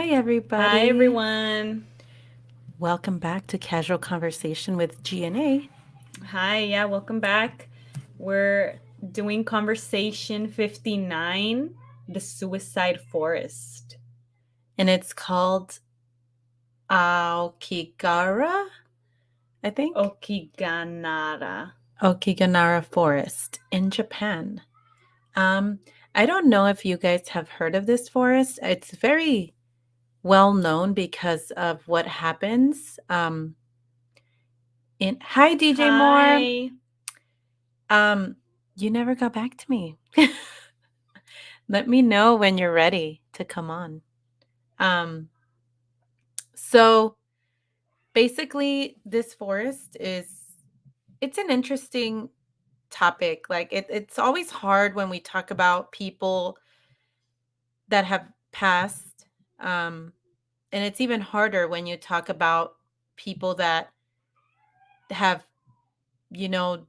Hi, Hi, everybody. everyone. Welcome back to Casual Conversation with G&A. Hi, yeah, welcome back. We're doing conversation 59, the suicide forest. And it's called Aokigahara, I think. Okiganara. Aokigahara Forest in Japan. Um, I don't know if you guys have heard of this forest. It's very well known because of what happens. Hi, DJ Moore. Hi. Um, you never got back to me. Let me know when you're ready to come on. Um, so basically this forest is it's an interesting topic. Like it's always hard when we talk about people that have passed. And it's even harder when you talk about people that have, you know,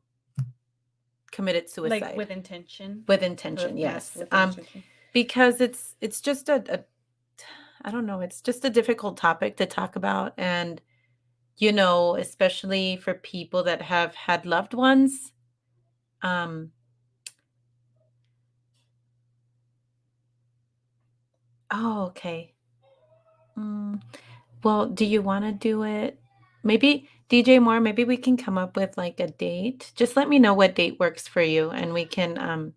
committed Like suicide with intention, with who intention. have passed Yes. with intention. Because it's just a I don't know, it's just a difficult topic to talk about. And especially for people that have had loved ones. Um, oh, okay. Mm, well, do you want to do it? Maybe DJ Moore, maybe we can come up with like a date. Just let me know what date works for you and we can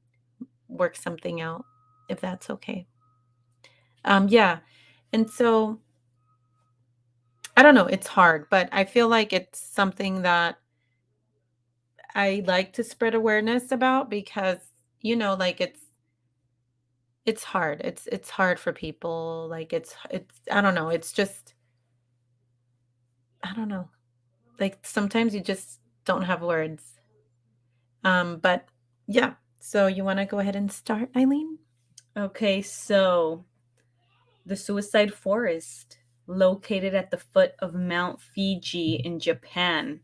work something out if that's okay. Yeah. And so I don't know, it's hard, but I feel like it's something that I like to spread awareness about because like it's hard. It's hard for people. Like it's I don't know. It's just I don't know. Like sometimes you just don't have words. But yeah. So you want to go ahead and start, Eileen? Okay, so the suicide forest, located at the foot of Mount Fiji in Japan.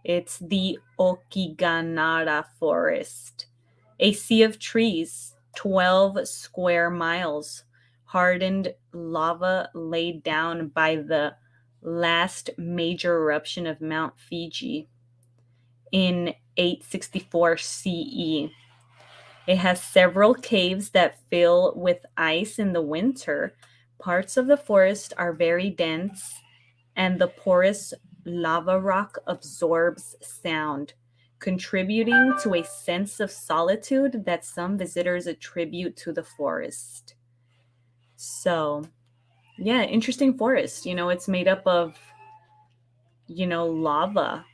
It's the Okiganara Forest, a sea of trees, 12 square miles, hardened lava laid down by the last major eruption of Mount Fiji in 864 CE. It has several caves that fill with ice in the winter. Parts of the forest are very dense, and the porous lava rock absorbs sound, contributing to a sense of solitude that some visitors attribute to the forest. So, yeah, interesting forest. It's made up of, lava,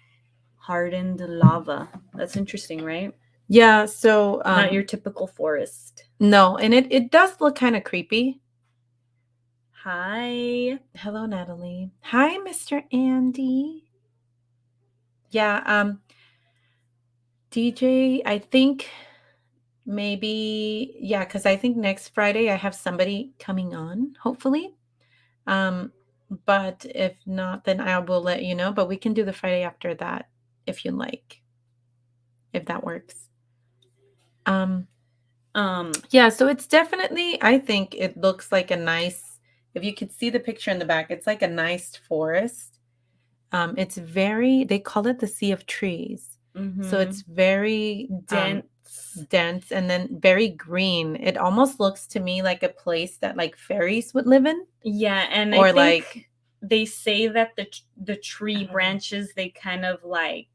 hardened lava. That's interesting, right? Yeah. So Not your typical forest. no, and it does look kind of creepy. Hi. Hello, Natalie. Hi, Mr. Andy. Yeah. DJ. I think maybe yeah, because I think next Friday I have somebody coming on. Hopefully. Um, but if not, then I will let you know. But we can do the Friday after that if you like, if that works. Um, Um, yeah, so it's definitely, I think it looks like a nice, if you could see the picture in the back, it's like a nice forest. It's very, they call it the Sea of Trees. So it's mhm. very Dense. dense and then very green. It almost looks to me like a place that like fairies would live in Yeah, and I or like, think they say that the I tree don't know. branches, they kind of like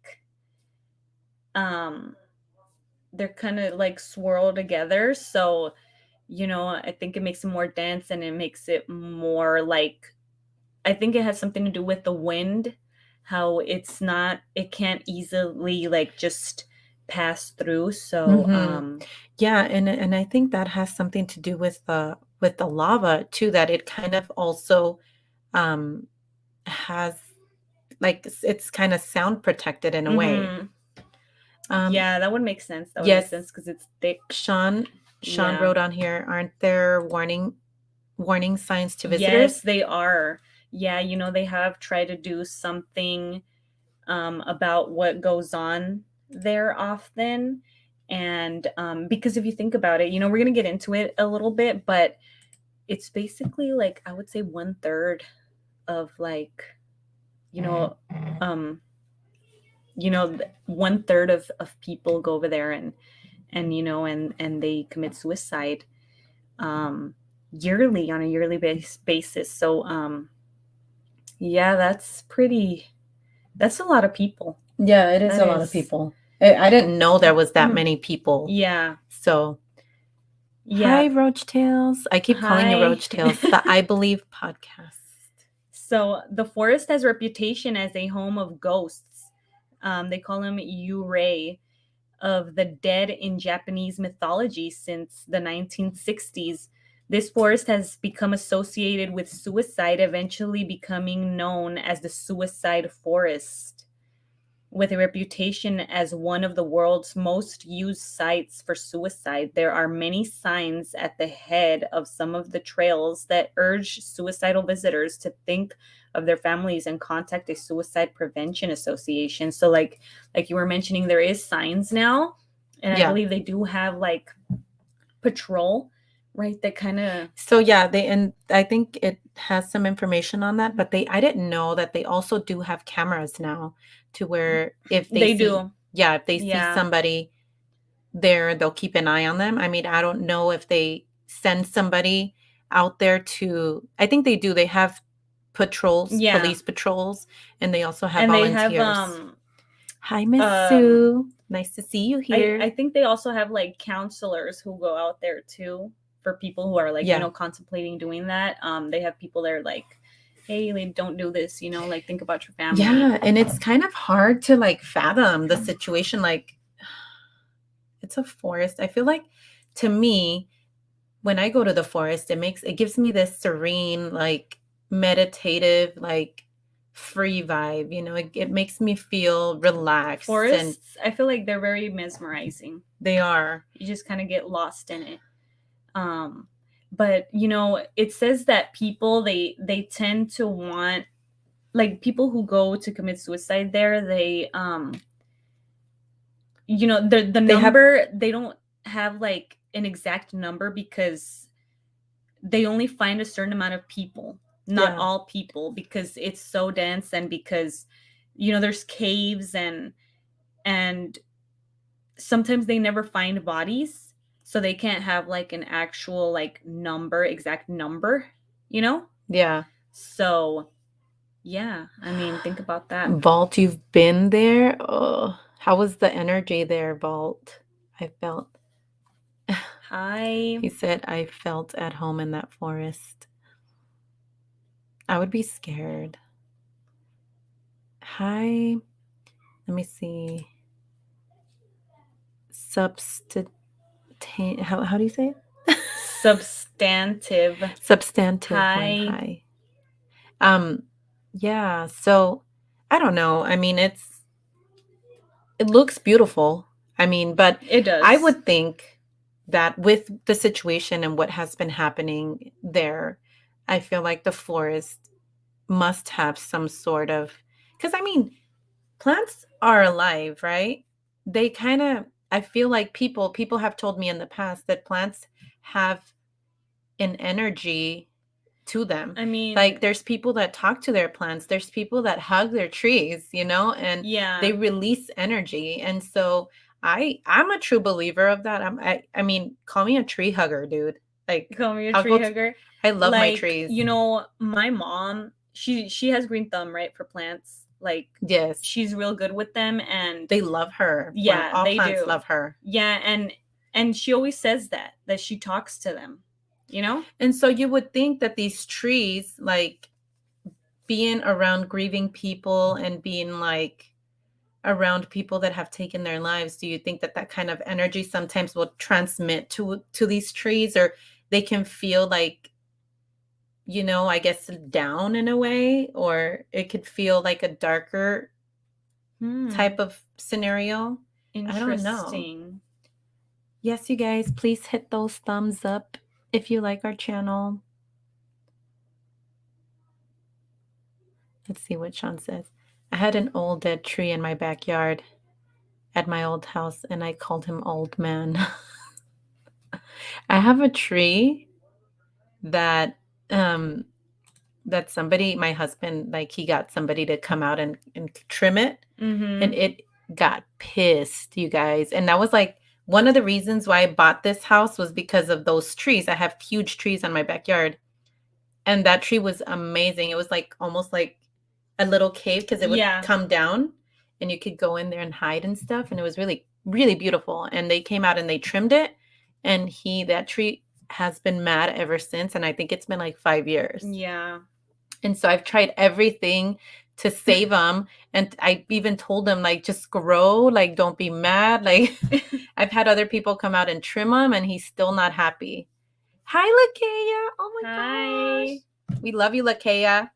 um they're kind of like swirl together, so I think it makes it more dense, and it makes it more like, I think it has something to do with the wind, how it can't easily like just pass through. So Mhm. Yeah, and I think that has something to do with the lava too, that it kind of also um has like it's kind of sound protected in a way. mhm. Um Yeah, that would make sense. That would make yes, sense because it's thick. Sean Yeah. wrote on here, aren't there warning signs to Yes, visitors? they are. Yeah, they have tried to do something about what goes on there often. And because if you think about it, we're going to get into it a little bit, but it's basically like I would say one third of like, you know, um, one third of people go over there and and they commit suicide um yearly on a yearly basis. So yeah, that's a lot of people. Yeah, it is That a lot of is. people. I didn't know there was that Mhm. many people. Yeah. So, Yeah. hi, Roach Tales. I keep calling you Hi. Roach Tales, the I Believe podcast. So the forest has reputation as a home of ghosts. They call them yurei of the dead in Japanese mythology since the 1960s. This forest has become associated with suicide, eventually becoming known as the suicide forest. With a reputation as one of the world's most used sites for suicide, there are many signs at the head of some of the trails that urge suicidal visitors to think of their families and contact a suicide prevention association. So like you were mentioning, there is signs now, and I Yeah. believe they do have like patrol, right? That kind of. So yeah, and I think it has some information on that, but I didn't know that they also do have cameras now to where if they They see, do. yeah, if they see Yeah. somebody there, they'll keep an eye on them. I mean, I don't know if they send somebody out there to, I think they do. They have patrols, Yeah. police patrols, and they also have And they have volunteers. Hi, Miss um Sue. Nice to see you I here. think they also have like counselors who go out there too for people who are like, Yeah. contemplating doing that. They have people there like, hey, like, don't do this, like think about your family. Yeah, and it's kind of hard to like fathom the situation. Like, it's a forest. I feel like to me, when I go to the forest, it gives me this serene, like meditative, like free vibe. It makes me feel relaxed, and Forests, I feel like they're very mesmerizing. they are. You just kind of get lost in it. But it says that people they tend to want, like, people who go to commit suicide there, they the They have, number, they don't have like an exact number because they only find a certain amount of people, not yeah, all people, because it's so dense, and because there's caves, and sometimes they never find bodies, so they can't have like an actual like exact number, you know? yeah. So, yeah, I mean, think about that. Vault, you've been there. Oh, how was the energy there, Vault? I felt. Hi. He said, I felt at home in that forest. I would be scared. Hi. Let me see. Substant. How do you say it? Substantive. Substantive one. Hi. Hi. Um, yeah. So I don't know. I mean, it looks beautiful. I mean, but It I does. would think that with the situation and what has been happening there, I feel like the forest must have some sort of, because I mean, plants are alive, right? They kind of, I feel like people have told me in the past that plants have an energy to them. I mean, Like there's people that talk to their plants, there's people that hug their trees, and yeah. they release energy. And so I'm a true believer of that. I mean, call me a tree hugger, dude. Like Call me a I'll tree go hugger. I love my Like, trees. my mom, she has green thumb, right, for plants. Like, Yes. she's real good with them, and They love her. yeah, All they plants do. love her. Yeah, and she always says that she talks to them, you know? And so you would think that these trees, like being around grieving people and being like around people that have taken their lives, do you think that that kind of energy sometimes will transmit to these trees, or they can feel like, I guess down in a way, or it could feel like a darker Hmm. type of scenario? I don't know. Interesting. Yes, you guys, please hit those thumbs up if you like our channel. Let's see what Sean says. I had an old dead tree in my backyard at my old house, and I called him Old Man. I have a tree that um that somebody, my husband, like he got somebody to come out and trim it, and Mhm. it got pissed, you guys. And that was like one of the reasons why I bought this house was because of those trees. I have huge trees on my backyard. And that tree was amazing. It was like almost like a little cave because it would Yeah. come down and you could go in there and hide and stuff. And it was really, really beautiful. And they came out and they trimmed it. And that tree has been mad ever since. And I think it's been like 5 years. Yeah. And so I've tried everything to save them. And I even told them, like, just grow, like, don't be mad. Like, I've had other people come out and trim them, and he's still not happy. Hi, Lakea. Oh my Hi. gosh. We love you, Lakea.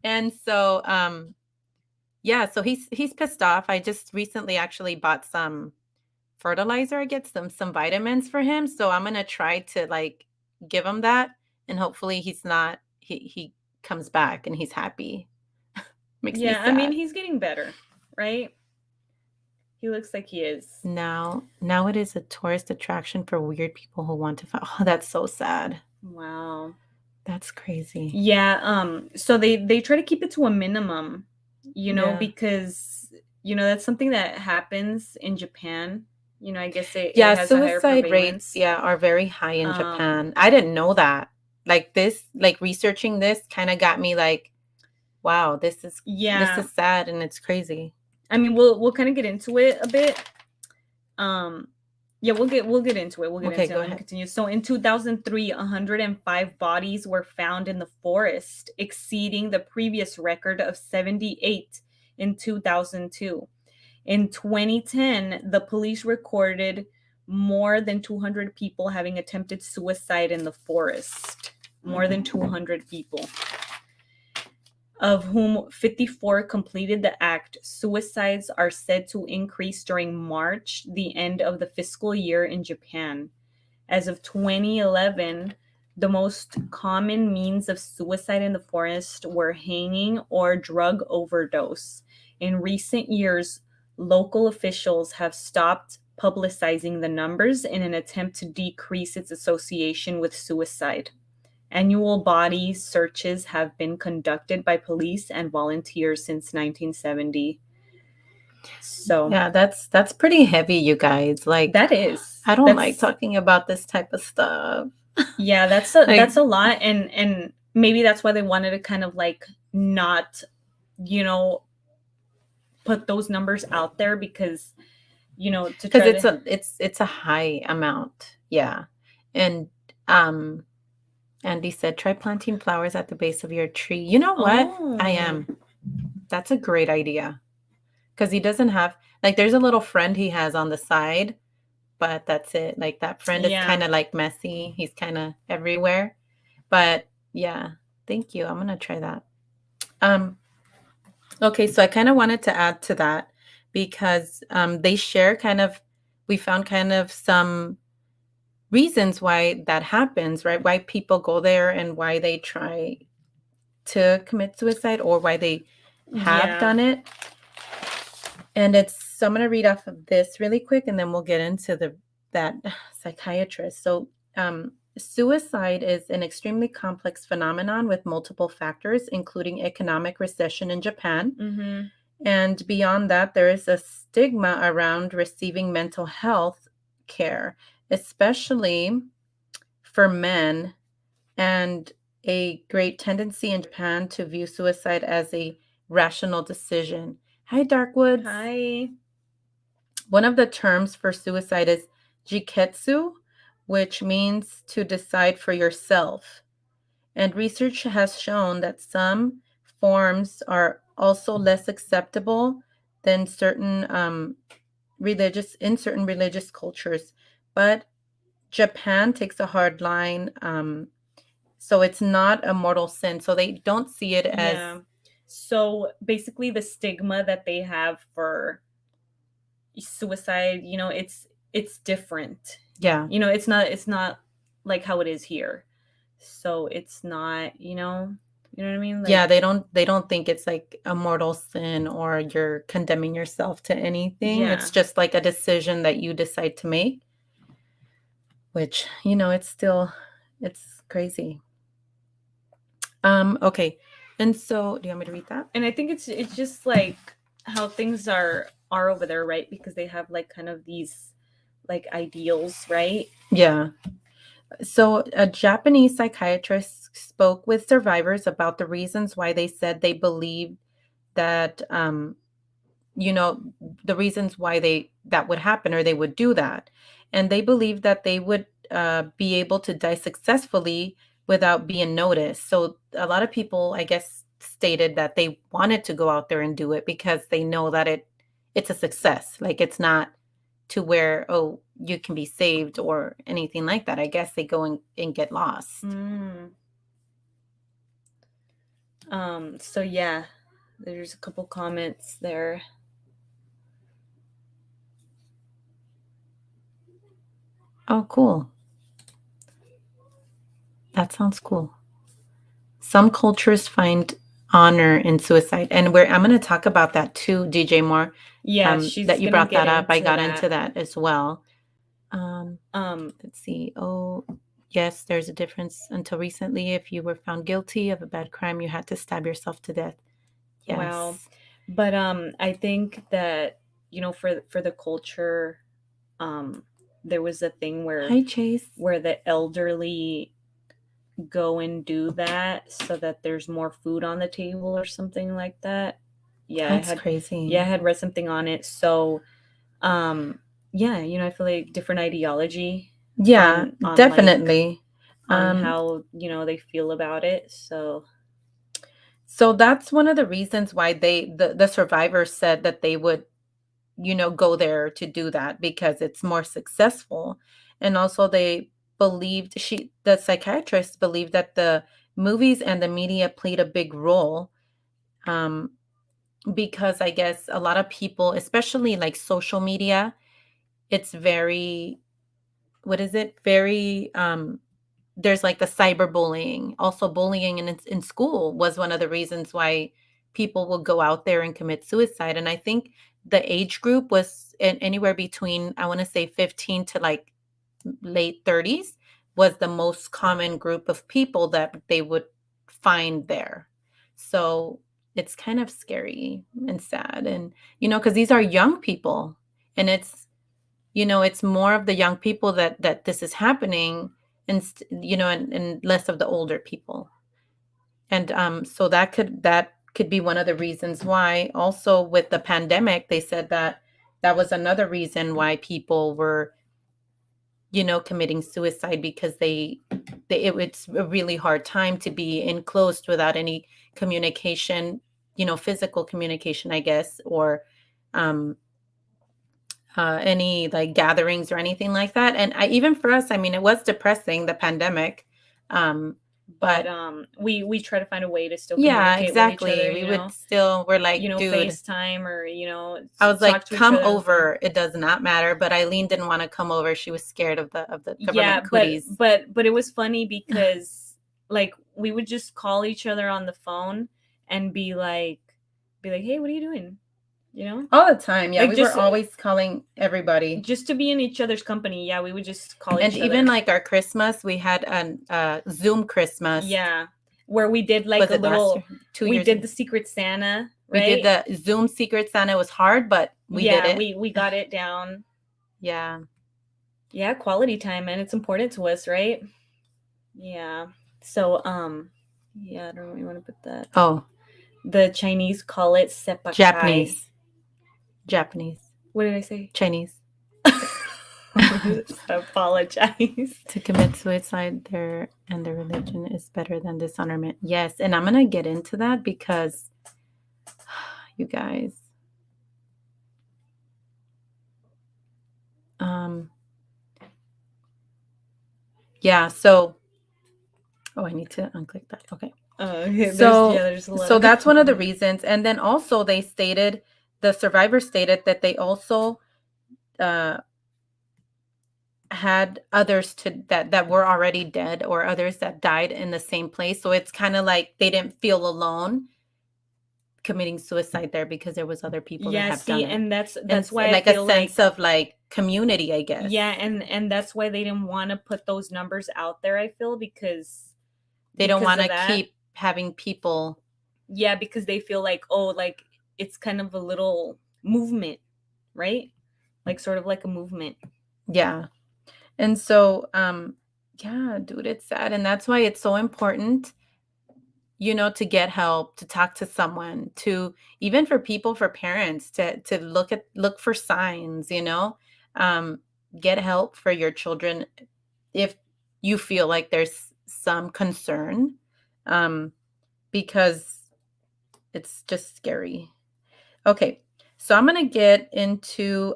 And so, yeah, so he's pissed off. I just recently actually bought some fertilizer. I get some vitamins for him. So I'm gonna try to like give him that, and hopefully he comes back and he's happy. Makes me Yeah, I mean, sad. he's getting better, right? He looks like he is. Now it is a tourist attraction for weird people who want to find. Oh, that's so sad. Wow. That's crazy. Yeah, so they try to keep it to a minimum, Yeah. because, that's something that happens in Japan. I guess it Yeah, has a higher suicide rates, prevalence. yeah, are very high in Um, Japan. I didn't know that. Like researching this kind of got me like, wow, this yeah, is sad and it's crazy. I mean, we'll kind of get into it a bit. Um, yeah, we'll get into it. We'll get Okay, into it. go Let me ahead. continue. So in 2003, 105 bodies were found in the forest, exceeding the previous record of 78 in 2002. In 2010, the police recorded more than 200 people having attempted suicide in the forest. More than 200 people, of whom 54 completed the act. Suicides are said to increase during March, the end of the fiscal year in Japan. As of 2011, the most common means of suicide in the forest were hanging or drug overdose. In recent years, local officials have stopped publicizing the numbers in an attempt to decrease its association with suicide. Annual body searches have been conducted by police and volunteers since 1970. So, Yeah, that's pretty heavy, you guys. Like, that is. I don't like That's talking about this type of stuff. Yeah, that's Like, a lot, and maybe that's why they wanted to kind of like not, you know, put those numbers out there, because, to because try to. it's a high amount. Yeah. And um Andy said, try planting flowers at the base of your tree. You know what? I Oh, am. That's a great idea. Because he doesn't have, like, there's a little friend he has on the side, but that's it. Like, that friend is yeah. kind of like messy. He's kind of everywhere. But yeah, thank you. I'm gonna try that. Um, okay, so I kind of wanted to add to that because they share kind of, we found kind of some reasons why that happens, right? Why people go there and why they try to commit suicide or why they have Yeah. done it. And so I'm going to read off of this really quick and then we'll get into that psychiatrist. So, suicide is an extremely complex phenomenon with multiple factors, including economic recession in Japan. Mhm. And beyond that, there is a stigma around receiving mental health care, especially for men, and a great tendency in Japan to view suicide as a rational decision. Hi, Darkwoods. Hi. One of the terms for suicide is jiketsu, which means to decide for yourself. And research has shown that some forms are also less acceptable than certain religious cultures. But Japan takes a hard line. So it's not a mortal sin. So they don't see it as, Yeah. So basically, the stigma that they have for suicide, it's different. yeah. It's not like how it is here. So it's not, what I mean? Yeah, Like, they don't think it's like a mortal sin or you're condemning yourself to anything. It's yeah. just like a decision that you decide to make, which, it's still it's crazy. Okay. And so, do you want me to read that? And I think it's just like how things are over there, right? Because they have like kind of these like ideals, right? Yeah. So, a Japanese psychiatrist spoke with survivors about the reasons why they said they believed that, you know, the reasons why that would happen or they would do that. And they believed that they would be able to die successfully without being noticed. So, a lot of people, I guess, stated that they wanted to go out there and do it because they know that it's a success. Like it's not to where, oh, you can be saved or anything like that. I guess they go and get lost. Mm. So yeah, there's a couple comments there. Oh, cool. That sounds cool. Some cultures find honor in suicide, and I'm going to talk about that too, DJ Moore. Yeah, That she's you gonna brought get that up. I into got into that. that as well. Let's see. Oh, yes, there's a difference. Until recently, if you were found guilty of a bad crime, you had to stab yourself to death. Wow. Yes. But I think that, you know, for the culture, there was a thing Hi, Chase. where the elderly go and do that so that there's more food on the table or something like that. Yeah, That's crazy. I had read something on it. So yeah, you know, I feel like different ideology Yeah, on like definitely. on how, you know, they feel about it. So that's one of the reasons why the survivors said that they would, go there to do that because it's more successful. And also they the psychiatrist believed that the movies and the media played a big role, um, because I guess a lot of people, especially like social media, it's very, what is it? Very, there's like the cyberbullying. Also, bullying in school was one of the reasons why people will go out there and commit suicide. And I think the age group was anywhere between, I want to say 15 to like late 30s was the most common group of people that they would find there. So it's kind of scary and sad. And, because these are young people, and it's more of the young people that this is happening, and less of the older people. And so that could be one of the reasons why. Also, with the pandemic, they said that was another reason why people were, committing suicide, because it's a really hard time to be enclosed without any communication, physical communication, I guess, or um any like gatherings or anything like that. And even for us, I mean, it was depressing, the pandemic. but But we try to find a way to still yeah, communicate with each exactly. other, We you would know, still, we're like, dude, FaceTime or, I was talk like, to each come other on the phone. over. It does not matter. But Eileen didn't want to come over. She was scared of the Yeah, government cooties. but it was funny because like we would just call each other on the phone and be like, hey, what are you doing? You know, All the time. Yeah, like we were always calling everybody. just to be in each other's company. Yeah, we would just call And each even other. like our Christmas, we had a Zoom Christmas. Yeah, where we did like Was a it last little. year? 2 We years did ago. the Secret Santa, We did right? the Zoom Secret Santa. It was hard, but we did Yeah, it. we got it down. Yeah. Yeah, quality time, and it's important to us, right? Yeah. So, yeah, I don't know where you want to put that. Oh, The Chinese call it sepakai. Japanese. What did I say? Chinese. Apologize. To commit suicide, their religion is better than dishonorment. Yes, and I'm gonna get into that because, you guys, yeah. So, oh, I need to unclick that. Okay. There's a lot So of that's one of the comments. reasons. And then also the survivors stated that they also uh, had others that were already dead, or others that died in the same place. So it's kind of like they didn't feel alone committing suicide there because there was other people that Yeah, have done see, it. and that's And why I like a feel sense of like community, I guess. Yeah, and that's why they didn't want to put those numbers out there, I feel, They don't because want of to that. keep having people. Yeah, because they feel like, oh, like it's kind of a little movement, right? Like sort of like a movement. Yeah. And so, yeah, dude, it's sad. And that's why it's so important, to get help, to talk to someone, to even for people, for parents to look for signs, um, get help for your children if you feel like there's some concern, um, because it's just scary. Okay, so I'm gonna get into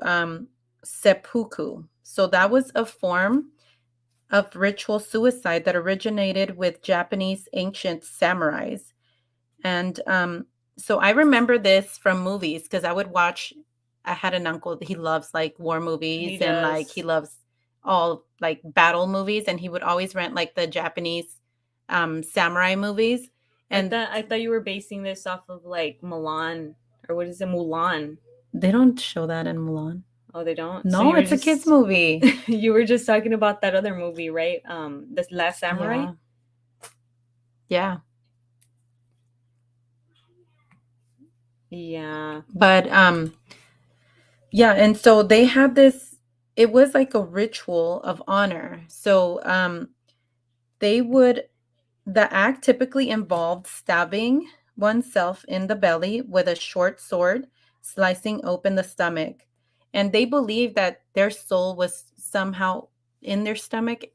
seppuku. So that was a form of ritual suicide that originated with Japanese ancient samurais. And so I remember this from movies because I would watch. I had an uncle, he loves like war He movies and like he does. loves all like battle movies, and he would always rent like the Japanese samurai movies. And I thought you were basing this off of like Milan, or what is it, Mulan? they don't show that in Mulan. Oh, they don't. So No, you were it's a kids just movie. you were just talking about that other movie, right? The Last Samurai. Yeah. Yeah. Yeah. But yeah, and so they had this, it was like a ritual of honor. So they would the act typically involved stabbing oneself in the belly with a short sword, slicing open the stomach. And they believed that their soul was somehow in their stomach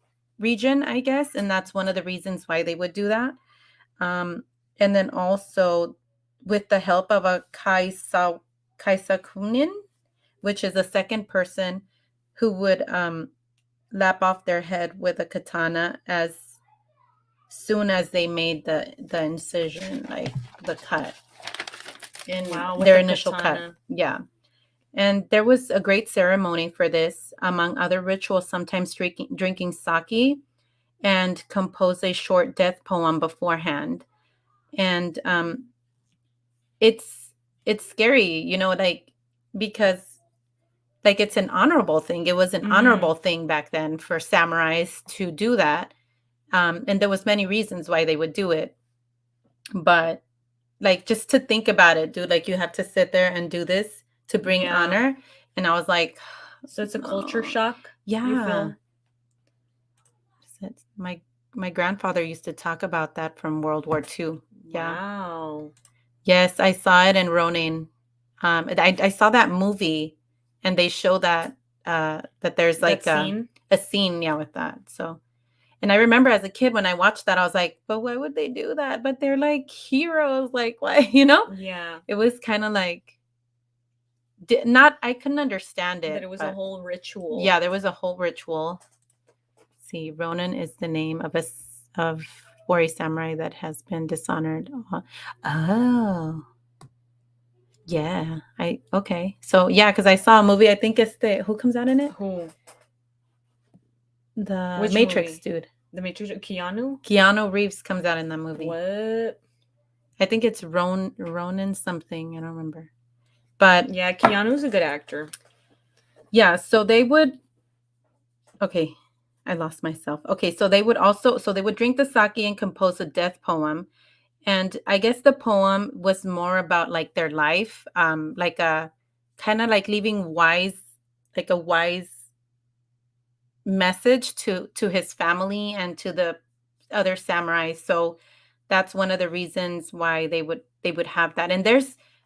region, I guess, and that's one of the reasons why they would do that. Um, and then also with the help of a kaisakunin, which is a second person who would lap off their head with a katana as soon as they made the incision, like the cut in Wow, with their the initial cut. katana. Yeah. And there was a great ceremony for this, among other rituals, sometimes drinking sake and compose a short death poem beforehand. And it's it's scary, like because like it's an honorable thing. It was an Mm-hmm. honorable thing back then for samurais to do that. And there was many reasons why they would do it. But like just to think about it, dude, like you have to sit there and do this to bring Yeah. honor. And I was like, So it's a culture no. shock, you Yeah. feel? My grandfather used to talk about that from World War II. Yeah. Wow. Yes, I saw it in Ronin. I saw that movie, and they show that there's That like scene? a scene, yeah, with that. So, and I remember as a kid when I watched that, I was like, but why would they do that? But they're like heroes, like why, Yeah. It was kind of like not. I couldn't understand That it, it was a but whole ritual. yeah, there was a whole ritual. See, Ronin is the name of for a samurai that has been dishonored. Oh, yeah. I okay. So yeah, because I saw a movie. I think it's the who comes out in it? Who? The Which Matrix movie? dude. The Matrix? Keanu? Keanu Reeves comes out in that movie. What? I think it's Ronin something. I don't remember. But Yeah, Keanu's a good actor. yeah, so they would okay. I lost myself. Okay, so they would drink the sake and compose a death poem. And I guess the poem was more about like their life, like a kind of like leaving like a wise message to his family and to the other samurai. So that's one of the reasons why they would have that. And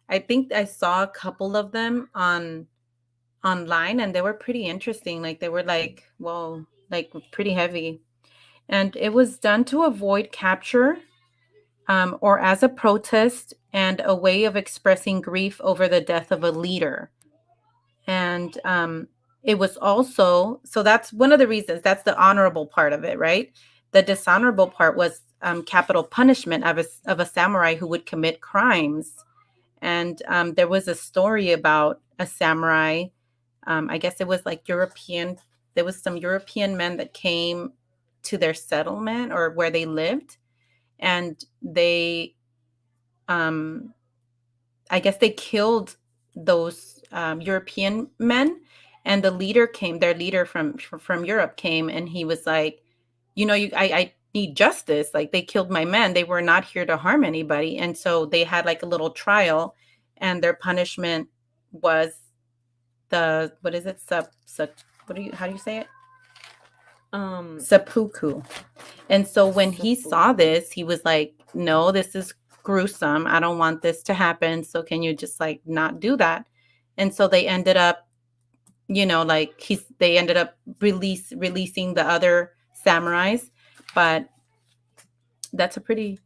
I think I saw a couple of them online, and they were pretty interesting. Like they were like, whoa, like pretty heavy. And it was done to avoid capture, or as a protest and a way of expressing grief over the death of a leader. And it was also, so that's one of the reasons, that's the honorable part of it, right? The dishonorable part was capital punishment of a samurai who would commit crimes. And there was a story about a samurai. I guess it was like there was some European men that came to their settlement or where they lived, and I guess they killed those European men, and the leader came, their leader from Europe came, and he was like, I need justice. Like, they killed my men. They were not here to harm anybody. And so they had like a little trial, and their punishment was the, what is it? How do you say it? Seppuku. And so when he saw this, he was like, no, this is gruesome. I don't want this to happen. So can you just like not do that? And so they ended up, like they ended up releasing the other samurais. But that's a pretty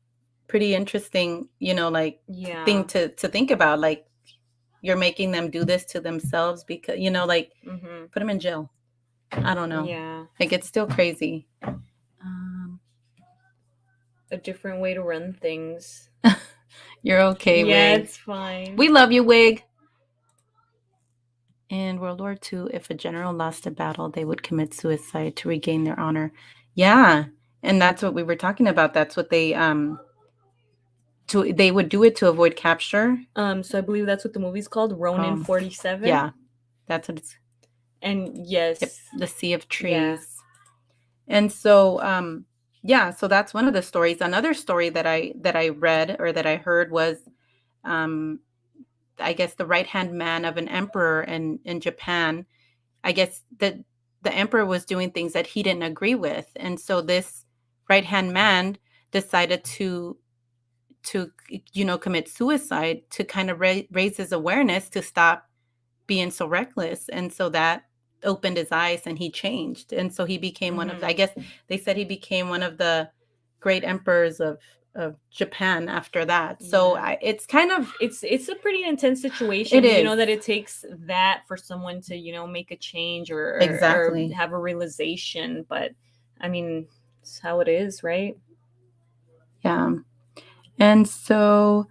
interesting, like thing to think about. Like, you're making them do this to themselves because, like, put them in jail. I don't know. Yeah. Like, it's still crazy. A different way to run things. You're okay, Yeah, Wig. it's fine. We love you, Wig. In World War II, if a general lost a battle, they would commit suicide to regain their honor. Yeah, and that's what we were talking about. That's what they they would do it to avoid capture. So I believe that's what the movie's called, Ronin 47. Yeah, that's what it's. And yes, yep, the Sea of Trees. Yeah. And so so that's one of the stories. Another story that I read or that I heard was I guess the right-hand man of an emperor in Japan. I guess the emperor was doing things that he didn't agree with, and so this right-hand man decided to commit suicide to kind of raise his awareness to stop being so reckless. And so that opened his eyes, and he changed, and so he became one of the, I guess they said he became one of the great emperors of Japan after that. So it's kind of it's a pretty intense situation. It is. You know that it takes that for someone to make a change or Exactly. or have a realization. But I mean, it's how it is, right? Yeah. And so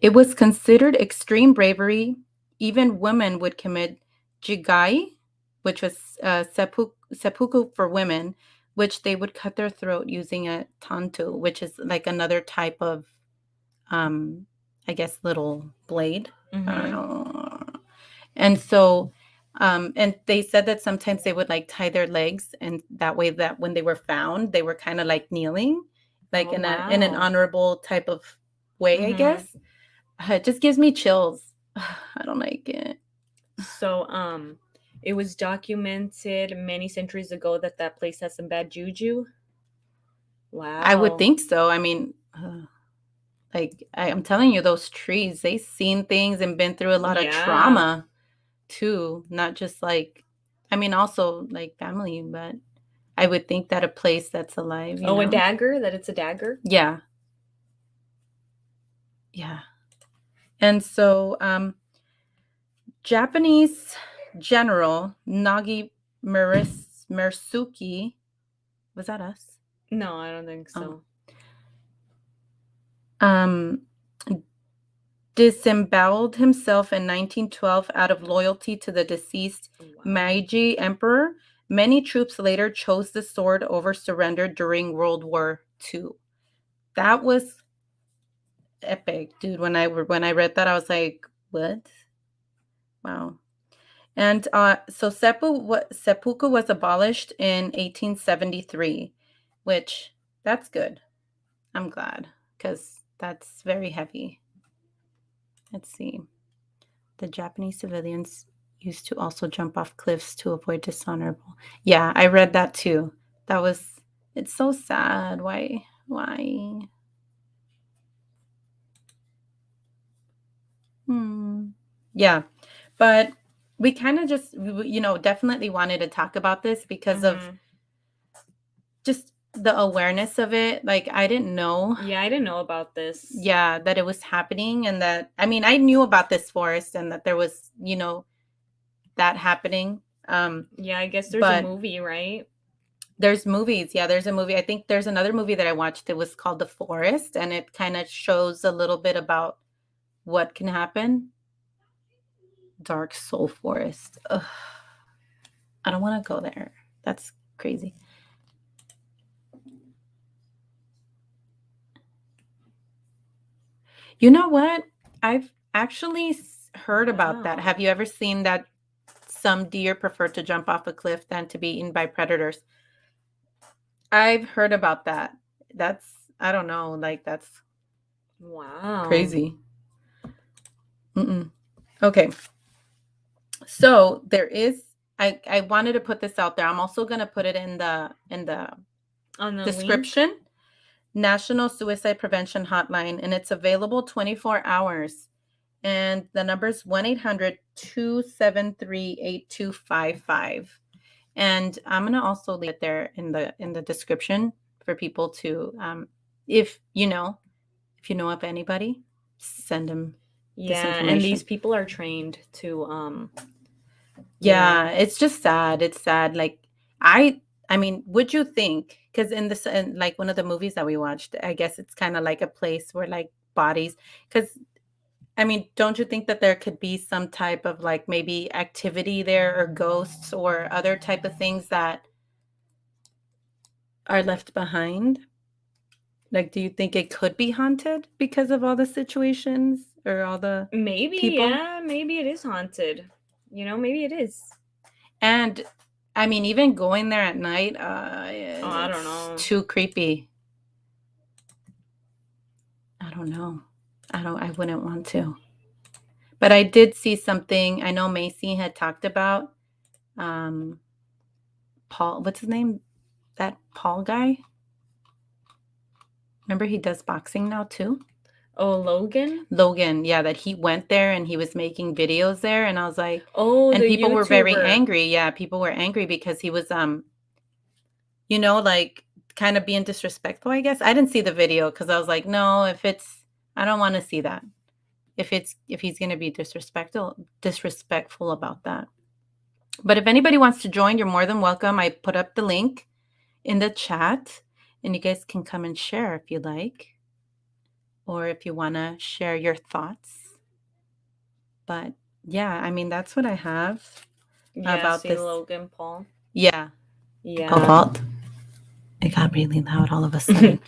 it was considered extreme bravery. Even women would commit jigai, which was seppuku for women, which they would cut their throat using a tantu, which is like another type of, I guess, little blade. I don't know. And so, and they said that sometimes they would like tie their legs, and that way that when they were found, they were kind of like kneeling, like in an honorable type of way, I guess. It just gives me chills. I don't like it. So, it was documented many centuries ago that place has some bad juju. Wow. I would think so. I mean, like I'm telling you, those trees, they've seen things and been through a lot of trauma too. Not just like, I mean, also like family, but I would think that a place that's alive. You know? A dagger? That it's a dagger? Yeah. Yeah. And so, Japanese General Nagi Murasuki, was that us? No, I don't think so. Disemboweled himself in 1912 out of loyalty to the deceased Meiji emperor. Many troops later chose the sword over surrender during World War II. That was epic, dude. When I read that, I was like, what? Wow. And so seppuku was abolished in 1873, which that's good. I'm glad, because that's very heavy. Let's see. The Japanese civilians used to also jump off cliffs to avoid dishonorable. Yeah, I read that too. It's so sad. Why? Yeah, but we kind of just, definitely wanted to talk about this because of just the awareness of it. Like, I didn't know. Yeah, I didn't know about this. Yeah, that it was happening, and that, I mean, I knew about this forest and that there was, that happening. Yeah, I guess there's a movie, right? There's movies. Yeah, there's a movie. I think there's another movie that I watched. It was called The Forest, and it kind of shows a little bit about what can happen. Dark Soul Forest. Ugh. I don't want to go there. That's crazy. You know what? I've actually heard about that. Have you ever seen that some deer prefer to jump off a cliff than to be eaten by predators. I've heard about that. That's I don't know, like, that's Wow. crazy. Mm-mm. Okay. So, there is I wanted to put this out there. I'm also gonna put it in the On the link? description. National Suicide Prevention Hotline, and it's available 24 hours. And the number is 1-800-273-8255. And I'm going to also leave it there in the description for people to if if you know of anybody, send them this Yeah, and these information. people are trained to Yeah, it's just sad. It's sad. Like I mean, would you think? Because in like one of the movies that we watched, I guess it's kind of like a place where like bodies. Because I mean, don't you think that there could be some type of like maybe activity there or ghosts or other type of things that are left behind? Like, do you think it could be haunted because of all the situations or all the maybe, people? yeah, maybe it is haunted. Maybe it is. And I mean, even going there at night, Oh, I don't it's know. too creepy. I don't know. I wouldn't want to. But I did see something. I know Macy had talked about um Paul, what's his name? That Paul guy? Remember he does boxing now too? Oh, Logan? Logan, yeah, that he went there and he was making videos there and I was like Oh, and the people were very YouTuber. angry. Yeah, people were angry because he was like kind of being disrespectful, I guess. I didn't see the video cuz I was like, "No, if it's I don't want to see that. If he's going to be disrespectful about that." But if anybody wants to join, you're more than welcome. I put up the link in the chat and you guys can come and share if you like or if you want to share your thoughts. But yeah, I mean, that's what I have Yeah, about see this. Logan Paul. Yeah. Oh, Yeah. Vault. It got really loud all of a sudden.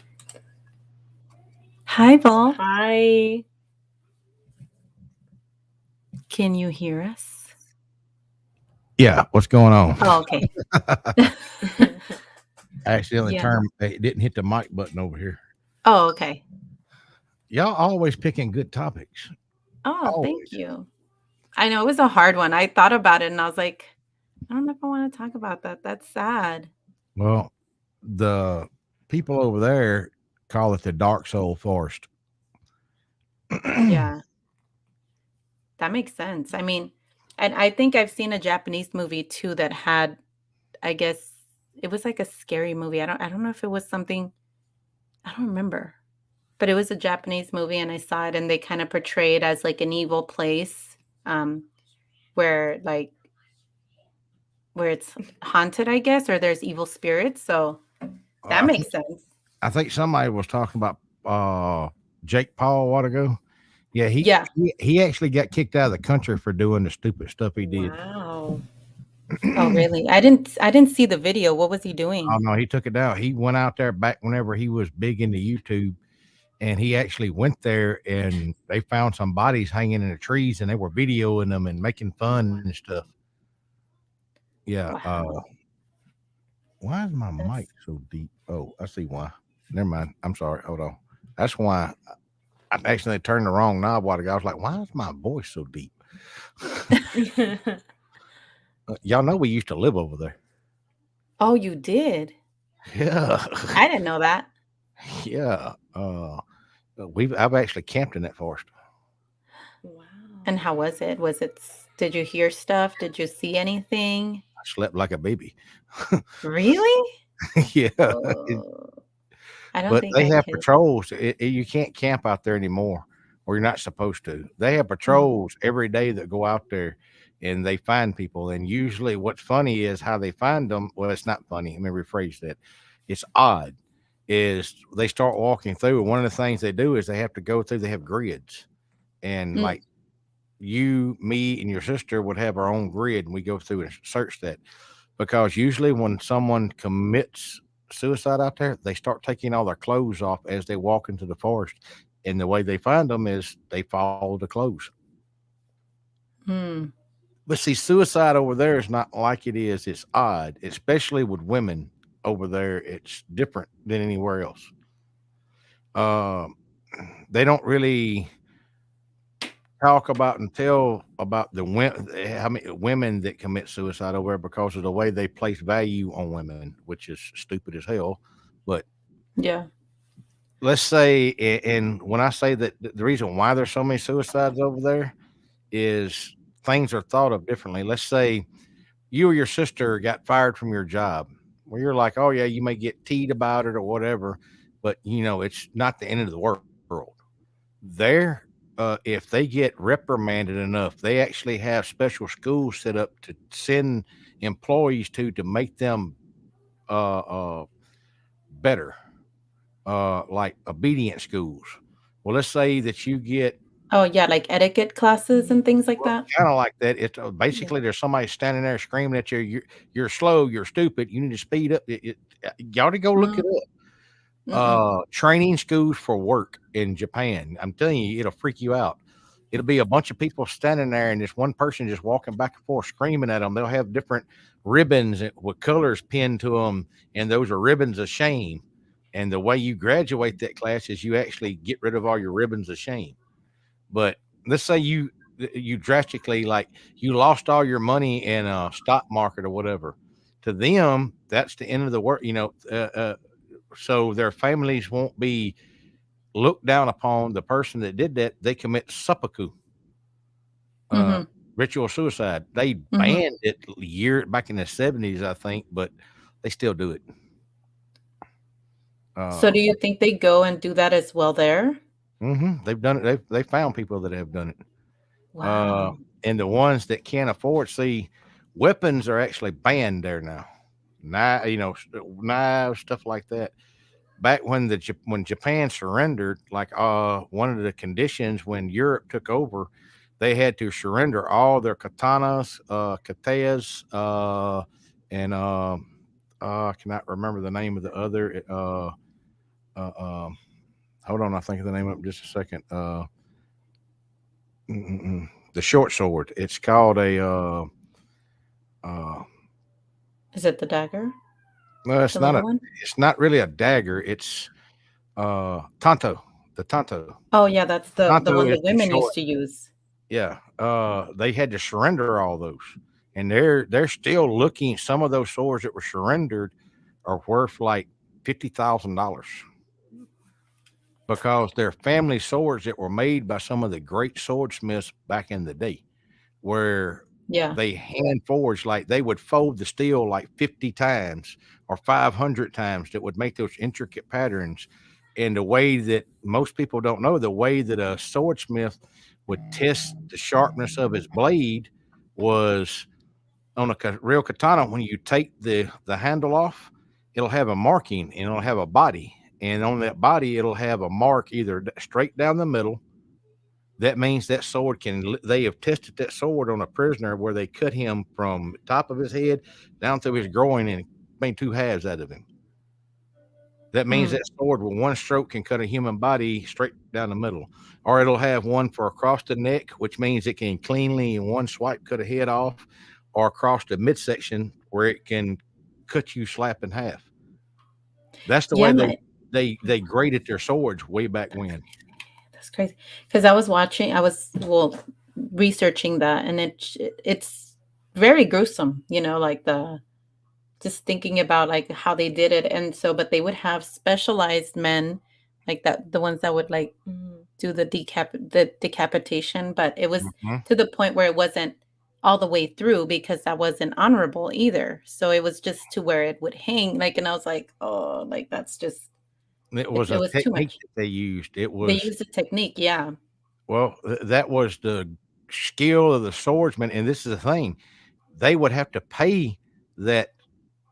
Hi, Vault. Hi. Can you hear us? Yeah, what's going on? Oh, okay. I accidentally Yeah. it didn't hit the mic button over here. Oh, okay. Y'all always picking good topics. Oh, thank Always. you. I know it was a hard one. I thought about it and I was like, I don't know if I want to talk about that. That's sad. Well, the people over there call it the dark soul forest. Yeah, that makes sense. I mean, and I think I've seen a Japanese movie too that had, I guess it was like a scary movie. I don't know if it was something, I don't remember. But it was a Japanese movie and I saw it and they kind of portrayed as like an evil place where like where it's haunted, I guess, or there's evil spirits. So that I think makes sense. I think somebody was talking about Jake Paul a while ago. Yeah, Yeah. he actually got kicked out of the country for doing the stupid stuff he did. Wow. Oh, Oh really? I didn't see the video. What was he doing? no, he took it down. He went out there back whenever he was big into YouTube, and he actually went there and they found some bodies hanging in the trees and they were videoing them and making fun and stuff. Yeah. Wow. Why is my mic That's so deep? Oh, I see why. Never mind. I'm sorry. Hold on. That's why I accidentally turned the wrong knob while ago. I was like, why is my voice so deep? Y'all know we used to live over there. Oh, you did? Yeah. I didn't know that. Yeah. I've actually camped in that forest. Wow. And how was it? Did you hear stuff? Did you see anything? I slept like a baby. Really? Yeah. Oh, I don't But think they I have could. patrols. You can't camp out there anymore, or you're not supposed to. They have Mm, patrols every day that go out there and they find people. And usually, what's funny is how they find them. Well, it's not funny. Let me rephrase that. It's odd. Is they start walking through, and one of the things they do is they have to go through. They have grids, and mm, like you, me, and your sister would have our own grid, and we go through and search that because usually when someone commits suicide out there, they start taking all their clothes off as they walk into the forest. And the way they find them is they follow the clothes. mm. But see, suicide over there is not like it is. It's odd, especially with women over there. It's different than anywhere else. Um, they don't really talk about and tell about the women, how many women that commit suicide over there because of the way they place value on women, which is stupid as hell. But Yeah. let's say, and when I say that the reason why there's so many suicides over there is things are thought of differently. Let's say you or your sister got fired from your job. Well, you're like, oh yeah, you may get teed about it or whatever, but it's not the end of the world. There, if they get reprimanded enough, they actually have special schools set up to send employees to make them better, like obedient schools. Well, let's say that you get Oh, yeah, like etiquette classes and things like well, that? kind of like that. It's Yeah. basically there's somebody standing there screaming at you. You're slow. You're stupid. You need to speed up. You ought to go look Mm, it up. mm-mm. Training schools for work in Japan. I'm telling you, it'll freak you out. It'll be a bunch of people standing there, and this one person just walking back and forth, screaming at them. They'll have different ribbons with colors pinned to them, and those are ribbons of shame. And the way you graduate that class is you actually get rid of all your ribbons of shame. But let's say you drastically like you lost all your money in a stock market or whatever. To them, that's the end of the world. So their families won't be looked down upon. The person that did that, they commit seppuku, uh, Mhm, ritual suicide. They mhm. banned it year back in the 70s, I think, but they still do it. So Uh, do you think they go and do that as well there? they've done it. They found people that have done it. Uh, Wow. and the ones that can't afford, see, weapons are actually banned there now. Knives, stuff like that. Back when when Japan surrendered, like one of the conditions when Europe took over, they had to surrender all their katanas, kateas, and I cannot remember the name of the other. Uh, um, Hold on, I'll think of the name of it in just a second. The short sword. It's called a. Uh, Is it the dagger? well, The little one? It's not really a dagger. It's tanto. The tanto. Oh, yeah, that's the Tanto one is the the women short. used to use. Yeah, they had to surrender all those, and they're still looking. Some of those swords that were surrendered are worth like $50,000 because they're family swords that were made by some of the great swordsmiths back in the day, where Yeah, they hand forged like they would fold the steel like 50 times or 500 times that would make those intricate patterns. And the way that most people don't know, the way that a swordsmith would test the sharpness of his blade was on a real katana. When you take the handle off, it'll have a marking and it'll have a body. And on that body, it'll have a mark either straight down the middle. That means that sword they have tested that sword on a prisoner where they cut him from top of his head down through his groin and made two halves out of him. That means mm, that sword with one stroke can cut a human body straight down the middle. Or it'll have one for across the neck, which means it can cleanly in one swipe cut a head off, or across the midsection where it can cut you slap in half. That's the yeah, way my they graded their swords way back when. that's crazy. Because I was, well, researching that, and it's very gruesome, like the just thinking about, like, how they did it, and so but they would have specialized men, like that the ones that would, like, do the decapitation, but it was Mhm. to the point where it wasn't all the way through because that wasn't honorable either, so it was just to where it would hang, like, and I was like, "Oh," like, that's just It it was it a was too technique much. that they used. It They was used a technique, yeah. Well, that was the skill of the swordsman, and this is the thing: they would have to pay that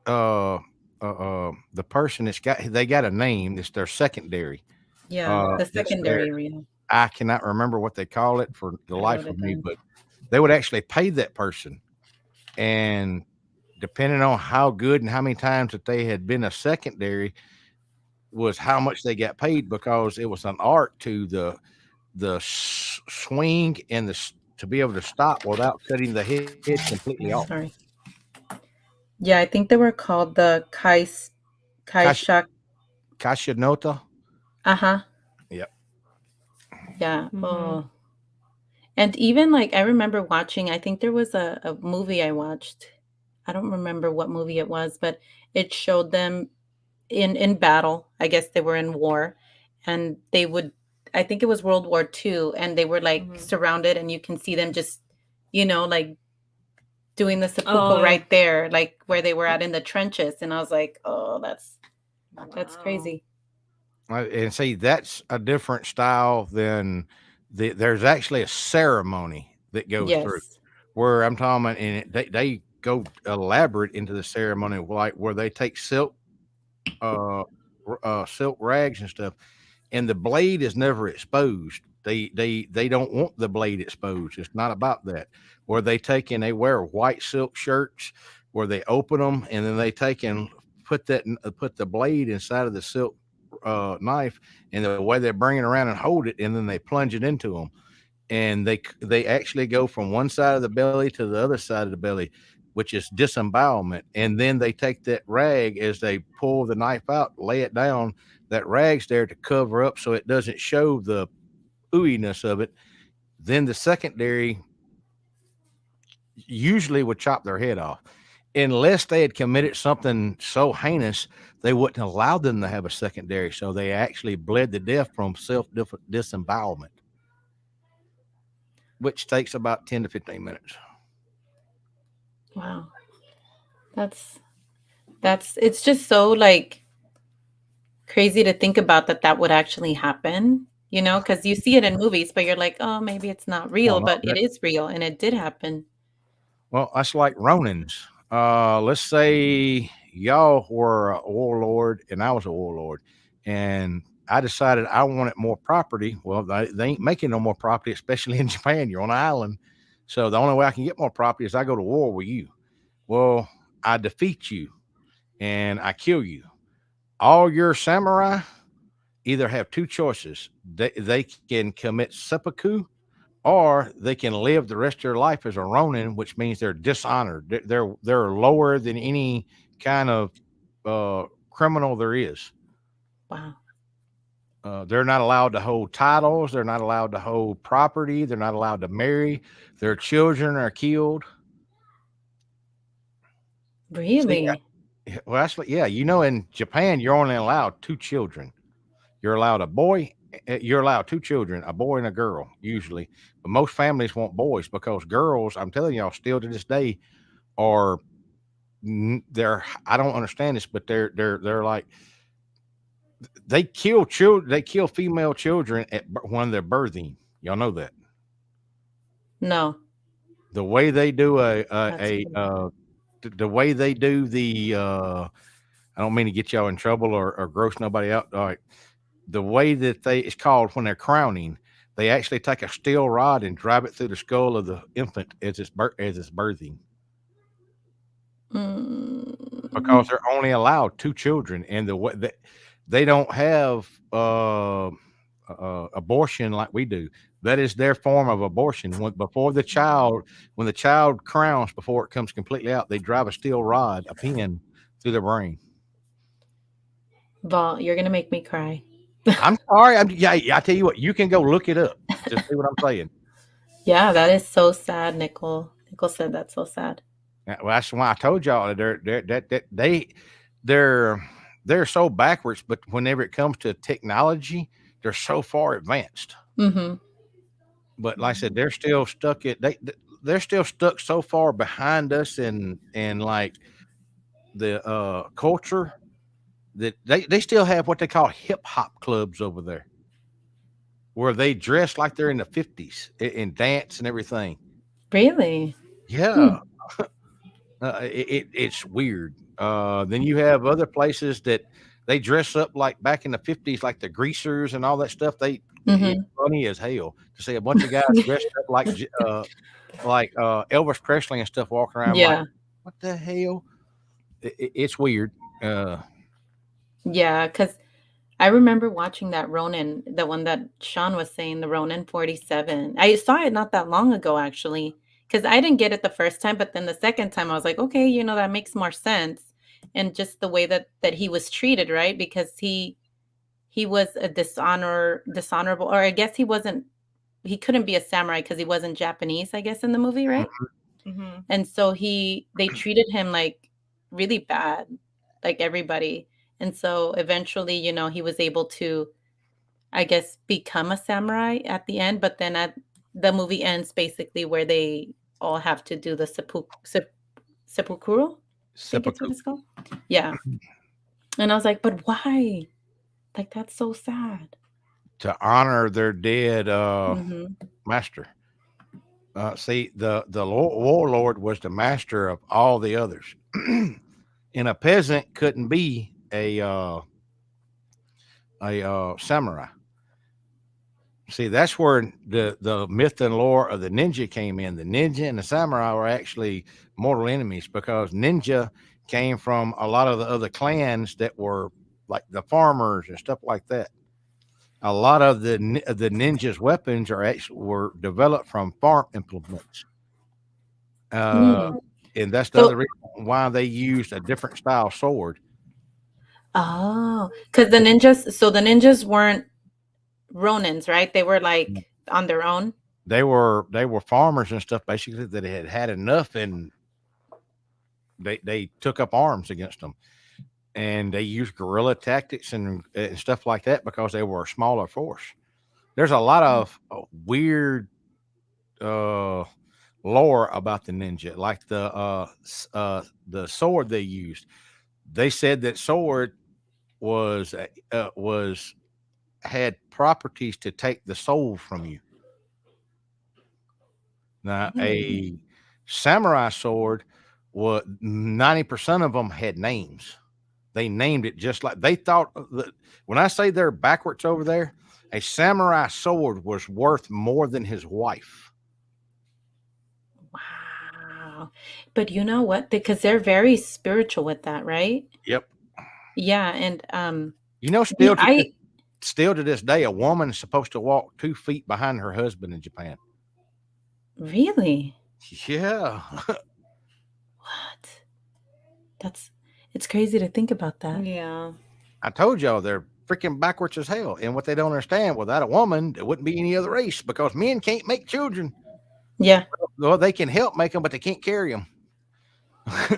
uh, the person that's got they got a name. It's their secondary. Yeah, the That's their secondary area. I cannot remember what they call it for the I wrote life it of me, down. but they would actually pay that person, and depending on how good and how many times that they had been a secondary, was how much they got paid because it was an art to the swing and to be able to stop without cutting the head completely off. Sorry. Yeah, I think they were called the Kash, Kaishak. Kashinota. Uh-huh. Yep. Yeah. Mm-hmm. Oh. And even like I remember watching, I think there was a movie I watched. I don't remember what movie it was, but it showed them in battle. I guess they were in war, and they would, I think it was World War II, and they were like Mm-hmm. surrounded, and you can see them just, like doing the seppuku Oh, right there, like where they were at in the trenches. And I was like, oh, that's wow. crazy. And see, that's a different style than there's actually a ceremony that goes through Yes. where I'm talking about, and they go elaborate into the ceremony, like where they take uh, silk rags and stuff, and the blade is never exposed. They don't want the blade exposed. It's not about that. Where they take and they wear white silk shirts, where they open them and then they take and put the blade inside of the silk knife, and the way they bring it around and hold it, and then they plunge it into them, and they actually go from one side of the belly to the other side of the belly, which is disembowelment. And then they take that rag as they pull the knife out, lay it down. That rag's there to cover up so it doesn't show the ooiness of it. Then the secondary usually would chop their head off. Unless they had committed something so heinous, they wouldn't allow them to have a secondary. So they actually bled to death from self disembowelment, which takes about 10 to 15 minutes. Wow. That's it's just so like crazy to think about that would actually happen, because you see it in movies, but you're like, oh, maybe it's not Well, real, no, but it is real and it did happen. well, that's like Ronins. Let's say y'all were a warlord and I was a warlord, and I decided I wanted more property. Well, they ain't making no more property, especially in Japan. You're on an island. So the only way I can get more property is I go to war with you. Well, I defeat you and I kill you. All your samurai either have two choices. They can commit seppuku, or they can live the rest of their life as a Ronin, which means they're dishonored. They're lower than any kind of criminal there is. Wow. They're not allowed to hold titles. They're not allowed to hold property. They're not allowed to marry. Their children are killed. See, Really? well, that's yeah. In Japan, you're only allowed two children. You're allowed a boy. You're allowed two children, a boy and a girl, usually. But most families want boys because girls, I'm telling y'all, still to this day, are they're. I don't understand this, but they're like they kill children. They kill female children when they're birthing. Y'all know that No. the way they do That's crazy. the way they do the. I don't mean to get y'all in trouble or gross nobody out. All right, the way that it's called when they're crowning, they actually take a steel rod and drive it through the skull of the infant as it's birthing, because Mm, they're only allowed two children, and the way that they don't have abortion like we do. That is their form of abortion. When the child crowns before it comes completely out, they drive a steel rod, a pin, through their brain. Val, you're gonna make me cry. I'm sorry. Yeah. I tell you what, you can go look it up to see what I'm saying. Yeah, that is so sad, Nicole. Nicole said that's so sad. Well, that's why I told y'all that they're they're so backwards. But whenever it comes to technology, they're so far advanced. Mm-hmm. But like I said, they're still stuck at they're still stuck so far behind us and like the culture that they still have what they call hip hop clubs over there, where they dress like they're in the 50s and dance and everything. Really? Hmm. Yeah, it's weird. Then you have other places that they dress up like back in the 50s, like the greasers and all that stuff. It's Mm-hmm. funny as hell to see a bunch of guys dressed up like Elvis Presley and stuff walking around. Like, Yeah. what the hell? It's weird. Uh, Yeah, because I remember watching that Ronin, the one that Sean was saying, the Ronin 47. I saw it not that long ago, actually, because I didn't get it the first time, but then the second time I was like, okay, that makes more sense. And just the way that he was treated, right? Because he was a dishonorable, or I guess he couldn't be a samurai because he wasn't Japanese, I guess, in the movie, right? Mm-hmm. And so they treated him like really bad, like everybody. And so eventually, he was able to, I guess, become a samurai at the end, but then at the movie ends basically where they all have to do the seppuku. I think it's what Seppuku. it's called. Yeah. And I was like, but why? Like, that's so sad. To honor their dead Mhm. master. See, the warlord was the master of all the others, and a peasant couldn't be a samurai. See, that's where the myth and lore of the ninja came in. The ninja and the samurai were actually mortal enemies because ninja came from a lot of the other clans that were like the farmers and stuff like that. A lot of the ninjas' weapons were developed from farm implements, uh, Mm. and that's the other So, reason why they used a different style sword. oh, because the ninjas weren't Ronins, right? They were like on their own. They were farmers and stuff basically that had had enough, and they took up arms against them, and they used guerrilla tactics and stuff like that because they were a smaller force. There's a lot of weird uh, lore about the ninja, like the sword they used. They said that sword was had properties to take the soul from you. Now, Really? a samurai sword, was 90% of them had names. They named it just like they thought. When I say they're backwards over there, a samurai sword was worth more than his wife. Wow. But you know what? Because they're very spiritual with that, right? Yep. Yeah, and You know, yeah, I still to this day, a woman is supposed to walk 2 feet behind her husband in Japan. really? Yeah. What? That's it's crazy to think about that. Yeah. I told y'all they're freaking backwards as hell. And what they don't understand, without a woman, there wouldn't be any other race because men can't make children. Yeah. Well, they can help make them, but they can't carry them.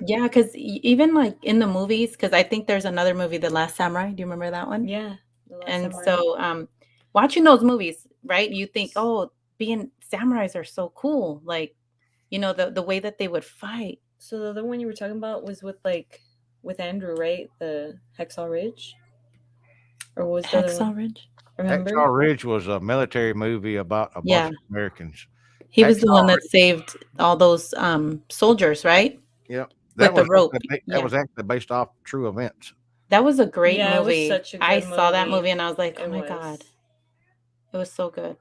Yeah, because even like in the movies, because I think there's another movie, The Last Samurai. Do you remember that one? Yeah. The Last And Samurai. so, watching those movies, right? You think, oh, being samurais are so cool. Like, the way that they would fight. So the other one you were talking about was with Andrew, right? The Hexaw Ridge, or what was the other Hacksaw one? Ridge. Remember? Hacksaw Ridge was a military movie about a bunch Yeah, of Americans. he was the Hacksaw one that Ridge, saved all those soldiers, right? yep, With the rope. that Yeah. was actually based off true events. That was a great Yeah, it was movie. such a I good saw that movie. movie and I was like, "Oh It my god." was. It was so good.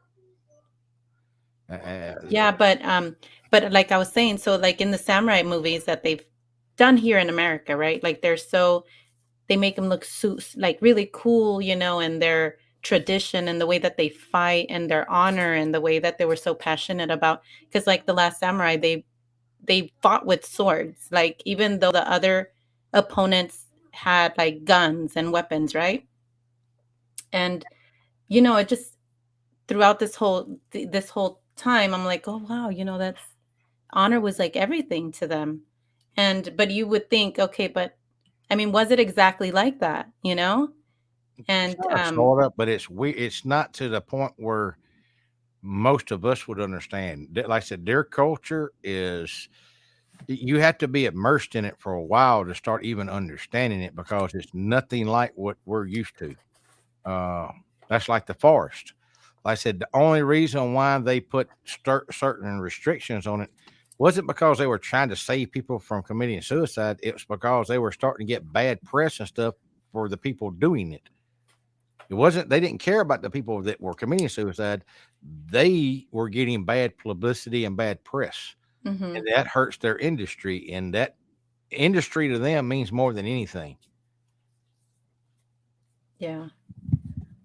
Uh, Yeah, but like I was saying, so like in the samurai movies that they've done here in America, right? Like they make them look like really cool, and their tradition and the way that they fight and their honor and the way that they were so passionate about because like the last samurai they fought with swords, like even though the other opponents had like guns and weapons, right? And it just throughout this whole time I'm like, oh wow, that's honor was like everything to them. But you would think, okay, but I mean, was it exactly like that, and sort of, but it's we. It's not to the point where most of us would understand. Like I said, their culture is. You have to be immersed in it for a while to start even understanding it because it's nothing like what we're used to. Uh, that's like the forest. Like I said, the only reason why they put certain restrictions on it wasn't because they were trying to save people from committing suicide. It was because they were starting to get bad press and stuff for the people doing it. It wasn't, they didn't care about the people that were committing suicide. They were getting bad publicity and bad press. And mhm, that hurts their industry. And that industry to them means more than anything. yeah.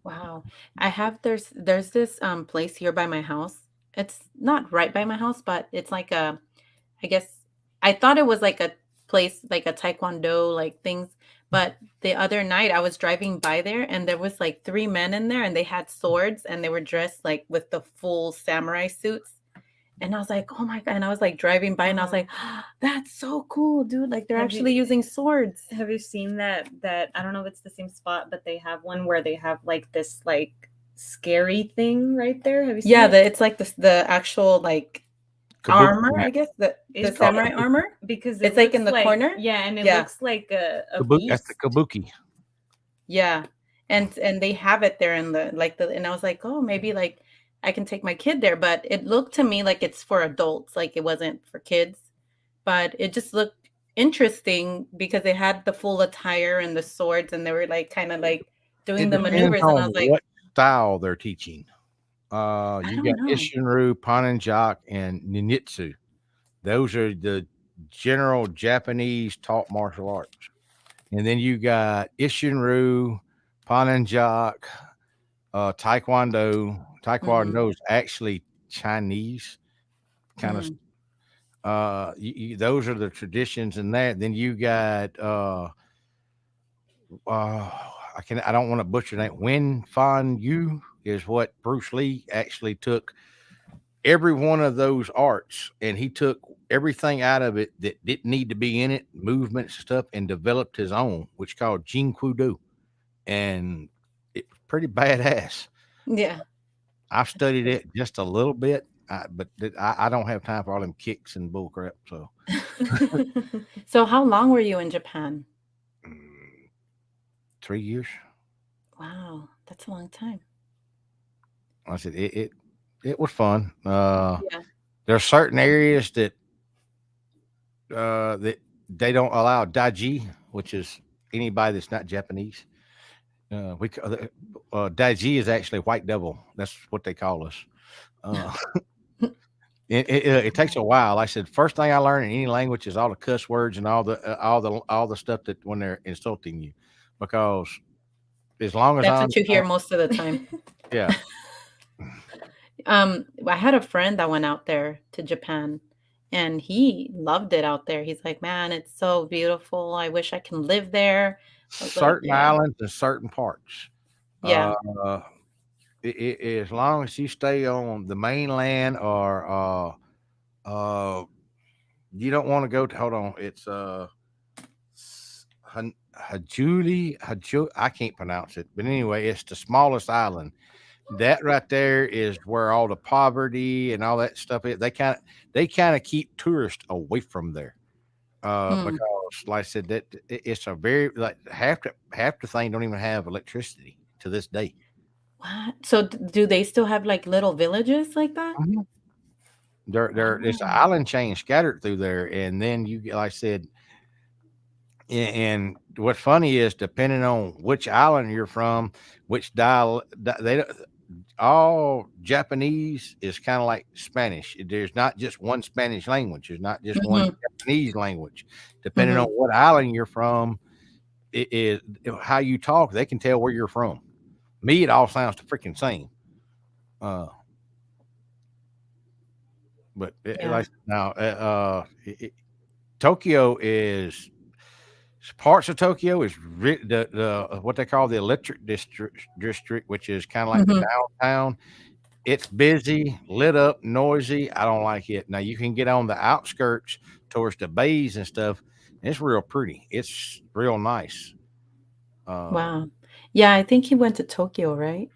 Wow. I have there's this place here by my house. It's not right by my house, but it's like a I guess I thought it was like a place like a taekwondo like things, but the other night I was driving by there and there was like three men in there and they had swords and they were dressed like with the full samurai suits. And I was like, "Oh my god." And I was like driving by and I was Uh-huh. like, "That's so cool, dude. Like they're Have actually you using swords." have you seen that I don't know if it's the same spot, but they have one where they have like this like scary thing right there. Have you seen Yeah, it? it's like the actual like Kabuki armor, I match. guess, the It's It's called samurai kabuki. armor? because it It's, like, in looks the like, corner? yeah, and it Yeah, looks like a That's the beast. kabuki. yeah, and they have it there in the like, the and I was like, "Oh, maybe, like, I can take my kid there," but it looked to me like it's for adults, like, it wasn't for kids, but it just looked interesting because they had the full attire and the swords, and they were, like, kinda, like, doing It the depends maneuvers, and I on was like, what style they're teaching. "I You don't got know." Isshinryu, Panenjak, and Ninjutsu. Those are the general Japanese taught martial arts. And then you got Isshinryu, Panenjak, Taekwondo. Mhm, Taekwondo is actually Chinese kind of. mhm, Those are the traditions in that. Then you got I don't want to butcher that. Wen Fan Yu is what Bruce Lee actually took every one of those arts and he took everything out of it that didn't need to be in it, movements and stuff, and developed his own, which called Jean Kudo. And it was pretty badass. yeah, I've that's studied cool. it just a little bit, but I don't have time for all them kicks and bull crap. So So how long were you in Japan? mm, 3 years. Wow, that's a long time. I said it was fun. Yeah, There are certain areas that they don't allow daiji, which is anybody that's not Japanese. Daiji is actually white devil. That's what they call us. Uh, it takes a while. I said first thing I learned in any language is all the cuss words and all the stuff that when they're insulting you, because as long as that's I what you hear understand, most of the time. yeah, I had a friend that went out there to Japan, and he loved it out there. He's like, "Man, it's so beautiful. I wish I can live there." I was like, certain "Yeah, islands and certain parts. Uh, yeah, as long as you stay on the mainland or uh, you don't want to go to. Hold on, it's I can't pronounce it, but anyway, it's the smallest island. That right there is where all the poverty and all that stuff is. They kind of keep tourists away from there. mm, Because like I said, it's a very like half the thing don't even have electricity to this day. what?" So do they still have like little villages like that? Mhm. There's an Wow. island chain scattered through there, and then like I said, and what's funny is depending on which island you're from, which dial they don't- all Japanese is kind of like Spanish. There's not just one Spanish language. There's not just one Mhm, Japanese language. Depending on mhm. what island you're from, it is how you talk. They can tell where you're from. Me, it all sounds the freaking same. Uh, but Yeah. like now, Tokyo is parts of Tokyo is the what they call the electric district, which is kind of like the Mhm. downtown. It's busy, lit up, noisy. I don't like it. Now you can get on the outskirts towards the bays and stuff. And it's real pretty. It's real nice. Uh, Wow. Yeah, I think he went to Tokyo, right?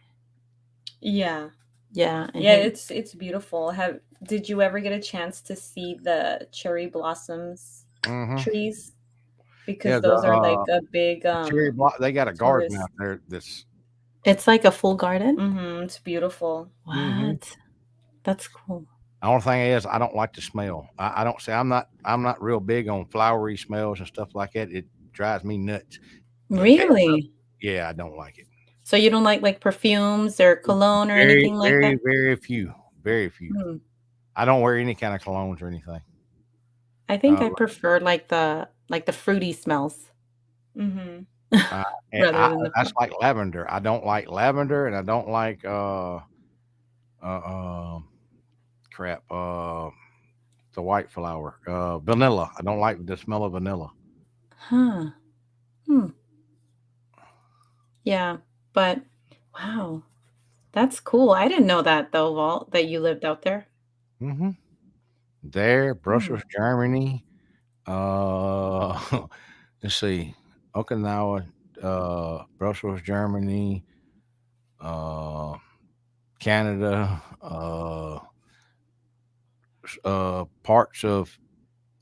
Yeah. Yeah, and Yeah, he it's beautiful. Have Did you ever get a chance to see the cherry blossoms hmm trees? Yeah, Because those are like a big the cherry block. They got a garden tourist. out there. That's it's like a full garden? It's beautiful. hmm What? That's cool. The only thing is, I don't like the smell. I don't say I'm not real big on flowery smells and stuff like that. It drives me nuts. But Really? yeah, I don't like it. So you don't like perfumes or cologne or Very, anything like very, that? very few. Very few. Hmm. I don't wear any kind of colognes or anything. I think Uh, I prefer like the fruity smells. Mhm. Uh, and rather than the that's flower. like lavender. I don't like lavender, and I don't like uh, crap. The white flower. Vanilla. I don't like the smell of vanilla. Huh. Hmm. Yeah. But wow, that's cool. I didn't know that though, Walt, that you lived out there. Hmm. There, Hmm. Brussels, Germany. Uh, let's see, Okinawa, Brussels, Germany, uh, Canada, parts of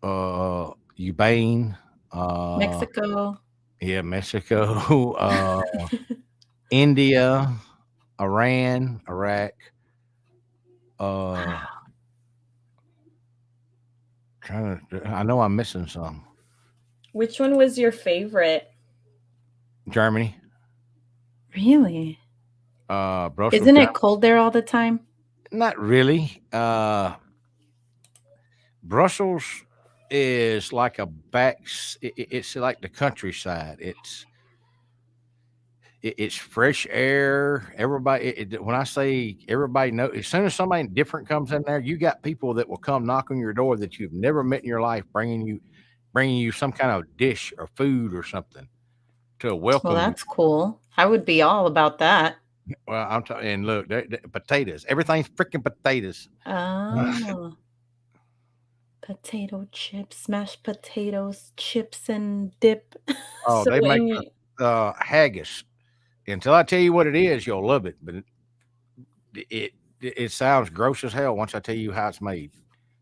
Ubane, uh, Mexico. yeah, Mexico, India, Iran, Iraq. Uh, Wow. I know I'm missing some. Which one was your favorite? Germany, Really? Brussels, Isn't it Germany. cold there all the time? Not really. Brussels is like a it's like the countryside. It's fresh air. Everybody, when I say everybody know, as soon as somebody different comes in there, you got people that will come knock on your door that you've never met in your life, bringing you some kind of dish or food or something to Well, welcome you. that's cool. I would be all about that. Well, I'm talking, and look, potatoes. Everything's freaking potatoes. Oh, potato chips, mashed potatoes, chips and dip. Oh, So they make in haggis. Until I tell you what it is, you'll love it. But it sounds gross as hell once I tell you how it's made.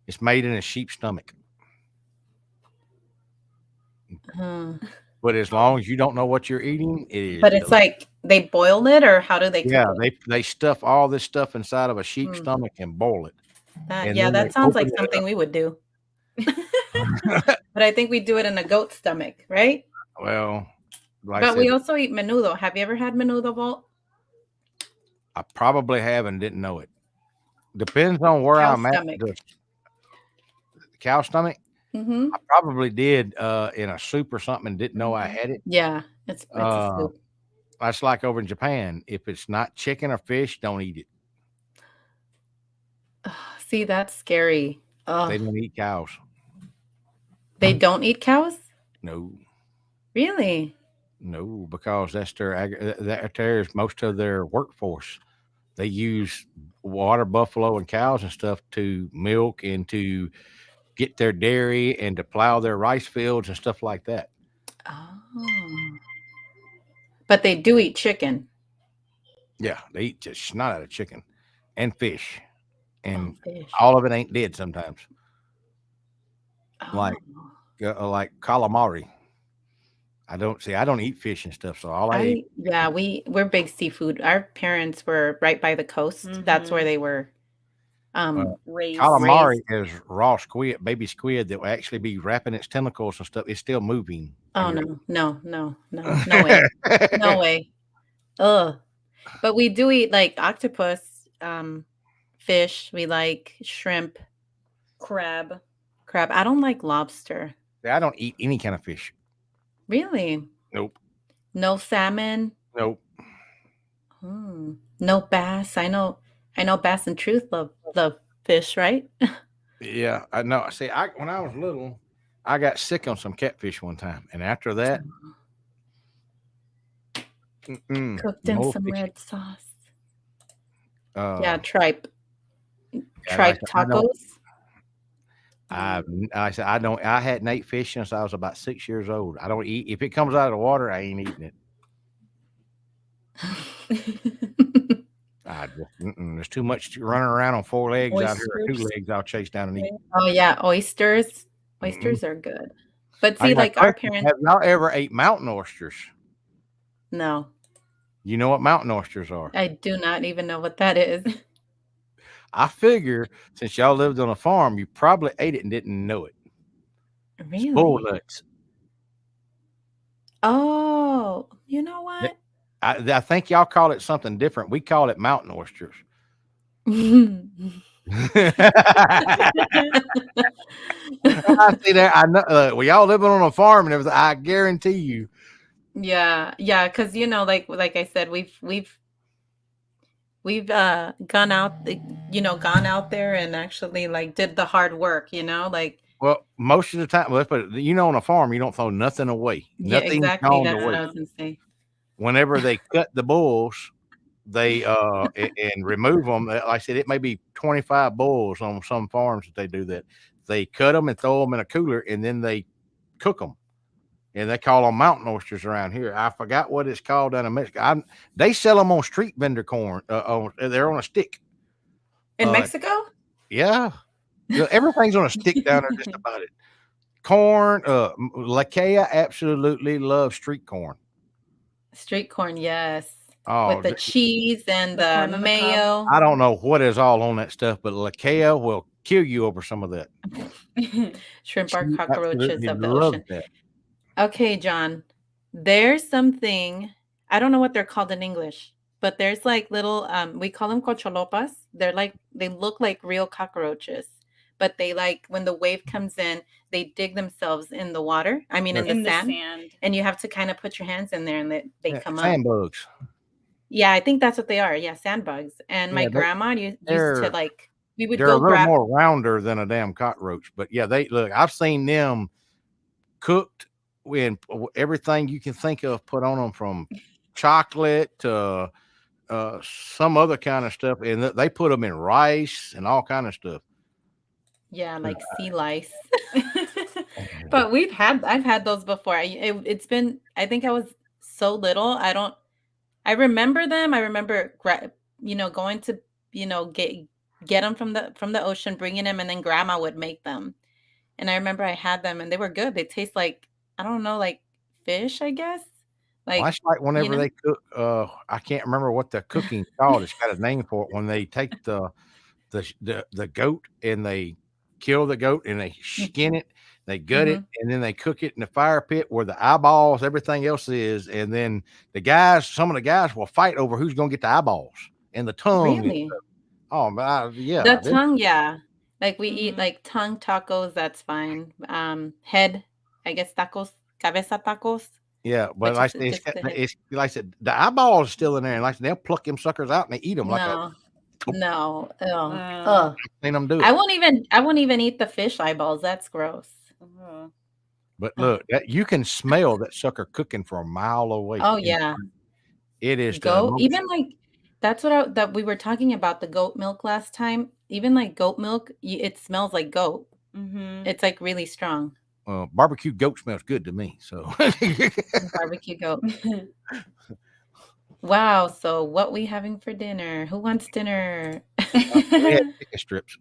It's made in a sheep's stomach. Uh, But as long as you don't know what you're eating, it is but it's like they boil it, or how do they cook yeah. it? They stuff all this stuff inside of a sheep's Mm, stomach and boil it, that and yeah, then they that sounds open like it something we would do. up. But I think we do it in a goat stomach, right? Well, like I But we said, also eat menudo. Have you ever had menudo, Walt? I probably have and didn't know it. Depends on where Cow I'm at. stomach. The cow stomach, Mm-hmm. I probably did in a soup or something and didn't know I Mhm. had it. Yeah, it's a Uh, soup. that's like over in Japan. If it's not chicken or fish, don't eat it. Ugh, see, that's scary. They Oh, don't eat cows. they don't eat cows? No, Really? no, because that's there's most of their workforce. They use water buffalo and cows and stuff to milk and to get their dairy and to plow their rice fields and stuff like that. Oh. But they do eat chicken. Yeah, they eat the snot out of chicken and fish, Oh, and fish. all of it ain't dead sometimes. Oh. Like calamari. I don't eat fish and stuff, so all I eat. Yeah, we're big seafood. Our parents were right by the coast. That's where Mhm. they were Well, Raised. calamari raised. is raw squid, baby squid that will actually be wrapping its tentacles and stuff. It's still moving when Oh you're. no, no, no, no, no way. No way. Ugh. But we do eat like octopus, fish. We like shrimp, Crab. crab. I don't like lobster. I don't eat any kind of fish. Really? Nope, No salmon? nope. Hmm. No bass. I know Bass and Truth love fish, right? Yeah, I know. See, when I was little, I got sick on some catfish one time, and after that, Cooked in no some fish. red sauce. Yeah, Uh, tripe. and I Tripe said, I don't. tacos. I Mm. I said I don't. I hadn't ate fish since I was about 6 years old. I don't eat if it comes out of the water. I ain't eating it. I just there's too much running around on four legs out here or two Oysters. legs. I'll chase down and eat. Oh, yeah, oysters. Mm-mm. Oysters are good. But I see, got a like our question. parents Have y'all ever ate mountain oysters? no, You know what mountain oysters are? I do not even know what that is. I figure since y'all lived on a farm, you probably ate it and didn't know it. It's bull Really? nuts. Oh, you know Th- what? I think y'all call it something different. We call it mountain oysters. I see that. I know. Well, y'all living on a farm and everything. I guarantee you, Yeah, yeah, because like I said, we've gone out, gone out there and actually like did the hard work, like Well, most of the time, let's put it, on a farm, you don't throw nothing away. yeah, Nothing's exactly. gone to That's what I waste. Yeah. was gonna say. Whenever they cut the bulls, they and remove them. Like I said, it may be 25 bulls on some farms that they do that. They cut them and throw them in a cooler, and then they cook them. And they call them mountain oysters around here. I forgot what it's called down in Mexico. They sell them on street vendor corn. They're on a stick. In Uh, Mexico? yeah, everything's on a stick down there. Just about it. Corn. Lakea absolutely loves street corn. Street corn, yes. With Oh, the cheese and The the corn on the cob. mayo. I don't know what is all on that stuff, but Lakea will kill you over some of that. Shrimp are She cockroaches absolutely of the loves ocean. that. Okay, John. There's something, I don't know what they're called in English, but there's like little we call them cocholopas. They look like real cockroaches, but they like when the wave comes in, they dig themselves in the water. I mean They're, in the In the sand, sand. and you have to kind of put your hands in there and they yeah, come up. sand bugs. Yeah, I think that's what they are. Yeah, sandbugs. And my Yeah, grandma used to they're like we would they're a go little grab. more rounder than a damn cockroach. But yeah, they look. I've seen them cooked with everything you can think of put on them, from chocolate to some other kind of stuff, and they put them in rice and all kind of stuff. Yeah, like sea lice. But I've had those before. It's been, I think I was so little. I remember them. I remember, going to, get them from the ocean, bringing them, and then grandma would make them. And I remember I had them and they were good. They taste like, I don't know, like fish, I guess. Well, Like, that's like you whenever know? they cook. I can't remember what the cooking's called. It's got a name for it. When they take the goat and they kill the goat and they skin it, they gut it, Mhm. and then they cook it in the fire pit where the eyeballs, everything else is, and then some of the guys will fight over who's going to get the eyeballs and the tongue. Really? Oh, The yeah, tongue, yeah. Like we eat Mhm. like tongue tacos, that's fine. Head, I guess tacos, cabeza tacos, yeah. But which like is I said, just the head. it's like I said, the eyeballs is still in there, and like they'll pluck them suckers out and they eat them like a. No, no, ugh, Uh, ugh. Seen them do it. I won't even eat the fish eyeballs. That's gross. uh, But Ugh. look, you can smell that sucker cooking from a mile away. Oh And yeah, it is the goat. most. Even like that's that we were talking about the goat milk last time. Even like goat milk, it smells like goat. mhm. It's like really strong. Barbecue goat smells good to me. So Barbecue goat. Wow. So what we having for dinner? Who wants dinner? we had chicken strips.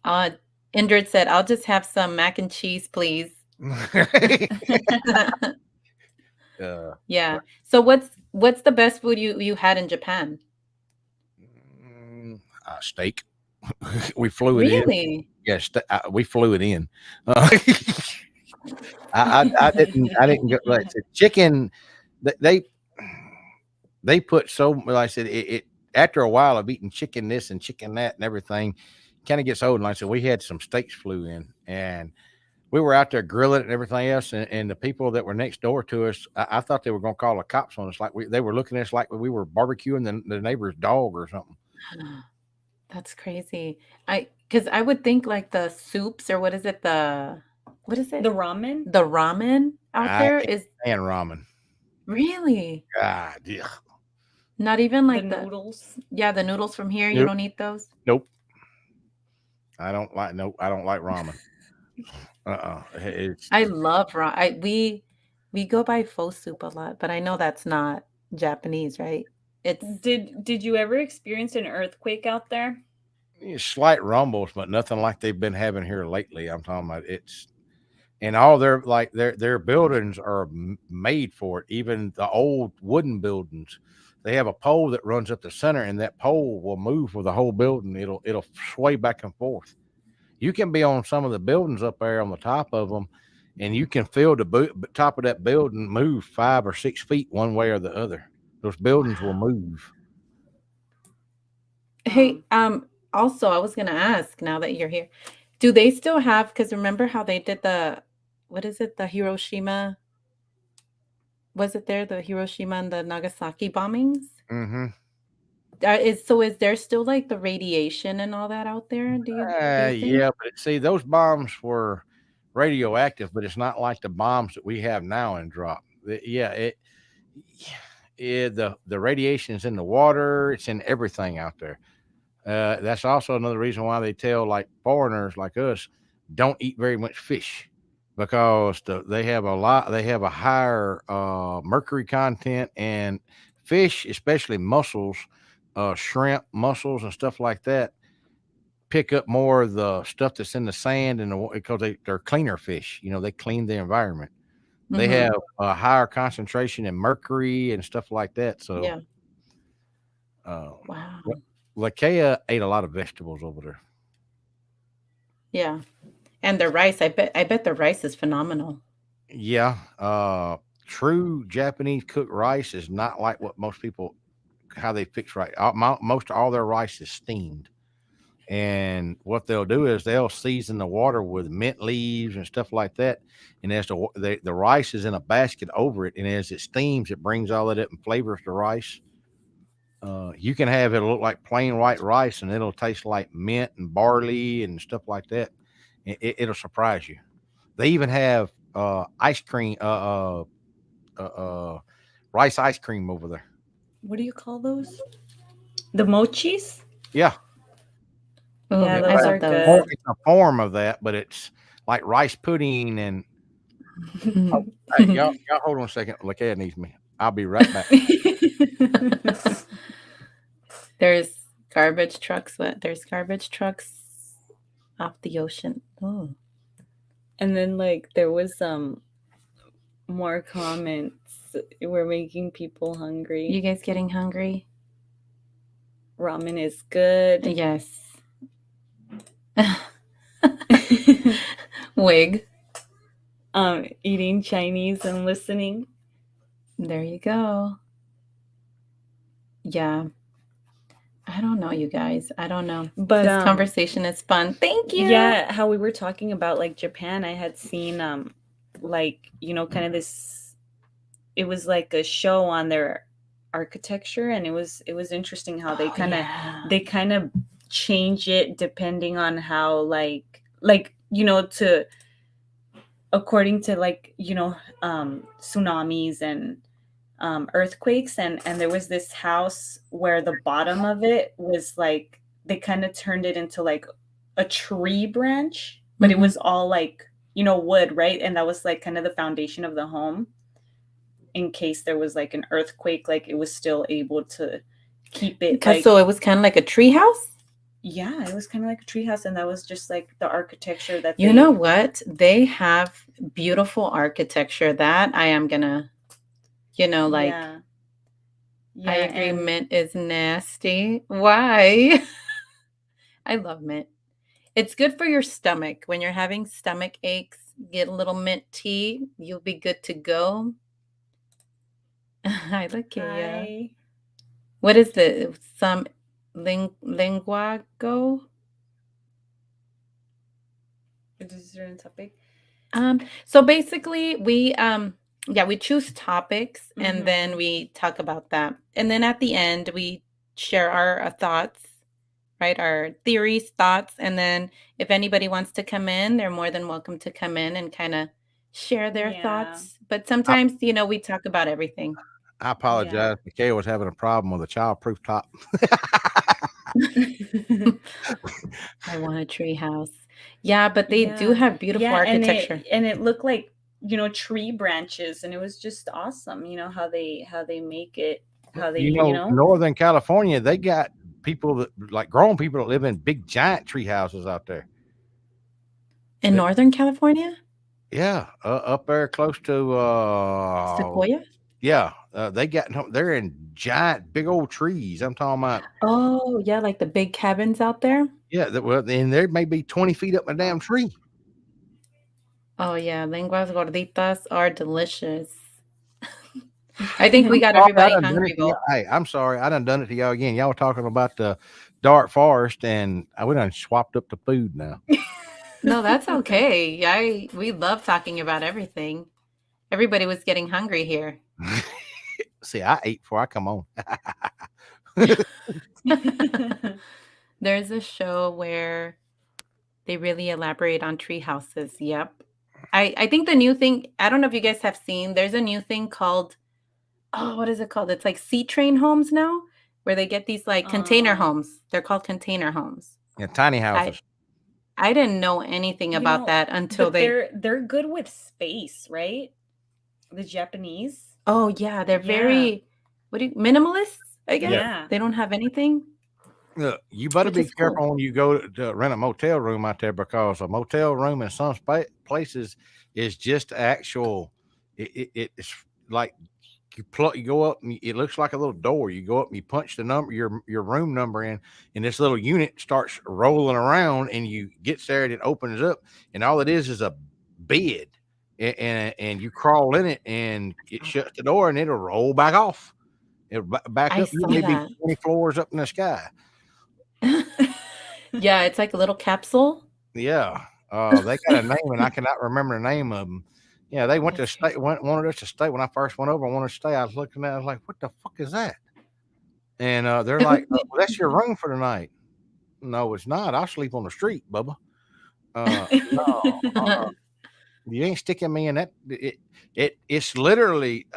Uh, Indrid said, "I'll just have some mac and cheese, please." Yeah. But, So what's the best food you had in Japan? steak. We flew it in. Really? Yes, we flew it in. Uh, I didn't go. Like I said, chicken. They they put so. Like I said, it after a while of eating chicken this and chicken that and everything, kind of gets old. And like I said, we had some steaks flew in, and we were out there grilling it and everything else. And the people that were next door to us, I thought they were going to call the cops on us. Like they were looking at us like we were barbecuing the neighbor's dog or something. That's crazy. Because I would think like the soups or what is it? What is The it? ramen? The ramen out I there can't is stand ramen. really God, yeah. not even The like noodles? yeah, the noodles from here. You Nope. don't eat those? Nope. I don't like. Nope. I don't like ramen. It's I love we go by pho soup a lot, but I know that's not Japanese, right? It's Did you ever experience an earthquake out there? slight rumbles, but nothing like they've been having here lately. I'm talking about it's and all their buildings are made for it. Even the old wooden buildings, they have a pole that runs up the center, and that pole will move with the whole building. It'll sway back and forth. You can be on some of the buildings up there on the top of them, and you can feel the top of that building move 5 or 6 feet one way or the other. Those buildings will wow. move. Hey, also I was gonna ask now that you're here, do they still have, because remember how they did what is it, the Hiroshima Was it there, the Hiroshima and the Nagasaki bombings? Mm-hmm. Is there still, like, the radiation and all that out there, do you think? Yeah, but see, those bombs were radioactive, but it's not like the bombs that we have now in drop. Yeah, the radiation is in the water. It's in everything out there. That's also another reason why they tell like foreigners like us don't eat very much fish because they have a higher mercury content and fish, especially mussels, shrimp, mussels, and stuff like that pick up more of the stuff that's in the sand and because they're cleaner fish. They clean the environment. They have Mhm. a higher concentration in mercury and stuff like that. So, Yeah. uh, Wow. Lakea ate a lot of vegetables over there. Yeah. And the rice, I bet the rice is phenomenal. Yeah, true Japanese cooked rice is not like what most people how they fix rice. Most all their rice is steamed. And what they'll do is they'll season the water with mint leaves and stuff like that. And as the rice is in a basket over it, and as it steams, it brings all that up and flavors the rice. You can have it look like plain white rice, and it'll taste like mint and barley and stuff like that. It'll surprise you. They even have ice cream, rice ice cream over there. What do you call those? The mochis? Yeah, Yeah, Oh, it's I those a are love those. good. it's a form of that, but it's like rice pudding and. Oh, hey, y'all hold on a second. Lakea needs me. I'll be right back. There's garbage trucks off the ocean. Oh. And then like there was more comments. We're making people hungry. You guys getting hungry? Ramen is good. Yes. Wig. Eating Chinese and listening. There you go. Yeah. I don't know, you guys. I don't know. But This conversation is fun. Thank you. yeah, how we were talking about like Japan, I had seen like, kind of this, it was like a show on their architecture, and it was interesting how they Oh, kind of yeah. they kind of change it depending on how like to according to like tsunamis and earthquakes, and there was this house where the bottom of it was like they kind of turned it into like a tree branch, but it Mhm. was all like wood, right? And that was like kind of the foundation of the home in case there was like an earthquake, like it was still able to keep it Because like so it was kind of like a tree house? yeah, it was kind of like a tree house, and that was just like the architecture that You they know what? They have beautiful architecture that I am gonna, like, yeah I yeah agree, and mint is nasty. Why? I love mint. It's good for your stomach. When you're having stomach aches, get a little mint tea, you'll be good to go. Hi, Lakia. hi, What is the some linguago? this is a certain topic. So basically we choose topics and then Mm-hmm. we talk about that. And then at the end we share our thoughts, right? Our theories, thoughts, and then if anybody wants to come in, they're more than welcome to come in and kind of share their Yeah. thoughts. But I, sometimes, we talk about everything. I Yeah. apologize. Mikhail was having a problem with a childproof top. I want a tree house. Yeah, but they do Yeah. have beautiful Yeah, and architecture. it looked like, tree branches, and it was just awesome, how they make it, how they, Northern California, they got people that like grown people that live in big giant tree houses out there. In That, Northern California? yeah, up there close to Sequoia? yeah, they're in giant big old trees. I'm talking about Oh, yeah, like the big cabins out there? yeah, and there may be 20 feet up a damn tree. Oh, yeah, lenguas gorditas are delicious. I think we got Sorry, I everybody done done hungry, it to y'all. Bo. Hey, I'm sorry, I done it to y'all again. Y'all were talking about the dark forest, and we done swapped up the food now. No, that's okay. We love talking about everything. Everybody was getting hungry here. See, I ate before I come on. There's a show where they really elaborate on tree houses. Yep. I think the new thing, I don't know if you guys have seen, there's a new thing called, oh, what is it called? It's like sea train homes now, where they get these like container uh, homes. They're called container homes. Yeah, tiny I houses. I didn't know anything you about know, that until but they. they're good with space, right? The Japanese. Oh yeah, they're Yeah. very, what do you, minimalists, I guess. Yeah. Yeah. They don't have anything, Look, you better which be is cool. careful when you go to rent a motel room out there because a motel room in some places is just actual. It's like you go up and it looks like a little door. You go up and you punch the number, your room number in, and this little unit starts rolling around, and you get there and it opens up, and all it is a bed, and you crawl in it, and it shuts the door, and it'll roll back off. It'll back I up. You saw may be that. 20 floors up in the sky. Yeah, it's like a little capsule. Yeah, they got a name, and I cannot remember the name of them. Yeah, they went to That's stay. crazy. Wanted us to stay when I first went over. I wanted to stay. I was looking at. it, I was like, "What the fuck is that?" And they're like, well, "That's your room for tonight." No, it's not. I'll sleep on the street, Bubba. No, you ain't sticking me in that. It's literally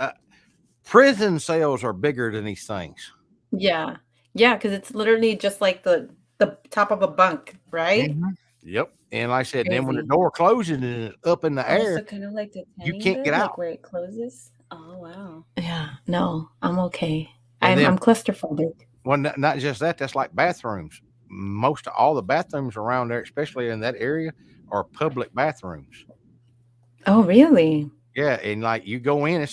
prison cells are bigger than these things. Yeah. Yeah, because it's literally just like the top of a bunk, right? Mhm. Yep. And like I said, then when the Crazy. door closes and it's up in the Oh, air, so kind of like the you tanning can't get bed, like out. where it closes. Oh wow. Yeah, no, I'm okay. And then I'm claustrophobic. well, not just that, that's like bathrooms. Most of all the bathrooms around there, especially in that area, are public bathrooms. Oh, really? Yeah, and like you go in,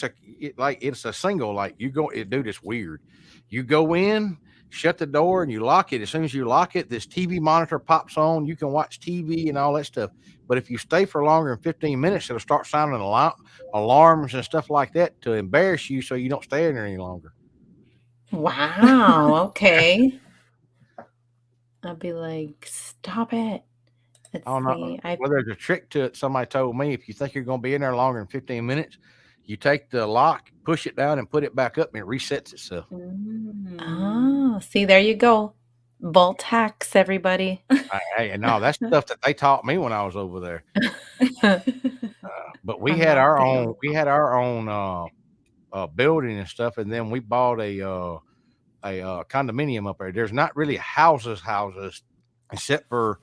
like it's a single. Like dude, it's weird. You go in, shut the door, and you lock it. As soon as you lock it, this TV monitor pops on. You can watch TV and all that stuff. But if you stay for longer than 15 minutes, it'll start sounding alarms and stuff like that to embarrass you, so you don't stay in there any longer. Wow, okay. I'll be like, "Stop it." Let's I don't know. see. I Well, there's a trick to it. Somebody told me if you think you're going to be in there longer than 15 minutes, you take the lock, push it down, and put it back up, and it resets itself. Mm. Oh, see, there you go. Vault hacks, everybody. Hey, no, that's stuff that they taught me when I was over there. But we I'm had not our own. down. We had our own building and stuff, and then we bought a condominium up there. There's not really houses, except for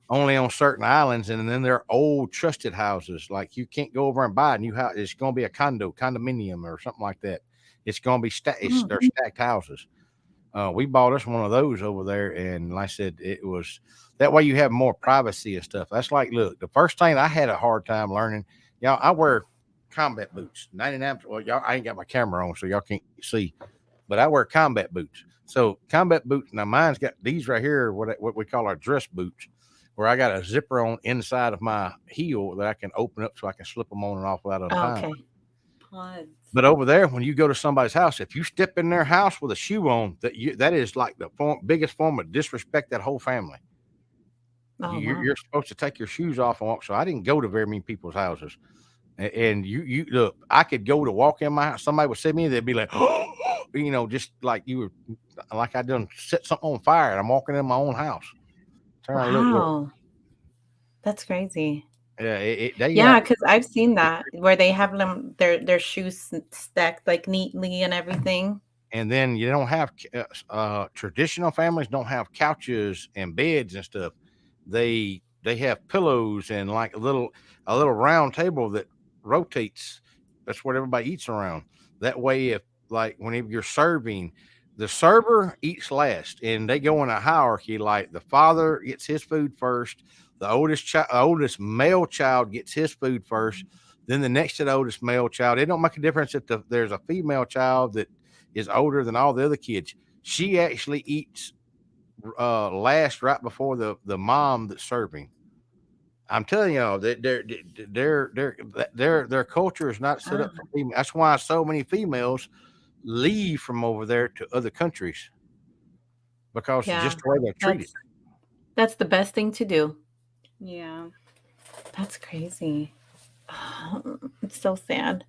only on certain islands, and then they're old trusted houses. Like you can't go over and buy a new house. It's going to be a condominium, or something like that. It's going to be they're Mm. stacked houses. We bought us one of those over there, and like I said, it was that way you have more privacy and stuff. That's like, look, the first thing I had a hard time learning. Y'all, I wear combat boots. 99. Well, y'all, I ain't got my camera on, so y'all can't see, but I wear combat boots. So combat boots. Now mine's got these right here, what we call our dress boots, where I got a zipper on inside of my heel that I can open up so I can slip them on and off without Oh, untying. okay. Pods. But over there, when you go to somebody's house, if you step in their house with a shoe on, that is like the biggest form of disrespect that whole family. Oh, wow. You're supposed to take your shoes off and walk. So I didn't go to very many people's houses. And you look, I could go to walk in my house. Somebody would see me, they'd be like, just like you were, like I done set something on fire, and I'm walking in my own house. Turn around, look. Wow. That's crazy. Yeah, they Yeah, have. because 'cause I've seen that where they have them their shoes stacked, like, neatly and everything. And then you don't have traditional families don't have couches and beds and stuff. They have pillows and like a little round table that rotates. That's what everybody eats around. That way, if like whenever you're serving, the server eats last, and they go in a hierarchy. Like the father gets his food first, the oldest male child gets his food first, then the next to the oldest male child. It don't make a difference if there's a female child that is older than all the other kids. She actually eats last right before the mom that's serving. I'm telling y'all that their culture is not set up for Ah, female. That's why so many females leave from over there to other countries because it's just yeah. the way they're treated. That's the best thing to do. Yeah. That's crazy. It's so sad.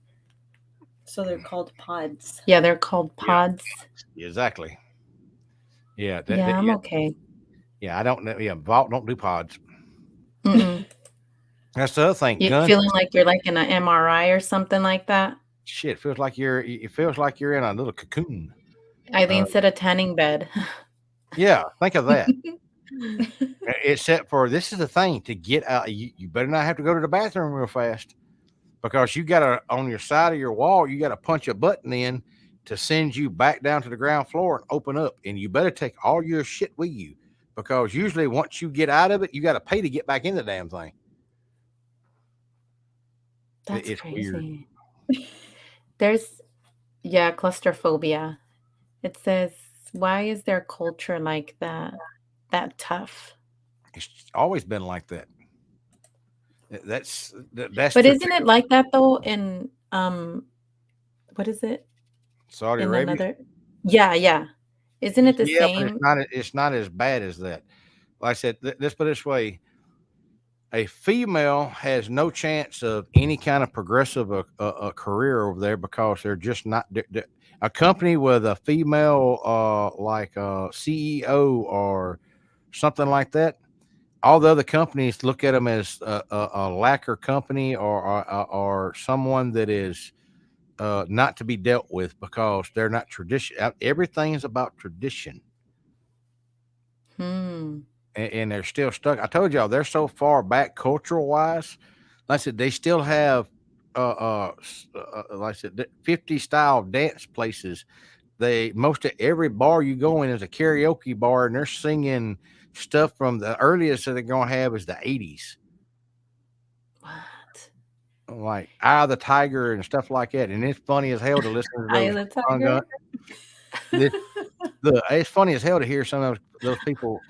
So they're called pods. Yeah, they're called Yeah, pods. exactly. Yeah, Yeah, I'm okay. yeah. I don't know. Yeah, Vault don't do pods. Mm-mm. That's the other thing. You Guns. feeling like you're like in an MRI or something like that? Shit feels like you're. It feels like you're in a little cocoon. Eileen said a tanning bed. Yeah, think of that. Except for this is the thing to get out. You better not have to go to the bathroom real fast because you got to on your side of your wall. You got to punch a button in to send you back down to the ground floor and open up. And you better take all your shit with you because usually once you get out of it, you got to pay to get back in the damn thing. That's It's weird. crazy. There's, yeah, claustrophobia. It says, why is their culture like that? That tough. It's always been like that. That's But the isn't it like that though in what is it? Saudi In Arabia. another, yeah, yeah. Isn't it the Yeah, but same? it's not as bad as that. Like I said, let's put it this way: a female has no chance of any kind of progressive a career over there because they're just not a company with a female like CEO or something like that. All the other companies look at them as a lacquer company or someone that is not to be dealt with because they're not tradition. Everything is about tradition. Hmm. And they're still stuck. I told y'all they're so far back cultural wise. Like I said, they still have like I said, 50 style dance places. They most of every bar you go in is a karaoke bar, and they're singing stuff from the earliest that they're gonna have is the 80s, What? like Eye of the Tiger and stuff like that. And it's funny as hell to listen to Eye those of the sung tiger? it's funny as hell to hear some of those people.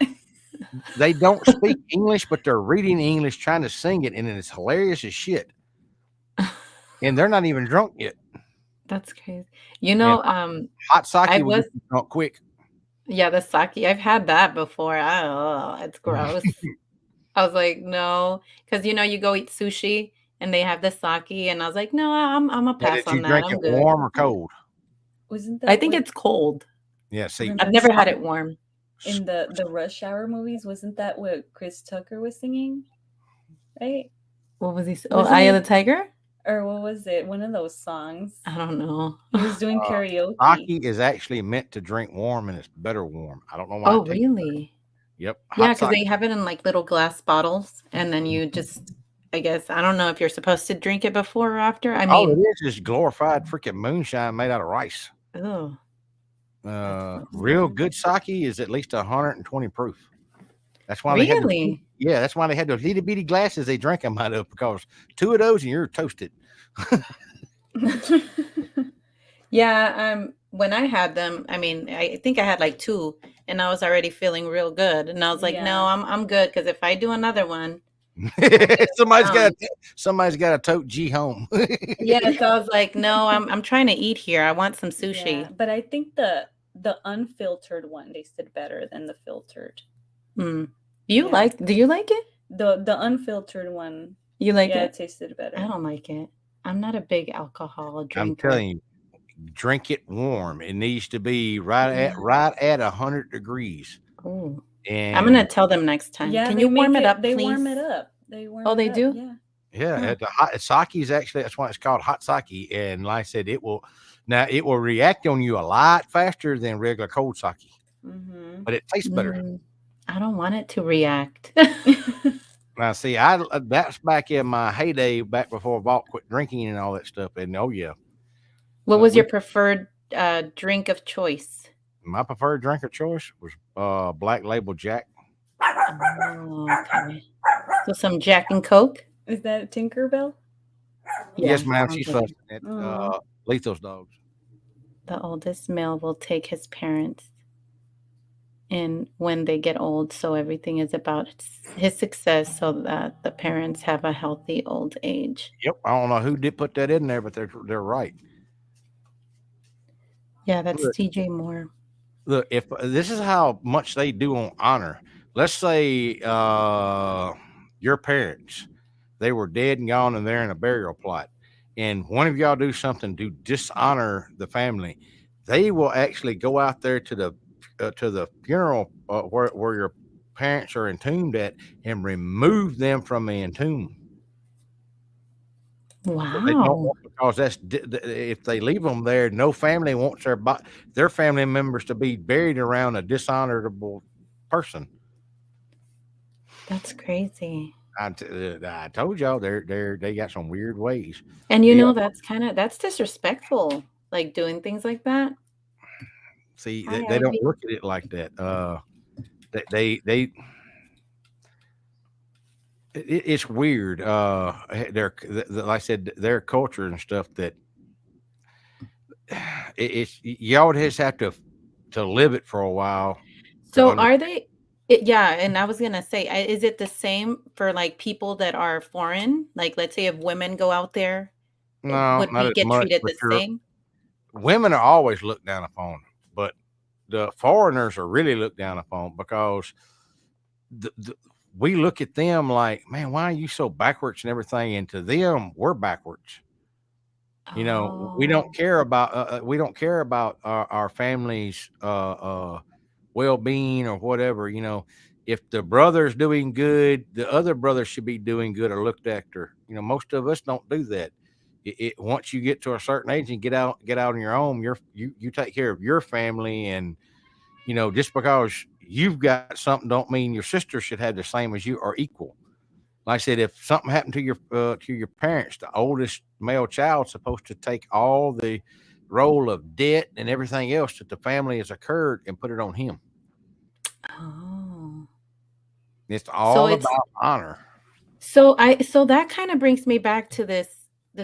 They don't speak English, but they're reading English, trying to sing it, and it's hilarious as shit. And they're not even drunk yet. That's crazy. You And know, hot sake I will was, get you drunk quick. yeah, the sake. I've had that before. Oh, it's gross. I was like, no, because you know, you go eat sushi and they have the sake, and I was like, no, I'm a Now, pass did you on that. drink I'm it good. warm or cold? Wasn't I that think what it's cold. Yeah, see, I've remember never had it warm. in the Rush Hour movies? Wasn't that what Chris Tucker was singing? Right? What was he? Oh, Wasn't Eye of it the Tiger? or what was it? One of those songs. I don't know. He was doing uh, karaoke. sake is actually meant to drink warm, and it's better warm. I don't know why Oh, it tastes. really? Yep, Yeah, hot because sake. they have it in like little glass bottles, and then you just, I guess, I don't know if you're supposed to drink it before or after. I All it mean, is glorified freaking moonshine made out of rice. oh, that's gross. Real good sake is at least 120 proof. That's why they had Really? yeah, that's why they had those itty bitty glasses they drank them out of because two of those and you're toasted. Yeah, when I had them, I mean, I think I had like 2 and I was already feeling real good. And I was like, no, Yeah. I'm good because if I do another one, somebody's got down. somebody's got to tote G home. Yeah, so I was like, no, I'm trying to eat here. I want some Yeah, sushi. but I think the unfiltered one tasted better than the filtered. Mm. Do Yeah. you like it? The unfiltered one, You like yeah, it? it tasted I better. don't like it. I'm not a big alcohol I'm drinker. telling you, drink it warm. It needs to be right Yeah. at 100 degrees. Oh, I'm And gonna tell them next time. Yeah, Can they you warm make it up, They please? warm it up. They warm Oh, it they up. do? Yeah. yeah, Huh. the hot sake is actually that's why it's called hot sake. And like I said, it will react on you a lot faster than regular cold sake, Mm-hmm. but it tastes better. I don't want it to react. Now, see, that's back in my heyday, back before Vault quit drinking and all that stuff. And oh yeah, What was your preferred drink of choice? my preferred drink of choice was Black Label Jack. Oh, okay. So some Jack and Coke? Is that Tinkerbell? Yes, Yeah, ma'am. sounds She's like fussing it. at Lethal's dogs. The oldest male will take his parents in when they get old, so everything is about his success so that the parents have a healthy old age. Yep. I don't know who did put that in there, but they're right. Yeah, that's Look, TJ Moore. look, if this is how much they do on honor, let's say your parents, they were dead and gone and they're in a burial plot. and one of y'all do something to dishonor the family, they will actually go out there to the funeral where your parents are entombed at and remove them from the entomb. So they don't Wow. want, because if they leave them there, no family wants their family members to be buried around a dishonorable person. That's crazy. I told y'all they got some weird ways. And Yeah, that's disrespectful, like doing things like that. see, Hi, they don't Ivy. look at it like that. They it's weird. Like I said, their culture and stuff that it's y'all would just have to live it for a while to So are understand. they yeah, and I was gonna say, is it the same for like people that are foreign? Like, let's say if women go out there, No, would not we as get much, treated but the you're same? women are always looked down upon, but the foreigners are really looked down upon because the we look at them like, man, why are you so backwards and everything? And to them, we're backwards. You know, Oh, we don't care about our families' well being or whatever. You know, if the brother's doing good, the other brother should be doing good or looked after. You know, most of us don't do that. Once you get to a certain age and get out on your own, you take care of your family, and you know, just because you've got something don't mean your sister should have the same as you or equal. Like I said, if something happened to your parents, the oldest male child's supposed to take all the role of debt and everything else that the family has occurred and put it on him. oh. It's So all it's about honor. so that kind of brings me back to the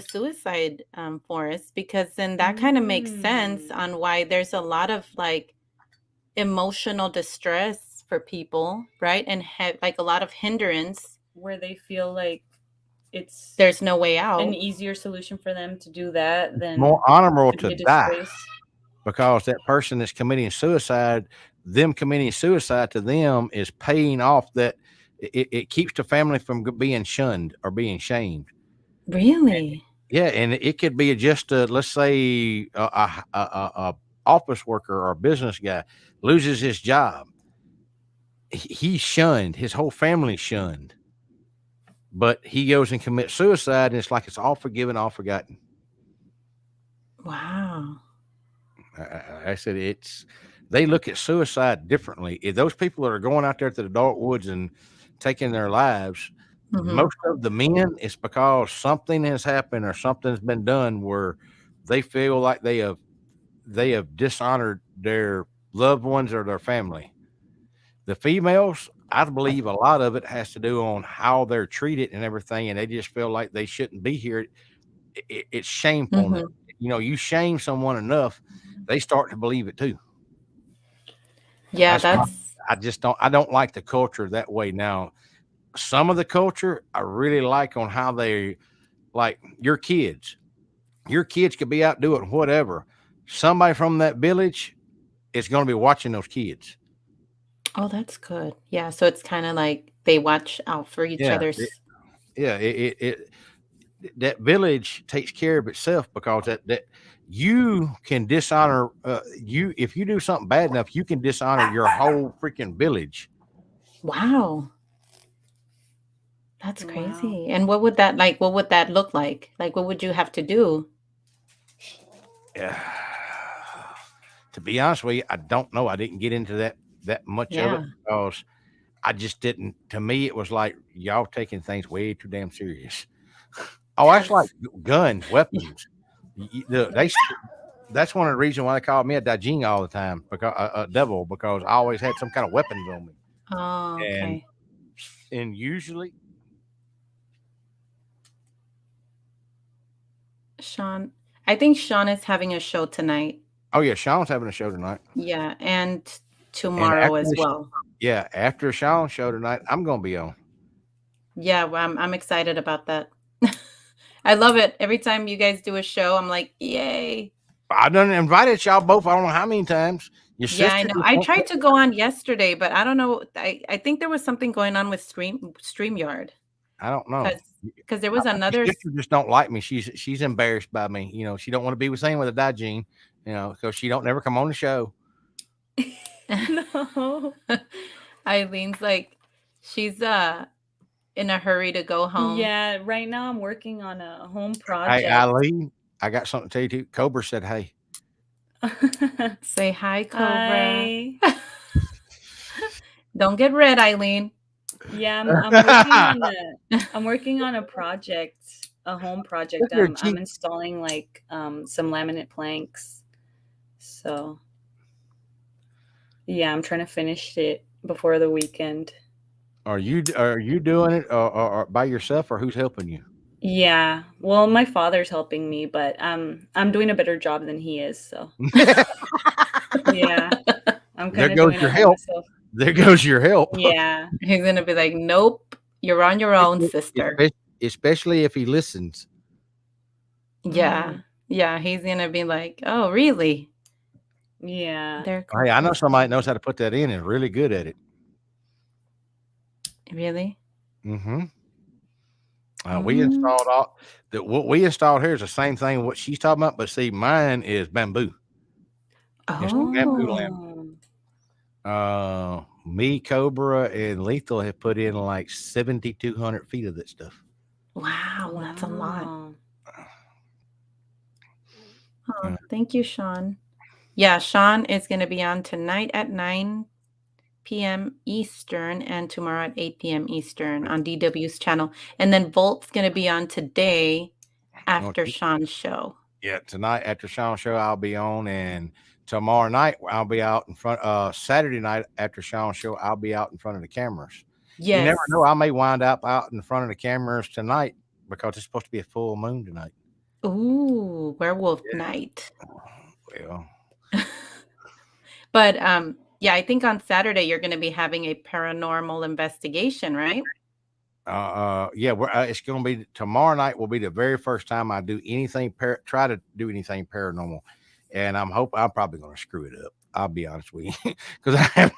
suicide forest, because then that kind of makes sense Mm. on why there's a lot of like emotional distress for people, right? And like a lot of hindrance. Where they feel like it's There's no way an out. easier solution for them to do that It's more than honorable to to be a die disgrace. because that person that's committing suicide, them committing suicide to them is paying off that. It keeps the family from being shunned or being shamed. Really? Yeah, and it could be just let's say a office worker or a business guy loses his job. He's shunned. His whole family's shunned. But he goes and commits suicide, and it's like it's all forgiven, all forgotten. Wow. I said it's they look at suicide differently. If those people that are going out there to the dark woods and taking their lives, Mhm. most of the men, it's because something has happened or something's been done where they feel like they have dishonored their loved ones or their family. The females, I believe a lot of it has to do on how they're treated and everything, and they just feel like they shouldn't be here. It's shamefulness. Mhm. You know, you shame someone enough, they start to believe it too. Yeah, That's why that's I don't like the culture that way now. Some of the culture I really like on how they like your kids. Your kids could be out doing whatever. Somebody from that village is going to be watching those kids. oh, that's good. Yeah, so it's kinda like they watch out for each Yeah, other's. yeah. That village takes care of itself because that you can dishonor you if you do something bad enough, you can dishonor your whole freaking village. Wow, that's Wow. crazy. And what would that look like? Like, what would you have to do? Yeah. To be honest with you, I don't know. I didn't get into that much of it Yeah, because I just didn't. To me, it was like y'all taking things way too damn serious. Oh, that's like that's gun yeah. weapons. That's one of the reasons why they call me a Dajing all the time, because a devil, because I always had some kind of weapons on me, Oh, and okay. usually, Sean, I think Sean is having a show tonight. oh yeah, Sean's having a show tonight, Yeah, and and tomorrow as well. after Sean's show tonight, I'm gonna be on. Yeah, well, I'm excited about that. I love it. Every time you guys do a show, I'm like, "Yay." I done invited y'all both. I don't know how many times. Your Yeah, I sister know. just I won't tried to go on yesterday, but I don't know. I think there was something going on with StreamYard I don't because know. because there was My another sister just don't like me. She's embarrassed by me. She don't want to be with seen with a Digene. Because she don't never come on the show. No. Eileen's like, she's in a hurry to go home. Yeah, right now I'm working on a home Hey, project. Eileen, I got something to tell you too. Cobra said, "Hey." Say hi, Cobra. Hi. Don't get red, Eileen. Yeah, I'm working on a project, a home project. Look at her I'm cheek. installing like some laminate planks. So yeah, I'm trying to finish it before the weekend. Are you doing it or by yourself, or who's helping you? Yeah. Well, my father's helping me, but I'm doing a better job than he is, so yeah. I'm There kind of goes doing your it by help. myself. There goes your help. Yeah. He's gonna be like, nope, you're on your own, sister. Especially if he listens. Yeah. Mhm. Yeah. He's gonna be like, oh, really? Yeah. There, Hey, I know Cobra's somebody that knows talking. how to put that in and really good at it. Really? Mm-hmm. We Mm. installed all that. What we installed here is the same thing what she's talking about, but see, mine is bamboo. It's bamboo lamp. Oh. Me, Cobra, and Lethal have put in like 7,200 feet of that stuff. Wow, that's a lot. Wow. Oh, thank you, Sean. Yeah, Sean is going to be on tonight at 9 p.m. Eastern and tomorrow at 8 p.m. Eastern on DW's channel. And then Volt's going to be on today after Sean's show. Yeah, tonight after Sean's show, I'll be on, and tomorrow night I'll be out in front. Saturday night after Sean's show, I'll be out in front of the cameras. You never Yes. know; I may wind up out in front of the cameras tonight because it's supposed to be a full moon tonight. Ooh, werewolf Yeah. night. Well, But yeah, I think on Saturday you're going to be having a paranormal investigation, right? yeah, it's going to be tomorrow night. Will be the very first time I do anything. Try to do anything paranormal, and I'm probably going to screw it up. I'll be honest with you, because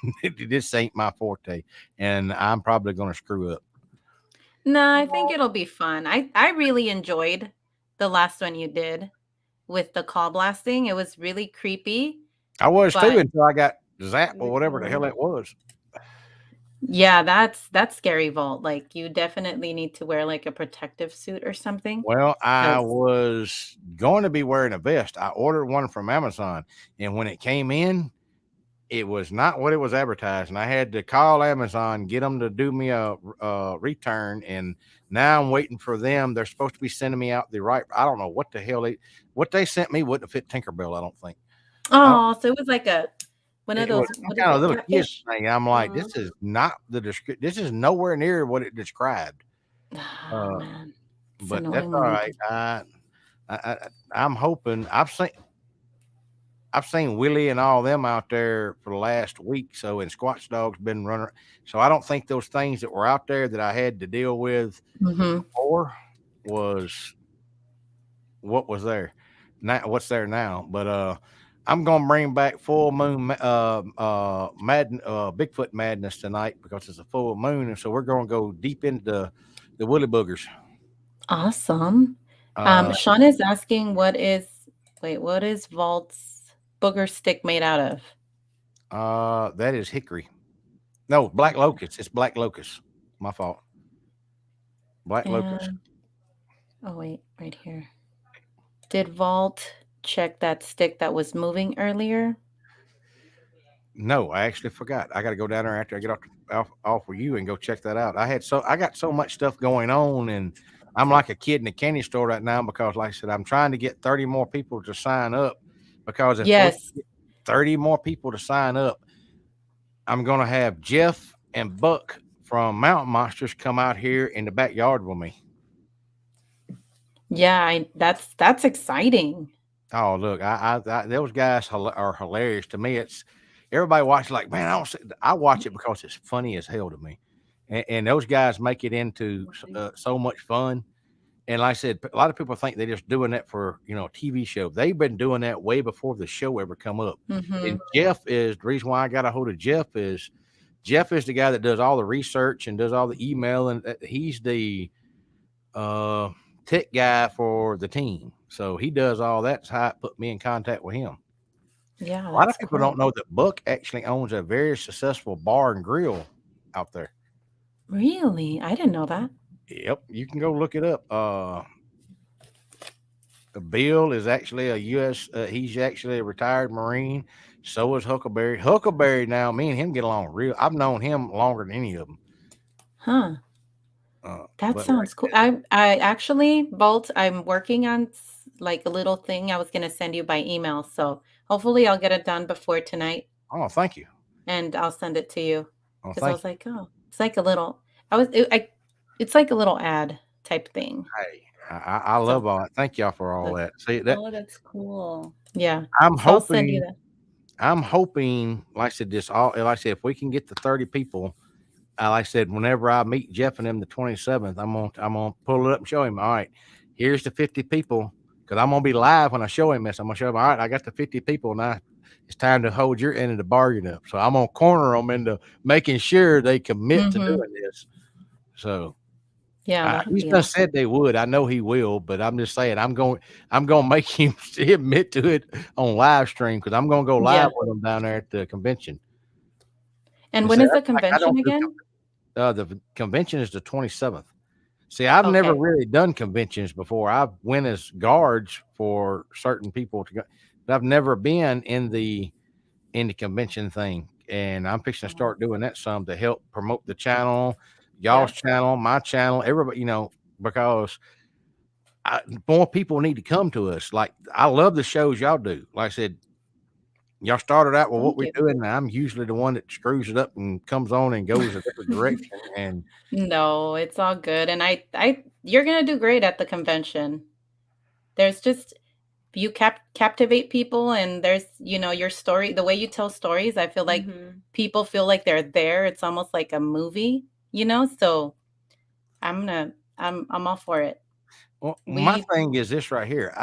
this ain't my forte, and I'm probably going to screw up. No, I think it'll be fun. I really enjoyed the last one you did with the call blasting. It was really creepy, I was too but until I got zapped or The whatever the hell call. it was. yeah, that's scary, Vault. Like you definitely need to wear like a protective suit or something. Well, I 'Cause was going to be wearing a vest. I ordered one from Amazon, and when it came in, it was not what it was advertised, and I had to call Amazon, get them to do me a return, and now I'm waiting for them. They're supposed to be sending me out the right. I don't know what the hell what they sent me wouldn't fit Tinkerbell. I don't think. I don't, oh, so it was like a one of it was those, some what is kind of it, little kid catfish? thing. I'm like, Aw. this is not the description. This is nowhere near what it described. Oh Uh, man, it's but that's annoying all when they right. do. I'm hoping. I've seen Willie and all them out there for the last week. So, and Squatch Dog's been running. So I don't think those things that were out there that I had to deal with Mhm. before was what was there. Now, what's there now? But I'm gonna bring back full moon Bigfoot madness tonight because it's a full moon, and so we're gonna go deep into the woolly boogers. Awesome. Uh, Sean is asking what is Vault's booger stick made out of? that is hickory. No, black locust. It's black locust. My fault. Black locust. And oh wait, right here. Did Vault check that stick that was moving earlier? No, I actually forgot. I got to go down there after I get off with you and go check that out. I got so much stuff going on, and I'm like a kid in a candy store right now because, like I said, I'm trying to get 30 more people to sign up. Because if we Yes. get 30 more people to sign up, I'm gonna have Jeff and Buck from Mountain Monsters come out here in the backyard with me. Yeah, that's exciting. Oh, look, those guys are hilarious to me. It's everybody watches like, man, I watch it because it's funny as hell to me, and those guys make it into so much fun. And like I said, a lot of people think they're just doing that for a TV show. They've been doing that way before the show ever come up. And Mhm. Jeff is the reason why I got a hold of Jeff is the guy that does all the research and does all the email, and he's the uh, tech guy for the team. So he does all that. That's how it put me in contact with him. Yeah, A lot of that's people don't cool. know that Buck actually owns a very successful bar and grill out there. Really? I didn't know that. Yep, you can go look it up. Bill is actually a U.S. He's actually a retired Marine. So is Huckleberry. Huckleberry now, me and him get along real. I've known him longer than any of them. Huh. That But like sounds cool. I actually, Bolt, I'm working on like a little thing I was gonna send you by email. So hopefully I'll get it done before tonight oh, thank you. and I'll send it to you. Oh, Because I thank was you. like, oh, it's like a little I was I it's like a little ad type thing. Hey, I love So all that. Thank y'all for all look, that. See that Oh, that's cool. yeah. I'm So I'll send you hoping. that. I'm hoping, like I said, this all. Like I said, if we can get to 30 people, like I said, whenever I meet Jeff and them the 27th, I'm gonna pull it up and show him. All right, here's the 50 people because I'm gonna be live when I show him this. I'm gonna show him. All right, I got the 50 people now. It's time to hold your end of the bargain up. So I'm gonna corner them into making sure they commit to Mm-hmm. doing this. So Yeah, that'll he's be done said awesome. they would. I know he will, but I'm just saying I'm going to make him admit to it on live stream because I'm going to go live Yeah. with him down there at the convention And and when say is the like I convention don't do again? the convention is the 27th. See, I've never Okay. really done conventions before. I've went as guards for certain people to go, but I've never been in the convention thing. And I'm fixing to Oh, start doing that some to help promote the channel, y'all's yep. channel, my channel, everybody, because more people need to come to us. Like I love the shows y'all do. Like I said, y'all started out with what Thank we're you. doing. And I'm usually the one that screws it up and comes on and goes a different direction. And No, it's all good. And you're gonna do great at the convention. There's just you captivate people and there's, your story, the way you tell stories, I feel like Mm-hmm. people feel like they're there. It's almost like a movie, so I'm all for it. well, my We thing is this right here,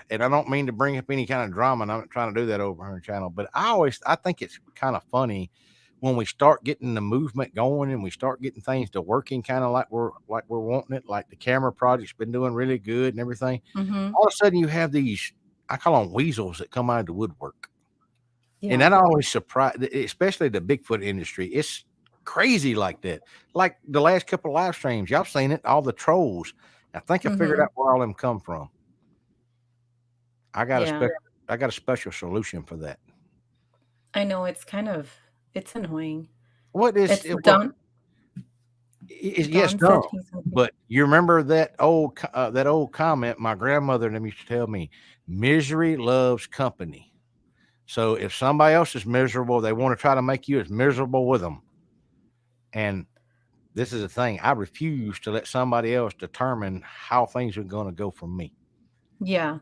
and I don't mean to bring up any kind of drama, and I'm not trying to do that over on the channel, but I think it's kind of funny when we start getting the movement going and we start getting things to working kind of like we're wanting it, like the camera project's been doing really good and everything. Mhm. All of a sudden, you have these, I call them weasels that come out of the woodwork. And Yeah. that always surprised, especially the Bigfoot industry. It's crazy like that. Like the last couple of live streams, y'all seen it, all the trolls. I think I figured Mhm. out where all them come from. I got a Yeah. special I got a special solution for that. I know it's annoying. What is It's it? Well, Don yes, Don said dumb. he's okay. But you remember that old comment my grandmother and them used to tell me, misery loves company. So if somebody else is miserable, they want to try to make you as miserable with them. And this is the thing. I refuse to let somebody else determine how things are going to go for me. Yeah,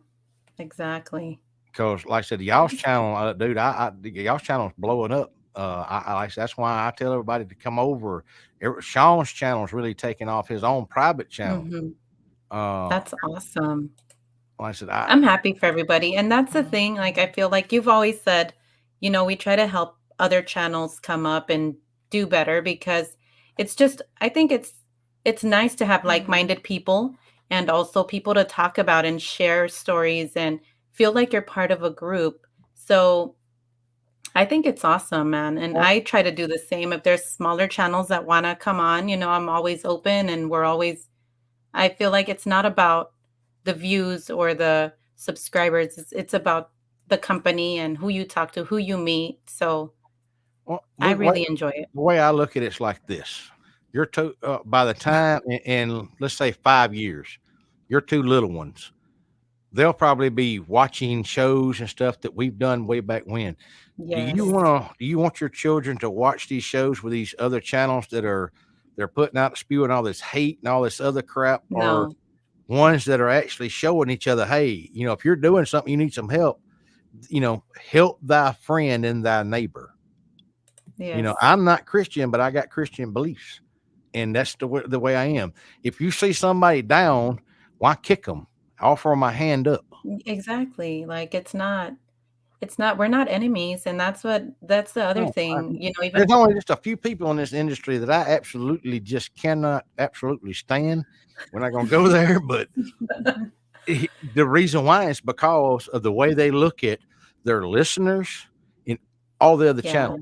exactly. Because, like I said, I y'all's just channel, dude, y'all's channel's blowing up. Like I said, that's why I tell everybody to come over. Sean's channel's really taking off his own private channel. Mhm. Uh, That's awesome. like I said, I'm happy for everybody, and that's the thing, like, I feel like you've always said, we try to help other channels come up and do better because I think it's nice to have Mm-hmm. like-minded people and also people to talk about and share stories and feel like you're part of a group. So, I think it's awesome, man, and well, I try to do the same. If there's smaller channels that wanna come on, I'm always open and I feel like it's not about the views or the subscribers. It's about the company and who you talk to, who you meet. So I look, really enjoy it. the way I look at it's like this: you're two by the time in let's say 5 years, your two little ones, they'll probably be watching shows and stuff that we've done way back when. Yes. Do you want your children to watch these shows with these other channels they're putting out spewing all this hate and all this other crap, or No. ones that are actually showing each other, hey, if you're doing something, you need some help, help thy friend and thy neighbor. Yes. I'm not Christian, but I got Christian beliefs, and that's the way I am. If you see somebody down, why kick them? Offer them a hand up. Exactly. Like it's not. It's not we're not enemies, and that's the other No, thing, there's even only just a few people in this industry that I absolutely just cannot absolutely stand. We're not going to go there, but the reason why is because of the way they look at their listeners in all the other yeah, channels.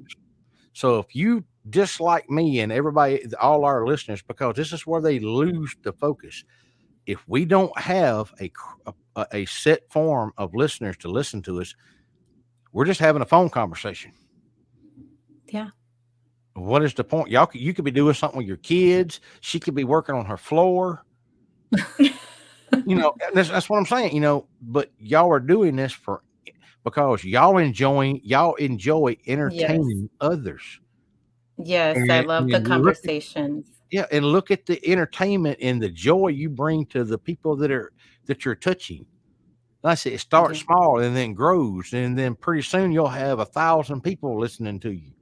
So if you dislike me and everybody, all our listeners, because this is where they lose the focus. If we don't have a set form of listeners to listen to us, we're just having a phone conversation. yeah, What is the point? You could be doing something with your kids. She could be working on her floor. That's what I'm saying. But y'all are doing this because y'all enjoy yes, entertaining others. yes, I love the And look at conversations. Yeah, and look at the entertainment and the joy you bring to the people that you're touching. Like I said, it starts Yeah, small and then grows, and then pretty soon you'll have 1,000 people listening to you.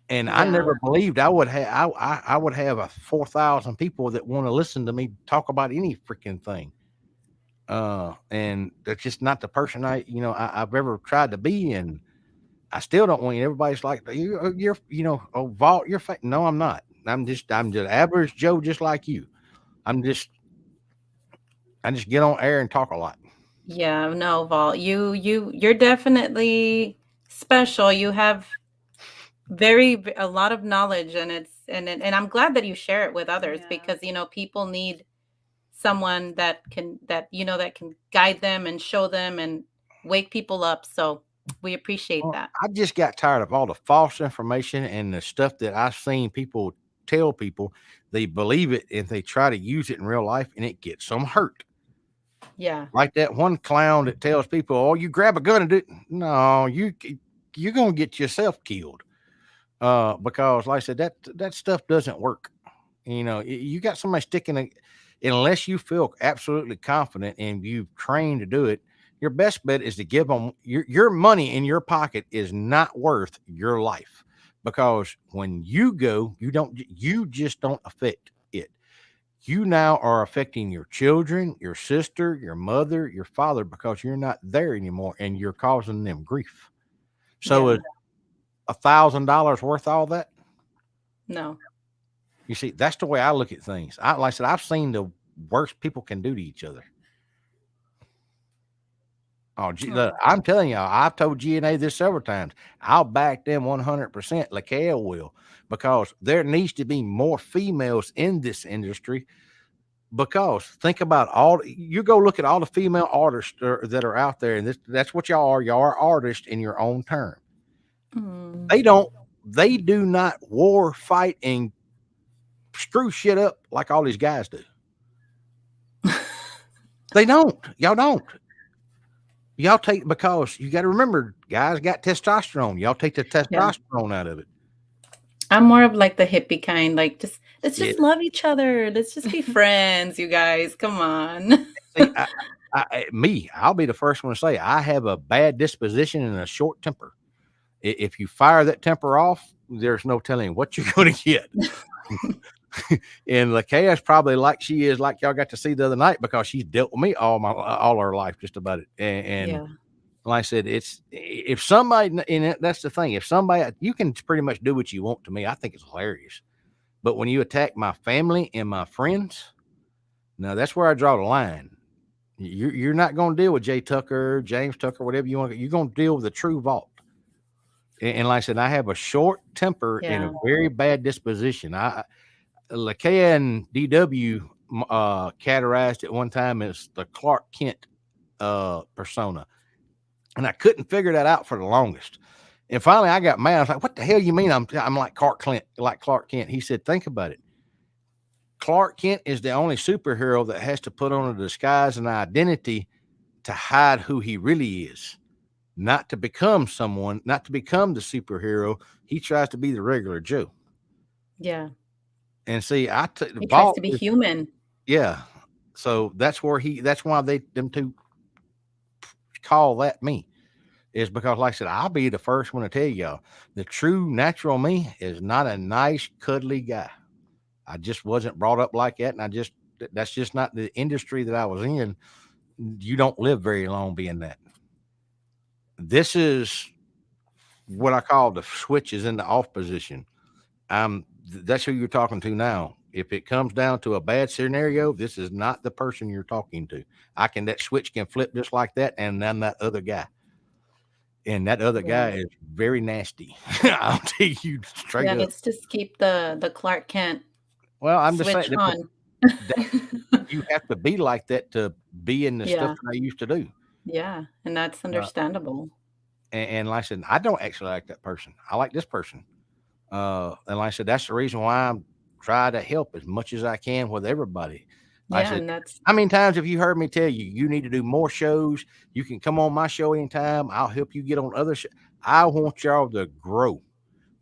And I yeah, never believed I would have a 4,000 people that want to listen to me talk about any freaking thing. And that's just not the person I've ever tried to be, and I still don't want you. Everybody's like, oh, Vault, you're fake. No, I'm not. I'm just average Joe, just like you. I'm just, I just get on air and talk a lot. yeah, no, Vault, you're definitely special. You have a lot of knowledge, and and I'm glad that you share it with others Yeah. because, people need someone that can guide them and show them and wake people up. So we appreciate Well, that. I just got tired of all the false information and the stuff that I've seen people tell people. They believe it and they try to use it in real life, and it gets them hurt. Yeah. Like that one clown that tells people, "Oh, you grab a gun and do it." No, you're gonna get yourself killed. Because like I said, that stuff doesn't work. You got somebody sticking unless you feel absolutely confident and you've trained to do it. Your best bet is to give them your money in your pocket is not worth your life, because when you go, you just don't affect it. You now are affecting your children, your sister, your mother, your father, because you're not there anymore and you're causing them grief. So is Yeah. $1,000 worth all that? No. You see, that's the way I look at things. Like I said, I've seen the worst people can do to each other. Oh, look, Oh, I'm telling y'all, I've told GNA this several times. I'll back them 100%. Lakel will, because there needs to be more females in this industry. Because think about you go look at all the female artists that are out there, and that's what y'all are. Y'all are artists in your own term. Mm. They don't, they do not war, fight, and screw shit up like all these guys do. They don't. Y'all don't. Y'all take, because you got to remember, guys got testosterone. Y'all take the Yeah. testosterone out of it. I'm more of like the hippie kind, like just let's Yeah. just love each other. Let's just be friends, you guys. Come on. See, I'll be the first one to say I have a bad disposition and a short temper. If you fire that temper off, there's no telling what you're going to get. And Lakea's probably like she is, like y'all got to see the other night, because she's dealt with me all her life, just about it. And Yeah. like I said, it's if somebody, and that's the thing, if somebody, you can pretty much do what you want to me. I think it's hilarious. But when you attack my family and my friends, now that's where I draw the line. You're not going to deal with Jay Tucker, James Tucker, whatever you want. You're going to deal with the true Vault. And like I said, I have a short temper and a Yeah. very bad disposition. Lakea and DW categorized at one time as the Clark Kent persona, and I couldn't figure that out for the longest. And finally, I got mad. I was like, "What the hell you mean? I'm like Clark Kent, like Clark Kent?" He said, "Think about it. Clark Kent is the only superhero that has to put on a disguise and identity to hide who he really is, not to become someone, not to become the superhero. He tries to be the regular Joe." Yeah. And see, I took the He tries Vault to be is, human. yeah. So that's why them two call that me, is because, like I said, I'll be the first one to tell y'all the true natural me is not a nice, cuddly guy. I just wasn't brought up like that. And that's just not the industry that I was in. You don't live very long being that. This is what I call the switch is in the off position. That's who you're talking to now. If it comes down to a bad scenario, this is not the person you're talking to. That switch can flip just like that, and then that other guy, and that other Yeah. guy is very nasty. I'll tell you straight Yeah, up. let's just keep the Clark Kent Well, I'm just saying switch that, but on. that, you have to be like that to be in the stuff Yeah, that I used to do. yeah, and that's Uh, understandable. and like I said, I don't actually like that person. I like this person. And like I said, that's the reason why I'm trying to help as much as I can with everybody. Like I Yeah, said, and that's how many times have you heard me tell you you need to do more shows? You can come on my show anytime. I'll help you get on other shows. I want y'all to grow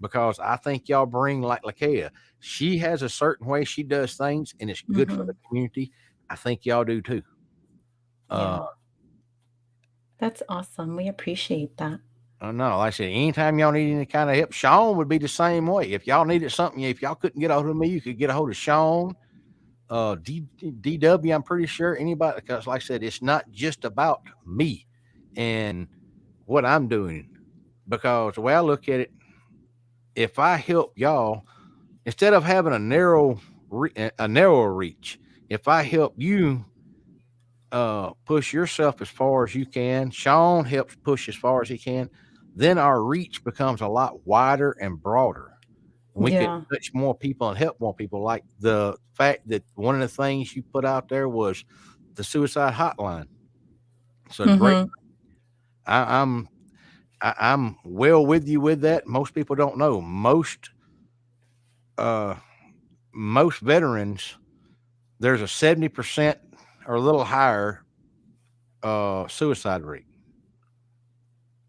because I think y'all bring like Lakea. She has a certain way she does things, and it's good for the mhm. community. I think y'all do too. Uh, Yeah, that's awesome. We appreciate that. no, like I said, anytime y'all need any kind of help, Sean would be the same way. If y'all needed something, if y'all couldn't get a hold of me, you could get a hold of Sean. DW, I'm pretty sure anybody, because like I said, it's not just about me and what I'm doing. Because the way I look at it, if I help y'all, instead of having a narrow reach, if I help you push yourself as far as you can, Sean helps push as far as he can, then our reach becomes a lot wider and broader. And we could Yeah, touch more people and help more people. Like the fact that one of the things you put out there was the suicide hotline. It's a great. mhm. I, I'm I'm well with you with that. Most people don't know. Uh, most veterans, there's a 70% or a little higher suicide rate.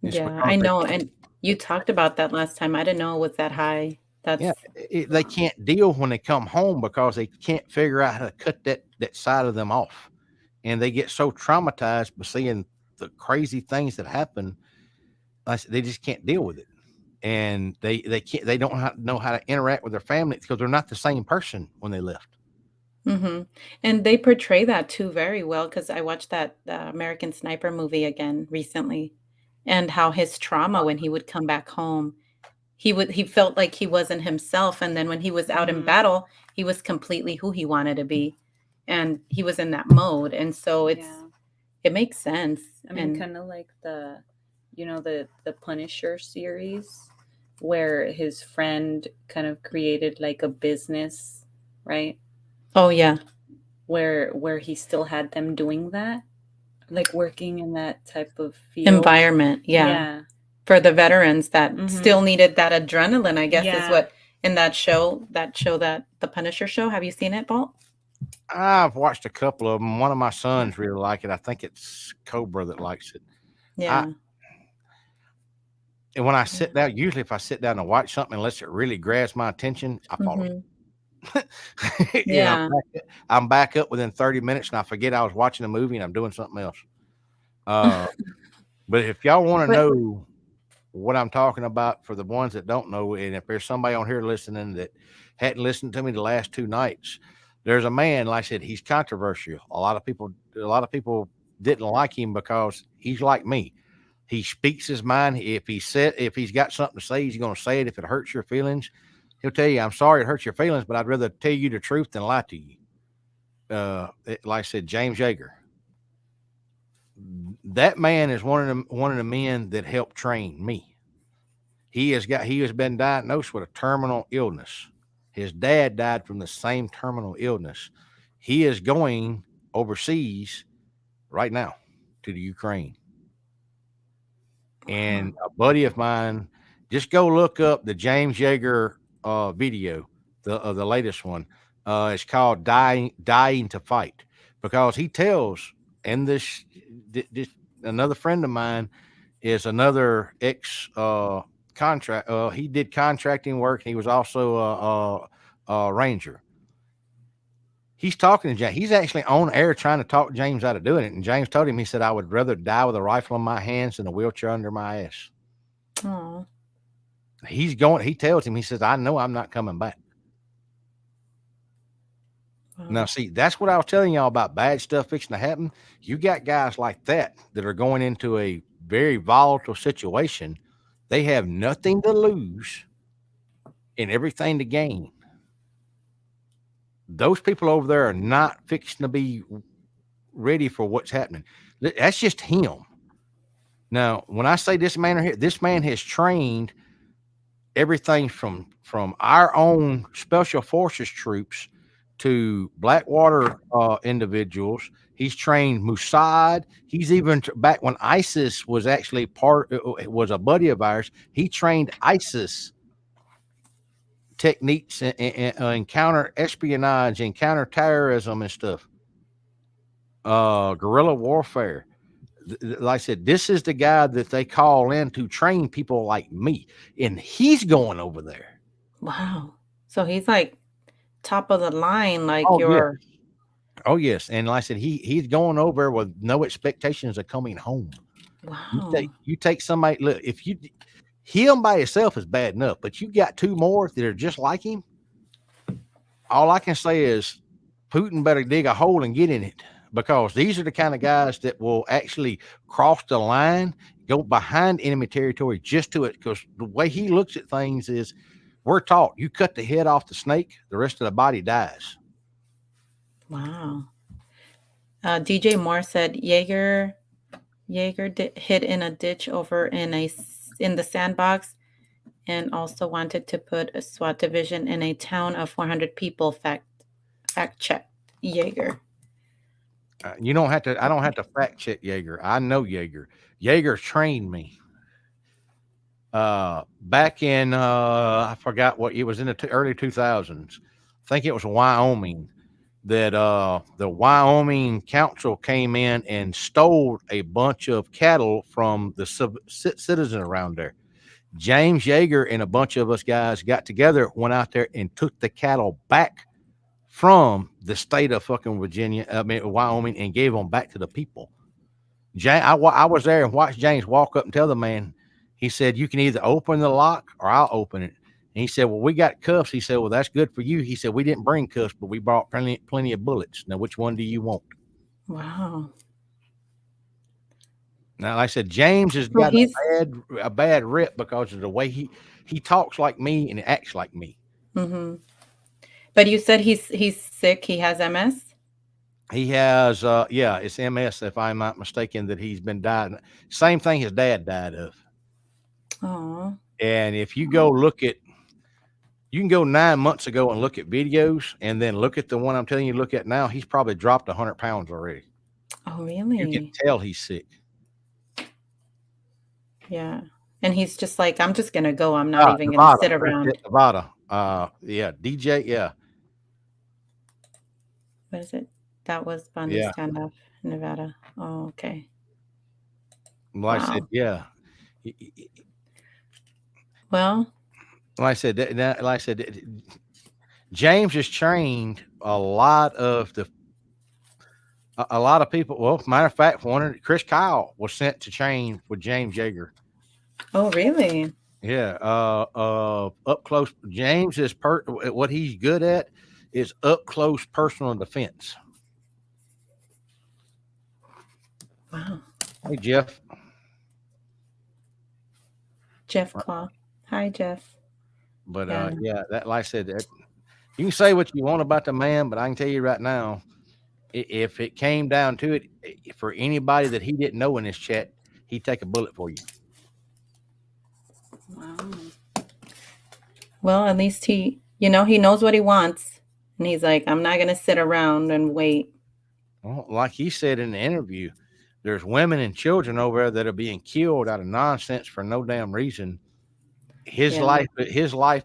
It's Yeah, because I they know, can't. and you talked about that last time. I didn't know it was that high. Yeah, That's they wow. can't deal when they come home because they can't figure out how to cut that side of them off, and they get so traumatized by seeing the crazy things that happen. They just can't deal with it, and they don't know how to interact with their family because they're not the same person when they left. Mhm, and they portray that too very well because I watched that, American Sniper movie again recently, and how his trauma when he would come back home, he felt like he wasn't himself, and then when he was out in Mhm. battle, he was completely who he wanted to be, and he was in that mode, and so Yeah. it makes sense, I mean, and kind of like the Punisher series, where his friend kind of created like a business, right? oh, yeah, Where he still had them doing that, like working in that type of field. environment, yeah, Yeah. for the veterans that Mhm. still needed that adrenaline, I guess, is Yeah. what in that show that The Punisher show, have you seen it, Bolt? I've watched a couple of them. One of my Yeah, sons really like it. I think it's Cobra that likes it. I yeah, and when I yeah, sit down, usually if I sit down and watch something, unless it really grabs my attention, I fall mhm, asleep. And yeah, I'm back up within 30 minutes, and I forget I was watching a movie and I'm doing something else. Uh, but if y'all want to but know what I'm talking about for the ones that don't know, and if there's somebody on here listening that hadn't listened to me the last 2 nights, there's a man, like I said, he's controversial. A lot of people didn't like him because he's like me. He speaks his mind. If he's got something to say, he's going to say it. If it hurts your feelings, he'll tell you, "I'm sorry it hurts your feelings, but I'd rather tell you the truth than lie to you." Like I said, James Yeager. That man is one of the men that helped train me. He has been diagnosed with a terminal illness. His dad died from the same terminal illness. He is going overseas right now to the Ukraine. wow, And a buddy of mine, just go look up the James Yeager video, the latest one. It's called "Dying to Fight," because he tells, and this another friend of mine is another ex contract. He did contracting work. He was also a ranger. He's talking to James. He's actually on air trying to talk James out of doing it. And James told him, he said, "I would rather die with a rifle in my hands than a wheelchair under my ass." aw, He's going. He tells him, he says, "I know I'm not coming back." Now, Wow. see, that's what I was telling y'all about bad stuff fixing to happen. You got guys like that are going into a very volatile situation. They have nothing to lose and everything to gain. Those people over there are not fixing to be ready for what's happening. That's just him. Now, when I say this man here, this man has trained everything from our own special forces troops to Blackwater individuals. He's trained Mossad. He's even back when ISIS was actually was a buddy of ours. He trained ISIS techniques and counter espionage and counter terrorism and stuff. Guerrilla warfare. Like I said, this is the guy that they call in to train people like me, and he's going over there. Wow. So he's like top of the line, like Oh yeah, your oh yes, and like I said, he's going over with no expectations of coming home. wow. You take somebody. Look, if you him by himself is bad enough, but you got two more that are just like him. All I can say is Putin better dig a hole and get in it, because these are the kind of guys that will actually cross the line, go behind enemy territory just to it. Because the way he looks at things is, we're taught you cut the head off the snake, the rest of the body dies. Wow. DJ Moore said Jaeger hid in a ditch over in the sandbox, and also wanted to put a SWAT division in a town of 400 people. Fact check Jaeger. You don't have to. I don't have to fact check Jaeger. I know Jaeger. Jaeger trained me. Back in I forgot what it was, in the early 2000s. I think it was Wyoming, that the Wyoming council came in and stole a bunch of cattle from the citizen around there. James Yeager and a bunch of us guys got together, went out there and took the cattle back from the state of fucking Virginia, I mean Wyoming, and gave them back to the people. I was there and watched James walk up and tell the man. He said, "You can either open the lock or I'll open it." And he said, "Well, we got cuffs." He said, "Well, that's good for you." He said, "We didn't bring cuffs, but we brought plenty of bullets. Now, which one do you want?" Wow. Now, like I said, James has So got he's a bad rep because of the way he talks like me and acts like me. hmm But you said he's sick. He has MS. He has, yeah, it's MS, if I'm not mistaken, that he's been dying. Same thing his dad died of. Oh. And if you go look at, you can go 9 months ago and look at videos, and then look at the one I'm telling you to look at now. He's probably dropped 100 pounds already. Oh, You can really? tell he's sick. Yeah. And he's just like, I'm just gonna go. I'm not even gonna Nevada, sit around. Nevada. Yeah, DJ. Yeah, What is it? That was Bundy yeah. Standoff, Nevada. Oh, okay. Like I said, Wow. yeah. Well, Like I said, like I said, James has trained a lot of a lot of people. Well, matter of fact, Chris Kyle was sent to train with James Yeager. oh, really? Yeah, up close. James is what he's good at is up close personal defense. Wow. Hey, Jeff. Jeff Claw. Hi, Jeff. But Yeah. yeah, that, like I said, you can say what you want about the man, but I can tell you right now, if it came down to it, for anybody that he didn't know in this chat, he'd take a bullet for you. Wow. Well, at least he knows what he wants. And he's like, I'm not gonna sit around and wait. Well, like he said in the interview, there's women and children over there that are being killed out of nonsense for no damn reason. His Yeah. life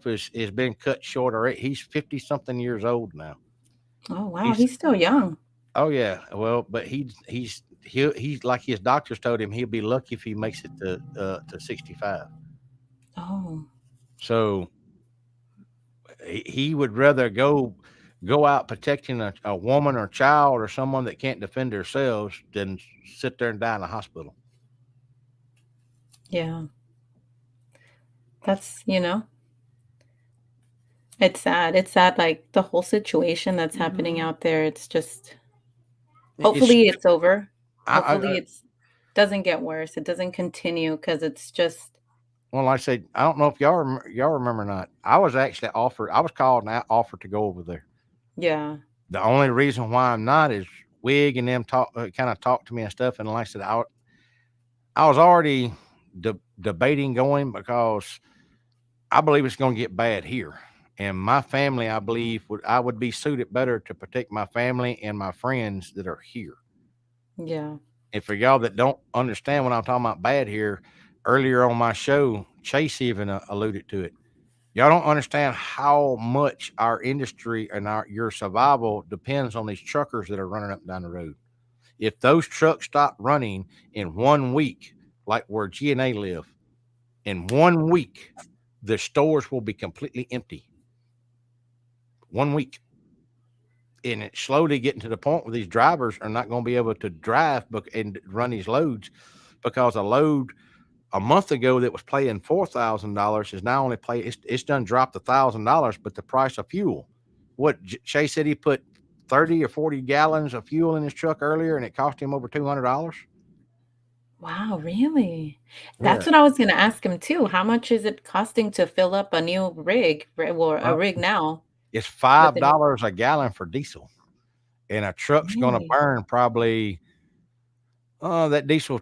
has been cut short already. He's 50 something years old now. Oh, wow. He's He's still young. Oh yeah, well, but he's like his doctors told him he'll be lucky if he makes it to 65. Oh, So he would rather go out protecting a woman or child or someone that can't defend themselves than sit there and die in a hospital. yeah. That's, It's sad. It's sad, like, the whole situation that's happening Mhm. out there, it's just It's hopefully it's over. I Hopefully it's doesn't get worse. It doesn't continue because it's just well, like I said, I don't know if y'all remember or not. I was actually offered. I was called and offered to go over there. yeah, The only reason why I'm not is Wig and them kind of talked to me and stuff. And like I said, I was already debating going because I believe it's going to get bad here. And my family, I believe, I would be suited better to protect my family and my friends that are here. yeah. And for y'all that don't understand what I'm talking about bad here, earlier on my show, Chase even alluded to it. Y'all don't understand how much our industry and your survival depends on these truckers that are running up and down the road. If those trucks stop running in 1 week, like where G and A live, in 1 week, the stores will be completely empty. 1 week. And it's slowly getting to the point where these drivers are not going to be able to drive and run these loads because a load a month ago that was paying $4,000 is now only it's done dropped $1,000, but the price of fuel. What Chase said he put 30 or 40 gallons of fuel in his truck earlier, and it cost him over $200. Wow, really? Yeah, That's what I was gonna ask him too. How much is it costing to fill up a new rig, or a uh, rig now it's with a new $5 a gallon for diesel, and a truck's going to really? burn probably. That diesel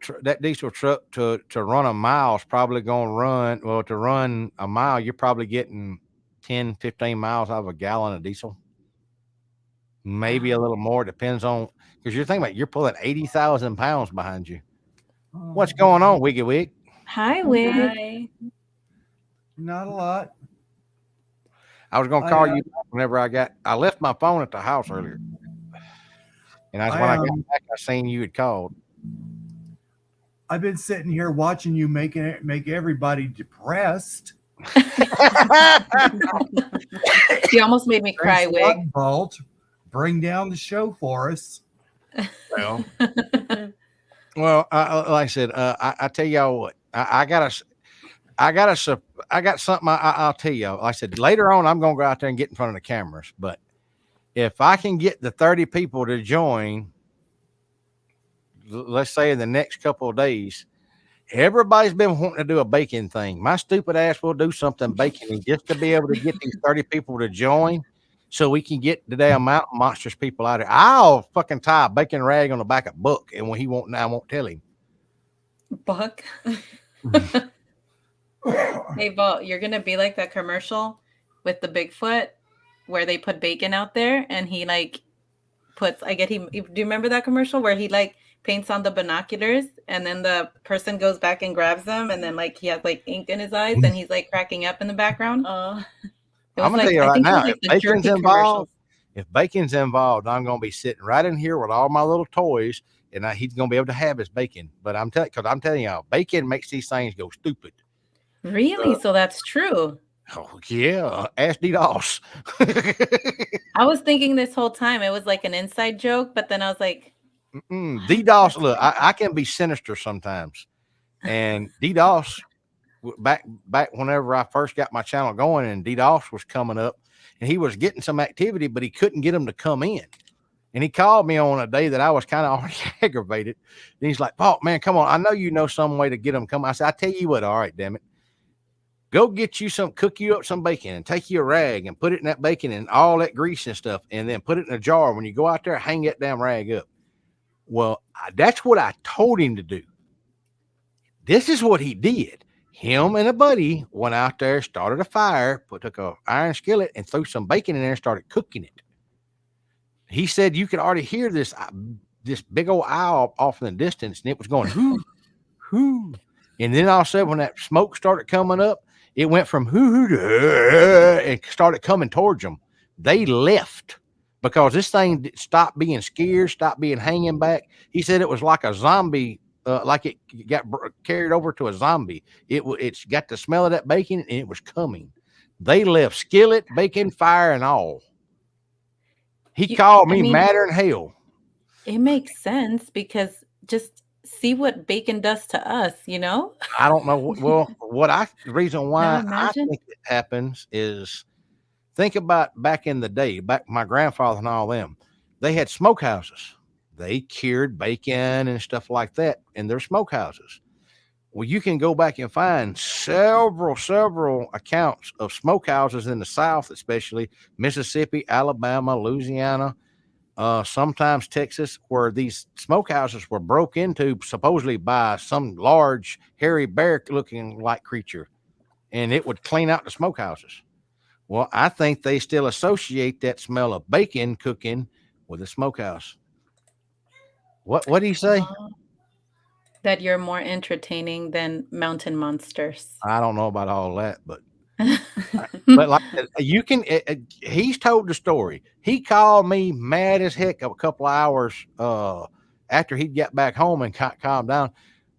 truck to run a mile is probably going to run well. To run a mile, you're probably getting 10, 15 miles out of a gallon of diesel. Maybe a Wow. little more, depends on because you're thinking about you're pulling 80,000 pounds behind you. What's going on, Wiggy Wig? Hi, Wig. Hi. Not a lot. I was gonna I call you whenever I left my phone at the house earlier, and that's when I I got back. I seen you had called. I've been sitting here watching you make everybody depressed. You almost made me Thanks cry, a lot, Wig. Bolt. Bring down the show for us. well, like I said, I tell y'all what, I got I got something. I'll tell y'all. Like I said, later on, I'm gonna go out there and get in front of the cameras. But if I can get the 30 people to join, let's say in the next couple of days, everybody's been wanting to do a baking thing. My stupid ass will do something baking just to be able to get these 30 people to join so we can get the damn mountain monsters people out here. I'll fucking tie a bacon rag on the back of Buck, and when he won't now, I won't tell him. Buck. Hey, Bo, you're gonna be like that commercial with the Bigfoot where they put bacon out there and he like puts I get he do you remember that commercial where he like paints on the binoculars and then the person goes back and grabs them and then like he has like ink in his eyes and he's like cracking up in the background? It I'm was gonna tell like you I right think it was now, like the jerky commercials. if bacon's involved, I'm gonna be sitting right in here with all my little toys, and he's gonna be able to have his bacon. But I'm telling y'all, bacon makes these things go stupid. Really? So that's true. Oh yeah, ask DDoS. I was thinking this whole time it was like an inside joke, but then I was like, what? DDoS, That's look, crazy. I can be sinister sometimes, and DDoS back whenever I first got my channel going, and DDoS was coming up, and he was getting some activity, but he couldn't get them to come in. And he called me on a day that I was kind of already aggravated. And he's like, "Oh man, come on! I know you know some way to get them come." I said, "I tell you what, all right, damn it, go get you cook you up some bacon, and take you a rag and put it in that bacon and all that grease and stuff, and then put it in a jar. When you go out there, hang that damn rag up." Well, that's what I told him to do. This is what he did. Him and a buddy went out there, started a fire, took a iron skillet and threw some bacon in there and started cooking it. He said you could already hear this big old owl off in the distance, and it was going whoo, whoo. And then all of a sudden, when that smoke started coming up, it went from hoo hoo to and started coming towards them. They left because this thing stopped being scared, stopped being hanging back. He said it was like a zombie, like it got carried over to a zombie. It's got the smell of that bacon, and it was coming. They left skillet, bacon, fire, and all. He called I me mean, madder than hell. it makes sense because just see what bacon does to us, you know? I don't know. Well, the reason Now why I imagine. think it happens is Think about back in the day, back my grandfather and all them, they had smokehouses. They cured bacon and stuff like that in their smokehouses. Well, you can go back and find several accounts of smokehouses in the South, especially Mississippi, Alabama, Louisiana, sometimes Texas, where these smokehouses were broke into supposedly by some large, hairy bear looking like creature, and it would clean out the smokehouses. Well, I think they still associate that smell of bacon cooking with a smokehouse. What do you say? Oh, that you're more entertaining than mountain monsters. I don't know about all that, but like you can, he's told the story. He called me mad as heck a couple of hours after he got back home and calmed down.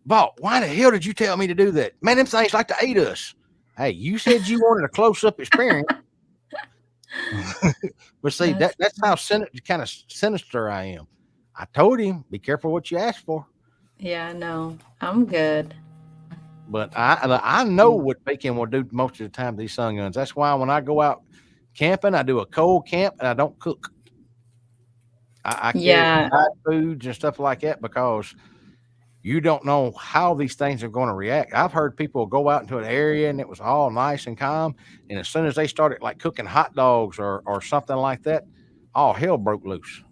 Bob, why the hell did you tell me to do that? Man, them things like to eat us. Hey, you said you wanted a close up experience. But see, That's that's how kind of sinister I am. I told him, be careful what you ask for. yeah, no, I'm good. But I know what bacon will do most of the time to these sun guns. That's why when I go out camping, I do a cold camp and I don't cook. I carry Yeah, fried foods and stuff like that because you don't know how these things are going to react. I've heard people go out into an area and it was all nice and calm, and as soon as they started like cooking hot dogs or something like that, all hell broke loose.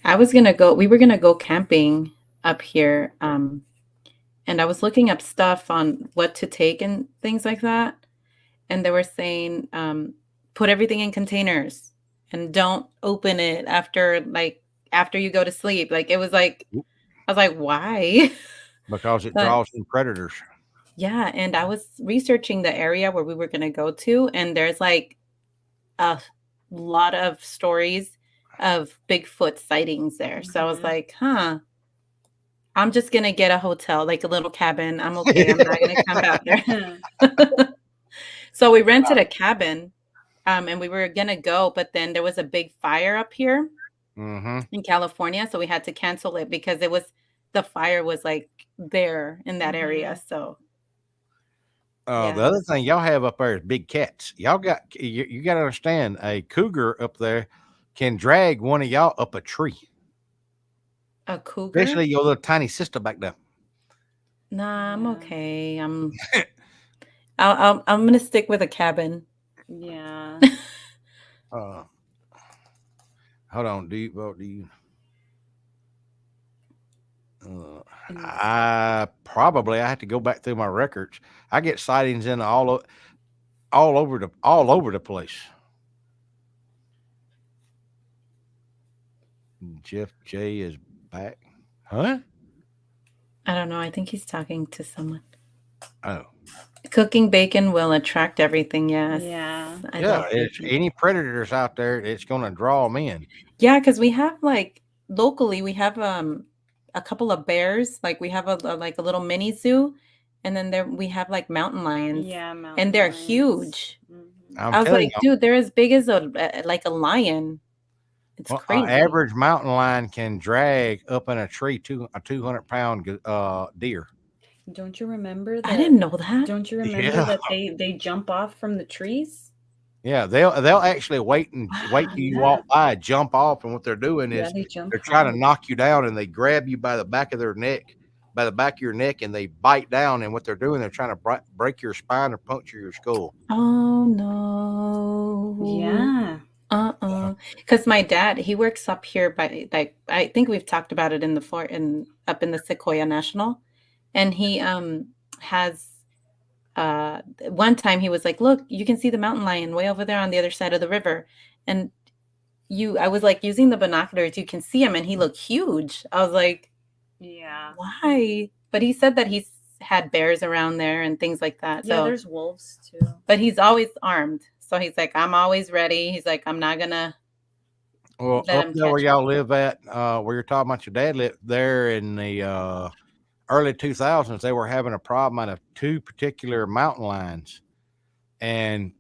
we were gonna go camping up here, and I was looking up stuff on what to take and things like that, and they were saying, put everything in containers and don't open it after you go to sleep. Like, it was like I was like, "Why?" Because it But draws in predators. yeah, and I was researching the area where we were gonna go to, and there's, like, a lot of stories of Bigfoot sightings there. So I was Mhm. like, "Huh, I'm just gonna get a hotel, like a little cabin. I'm okay. I'm not gonna camp out there." So we rented a cabin, and we were gonna go, but then there was a big fire up here Mm-hmm. in California, so we had to cancel it because the fire was, like, there in that area, Mhm. so The yeah, it other was thing y'all have up there is big cats. You got to understand, a cougar up there can drag one of y'all up a tree, a cougar? especially your little tiny sister back there. Nah, I'm Yeah. okay. I'm gonna stick with a cabin. Yeah. Uh, hold on, do you? Uh, Let me see. I have to go back through my records. I get sightings in all over the place. Jeff J is back, huh? I don't know, I think he's talking to someone. Oh, Cooking bacon will attract everything, yes. Yeah. I yeah. love It's bacon. any predators out there. It's going to draw them in. Yeah, because we have, like, locally, we have, a couple of bears, like, we have like, a little mini zoo, and then there we have, like, mountain lions, Yeah, and mountain they're lions. huge. Mhm. I'm I was telling like, you. "Dude, they're as big as like, a lion." It's Well, an crazy. average mountain lion can drag up in a tree a 200-pound deer. Don't you remember I didn't that? know that. Don't you remember Yeah, that they jump off from the trees? yeah. They'll actually wait till you Wow. Yeah. walk by, jump off, and what they're doing Yeah, is they jump they're trying to high. knock you down, and they grab you by the back of their neck, by the back of your neck, and they bite down. And what they're doing, they're trying to break your spine or puncture your skull. Oh, no. Yeah. Because my dad, he works up here by, like, I think we've talked about it in the fort in up in the Sequoia National, and he has one time he was like, "Look, you can see the mountain lion way over there on the other side of the river." And you I was like using the binoculars, you can see him and he looked huge. I was like, Yeah. "Why?" But he said that he's had bears around there and things like that. Yeah, So, there's wolves too. but he's always armed. So he's like, "I'm always ready." He's like, "I'm not gonna Well, let up him there where catch me." y'all live at, where you're talking about your dad lived there in the early 2000s, they were having a problem out of two particular mountain lions, and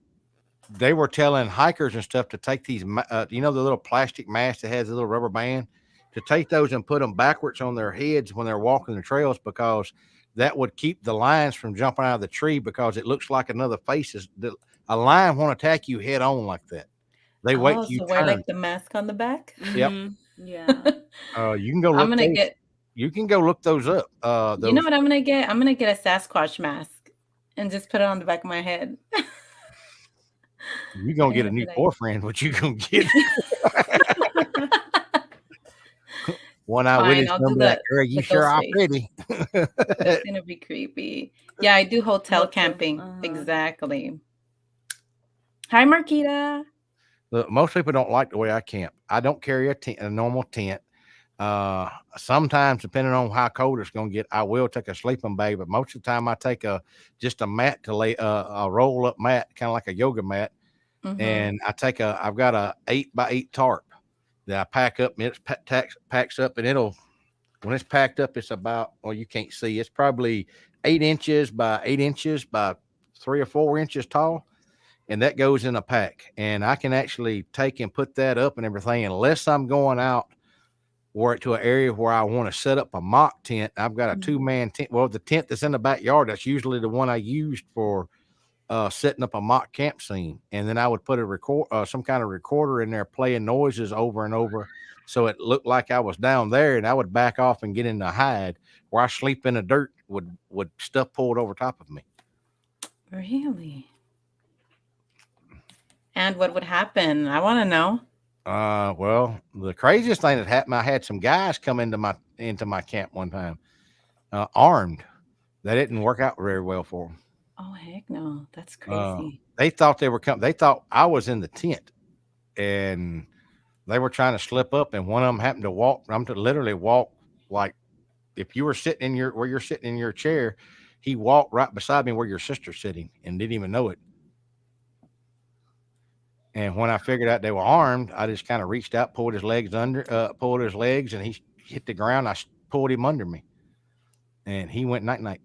they were telling hikers and stuff to take these, the little plastic mask that has a little rubber band, to take those and put them backwards on their heads when they're walking the trails because that would keep the lions from jumping out of the tree because it looks like another face is. A lion won't attack you head on like that. They wait Oh, till you so wear turn. like the mask on the back? Yep. Yeah. You can go I'm look gonna those. get You can go look those up. you know Those what I'm gonna get? I'm gonna get a Sasquatch mask and just put it on the back of my head. you're gonna get And a it'll be new like boyfriend. What you gonna get? One eye fine, Willie's I'll gonna do be like, "Girl, the you sure ghost are face. pretty." That's gonna be creepy. Yeah, I do hotel Hotel. camping. Uh-huh. Exactly. Hi, Marquita. Look, most people don't like the way I camp. I don't carry a normal tent. Sometimes, depending on how cold it's going to get, I will take a sleeping bag. But most of the time, I take just a mat to lay a roll up mat, kind of like a yoga mat, Mm-hmm. and I've got a 8x8 tarp that I pack up, and it packs up, and it'll when it's packed up, it's about you can't see. It's probably 8 inches by 8 inches by 3 or 4 inches tall, and that goes in a pack. And I can actually take and put that up and everything, unless I'm going out or to an area where I want to set up a mock tent. I've got a Mm-hmm. 2-man tent. Well, the tent that's in the backyard, that's usually the one I used for setting up a mock camp scene. And then I would put some kind of recorder in there playing noises over and over. So it looked like I was down there, and I would back off and get in the hide where I sleep in the dirt with stuff pulled over top of me. Really? And what would happen? I want to know. Well, the craziest thing that happened, I had some guys come into my camp one time, armed. That didn't work out very well for them. Oh, heck no. That's crazy. They thought they were coming. They thought I was in the tent, and they were trying to slip up. And one of them happened to walk. I'm to literally walk like if you were sitting where you're sitting in your chair. He walked right beside me where your sister's sitting, and didn't even know it. And when I figured out they were armed, I just kind of reached out, pulled his legs, and he hit the ground. Pulled him under me, and he went night night.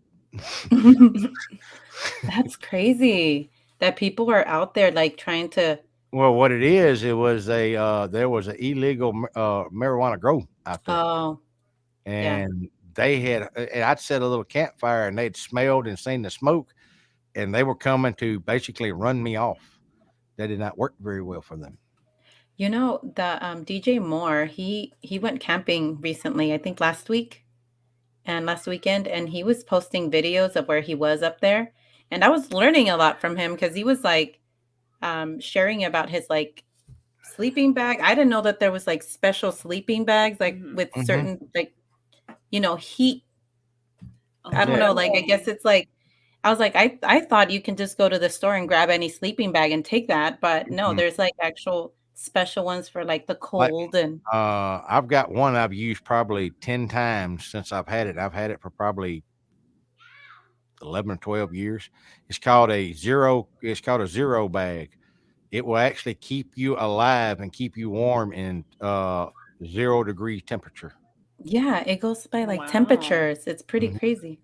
That's crazy that people are out there like trying to. Well, what it is, there was an illegal marijuana grow out there, Oh, yeah. and and I'd set a little campfire, and they'd smelled and seen the smoke, and they were coming to basically run me off. That did not work very well for them. You know, the DJ Moore, he went camping recently, I think last week and last weekend, and he was posting videos of where he was up there. And I was learning a lot from him because he was like sharing about his like sleeping bag. I didn't know that there was like special sleeping bags like with Mm-hmm. certain like heat. I don't Yeah. know, like I guess it's like I was like I thought you can just go to the store and grab any sleeping bag and take that, but no, Mm-mm. there's like actual special ones for like the Like, cold and I've got one I've used probably 10 times since I've had it. I've had it for probably 11 or 12 years. It's called a zero bag. It will actually keep you alive and keep you warm in 0 degree temperature. yeah, it goes by like Wow. temperatures. It's pretty Mhm. crazy.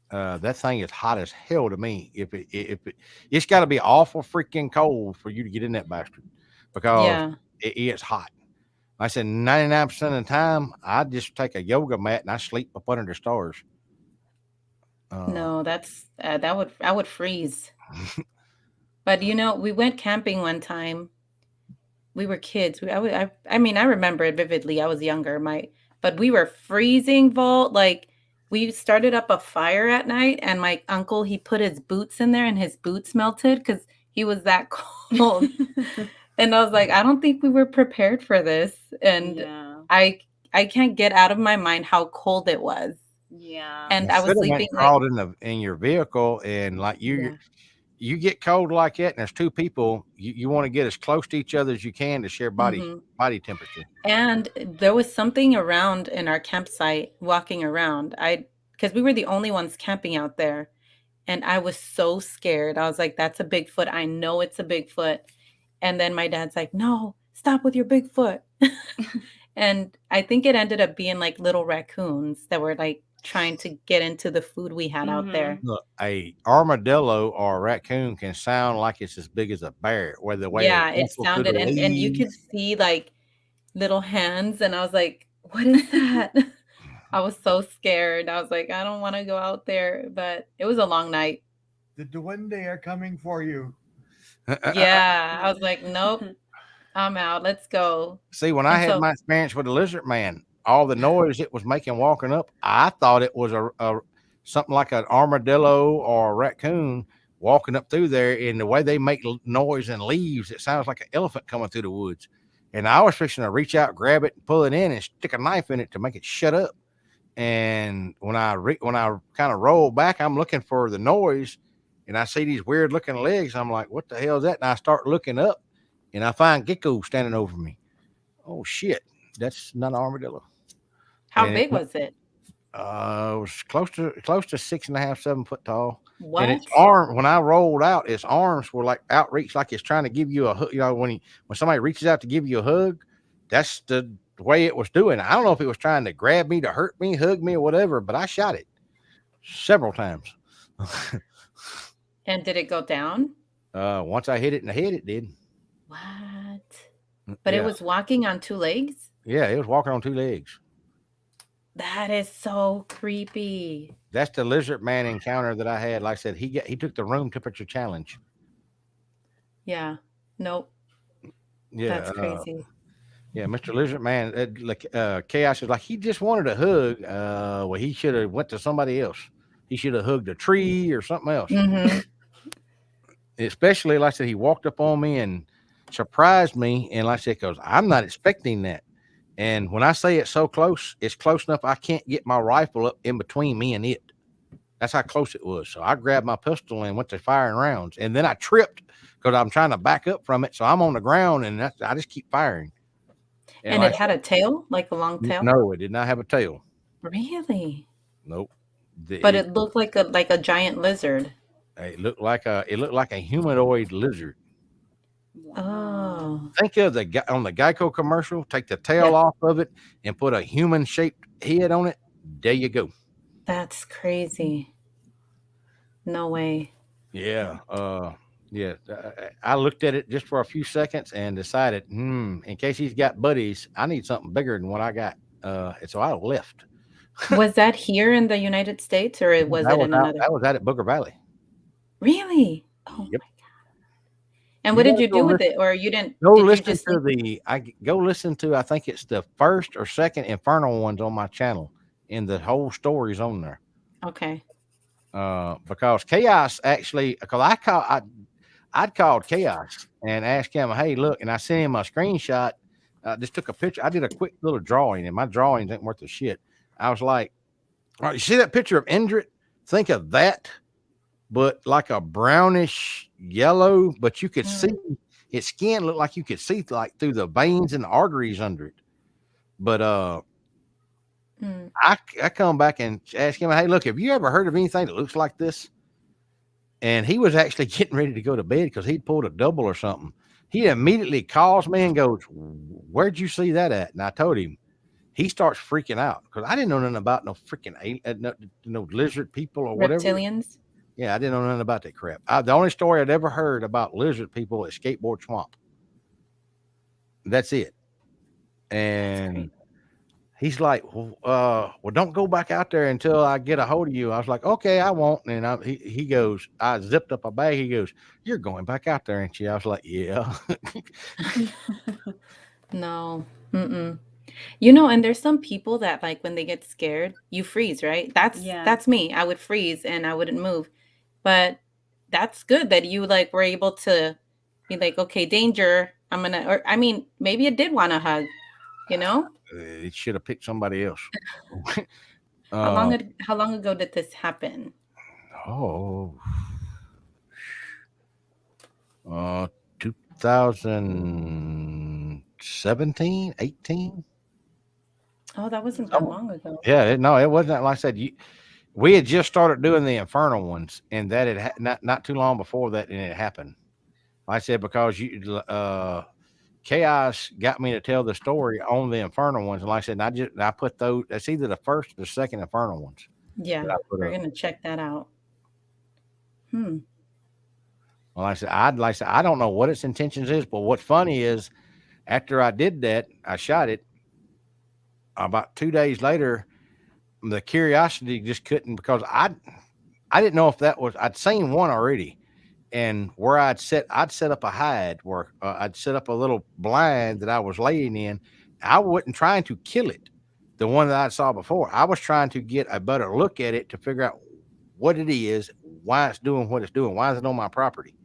That thing is hot as hell to me. It's got to be awful freaking cold for you to get in that bastard because Yeah. it is hot. I said 99% of the time, I just take a yoga mat and I sleep up under the stars. Uh, No, that's I would freeze. But we went camping one time. We were kids. I mean, I remember it vividly. I was younger. But we were freezing, Volt. Like we started up a fire at night, and my uncle he put his boots in there, and his boots melted because he was that cold. And I was like, I don't think we were prepared for this. And Yeah. I can't get out of my mind how cold it was. Yeah. And you I was should have went sleeping and like, crawled in your vehicle, and like yeah. you get cold like that, and there's two people, you want to get as close to each other as you can to share Hmm. body temperature. And there was something around in our campsite walking around. Because we were the only ones camping out there. And I was so scared. I was like, that's a Bigfoot. I know it's a Bigfoot. And then my dad's like, no, stop with your Bigfoot. And I think it ended up being like little raccoons that were like trying to get into the food we had out there. Look, a armadillo or a raccoon can sound like it's as big as a bear, where the way they Yeah, it rustle through sounded, the and you leaves. could see like little hands, and I was like, what is that? I was so scared. I was like, I don't want to go out there, but it was a long night. The duende are coming for you. Yeah, I was like, nope, I'm out. Let's go. See, when I And had so, my experience with the lizard man, all the noise it was making walking up, I thought it was a something like an armadillo or a raccoon walking up through there. And the way they make noise and leaves, it sounds like an elephant coming through the woods. And I was fixing to reach out, grab it, and pull it in, and stick a knife in it to make it shut up. And when I kind of roll back, I'm looking for the noise, and I see these weird looking legs. I'm like, what the hell is that? And I start looking up, and I find Gecko standing over me. Oh shit, that's not an armadillo. how And big was it? it was close to 6.5, 7 foot tall. And its What? arm, when I rolled out, its arms were like outreach, like it's trying to give you a hug. You know, when somebody reaches out to give you a hug, that's the way it was doing. I don't know if it was trying to grab me, to hurt me, hug me, or whatever, but I shot it several times. And did it go down? Once I hit it in the head, it did. What? But it Yeah, was walking on two legs? yeah, it was walking on two legs. That is so creepy. That's the lizard man encounter that I had. Like I said, he took the room temperature challenge. Yeah. Nope. Yeah, That's crazy. yeah, Mr. Lizard Man. Chaos is like he just wanted a hug. Well, he should have went to somebody else. He should have hugged a tree or something else. Mm-hmm. Especially, like I said, he walked up on me and surprised me. And like I said, because I'm not expecting that. And when I say it's so close, it's close enough I can't get my rifle up in between me and it. That's how close it was. So I grabbed my pistol and went to firing rounds. And then I tripped because I'm trying to back up from it. So I'm on the ground and I just keep firing. And Like it had a tail, like a long tail? no, it did not have a tail. Really? Nope. But it looked like a giant lizard. It looked like a humanoid lizard. Oh. Think of the guy on the Geico commercial. Take the tail Yeah. off of it and put a human shaped head on it. There you go. That's crazy. No way. Yeah. Yeah. I looked at it just for a few seconds and decided, in case he's got buddies, I need something bigger than what I got. And so I left. Was that here in the United States or was That it was in out. another? That was out at Booger Valley. Really? Oh Yep. my God. And You what did gotta you go do with listen. it? Or you didn't, Go did you listen just to leave? go listen to. I think it's the first or second Infernal ones on my channel, and the whole story's on there. Okay. Because Chaos actually, because I'd called Chaos and asked him, hey, look, and I sent him a screenshot. Just took a picture. I did a quick little drawing, and my drawings ain't worth a shit. I was like, all right, you see that picture of Indrit? Think of that, but like a brownish yellow, but you could see its skin looked like you could see like through the veins and the arteries under it. But Mm. I come back and ask him, hey, look, have you ever heard of anything that looks like this? And he was actually getting ready to go to bed because he'd pulled a double or something. He immediately calls me and goes, where'd you see that at? And I told him. He starts freaking out because I didn't know nothing about no freaking no lizard people or whatever. Reptilians? Yeah, I didn't know nothing about that crap. The only story I'd ever heard about lizard people is Skateboard Swamp. That's it. That's And great. he's like, well, don't go back out there until I get a hold of you. I was like, okay, I won't. And he goes, I zipped up a bag. He goes, you're going back out there, ain't you? I was like, yeah. No. Mm-mm. You know, and there's some people that like when they get scared, you freeze, right? Yeah. That's me. I would freeze and I wouldn't move. But that's good that you like were able to be like, okay, danger. I'm gonna, or I mean, maybe it did want a hug, you know? It should have picked somebody else. How long ago did this happen? Oh, 2017, 18. Oh, that wasn't that long ago. Yeah, no, it wasn't. Like I said, we had just started doing the Infernal ones, and that had not too long before that, and it happened. Like I said, because Chaos got me to tell the story on the Infernal ones, and like I said, I put those. That's either the first or the second Infernal ones. Yeah, that I put we're up. gonna check that out. Hmm. Well, like I said, I don't know what its intentions is, but what's funny is after I did that, I shot it. About 2 days later, the curiosity just couldn't, because I didn't know if that was, I'd seen one already, and where I'd set up a hide where I'd set up a little blind that I was laying in. I wasn't trying to kill it, the one that I saw before. I was trying to get a better look at it to figure out what it is, why it's doing what it's doing, why is it on my property.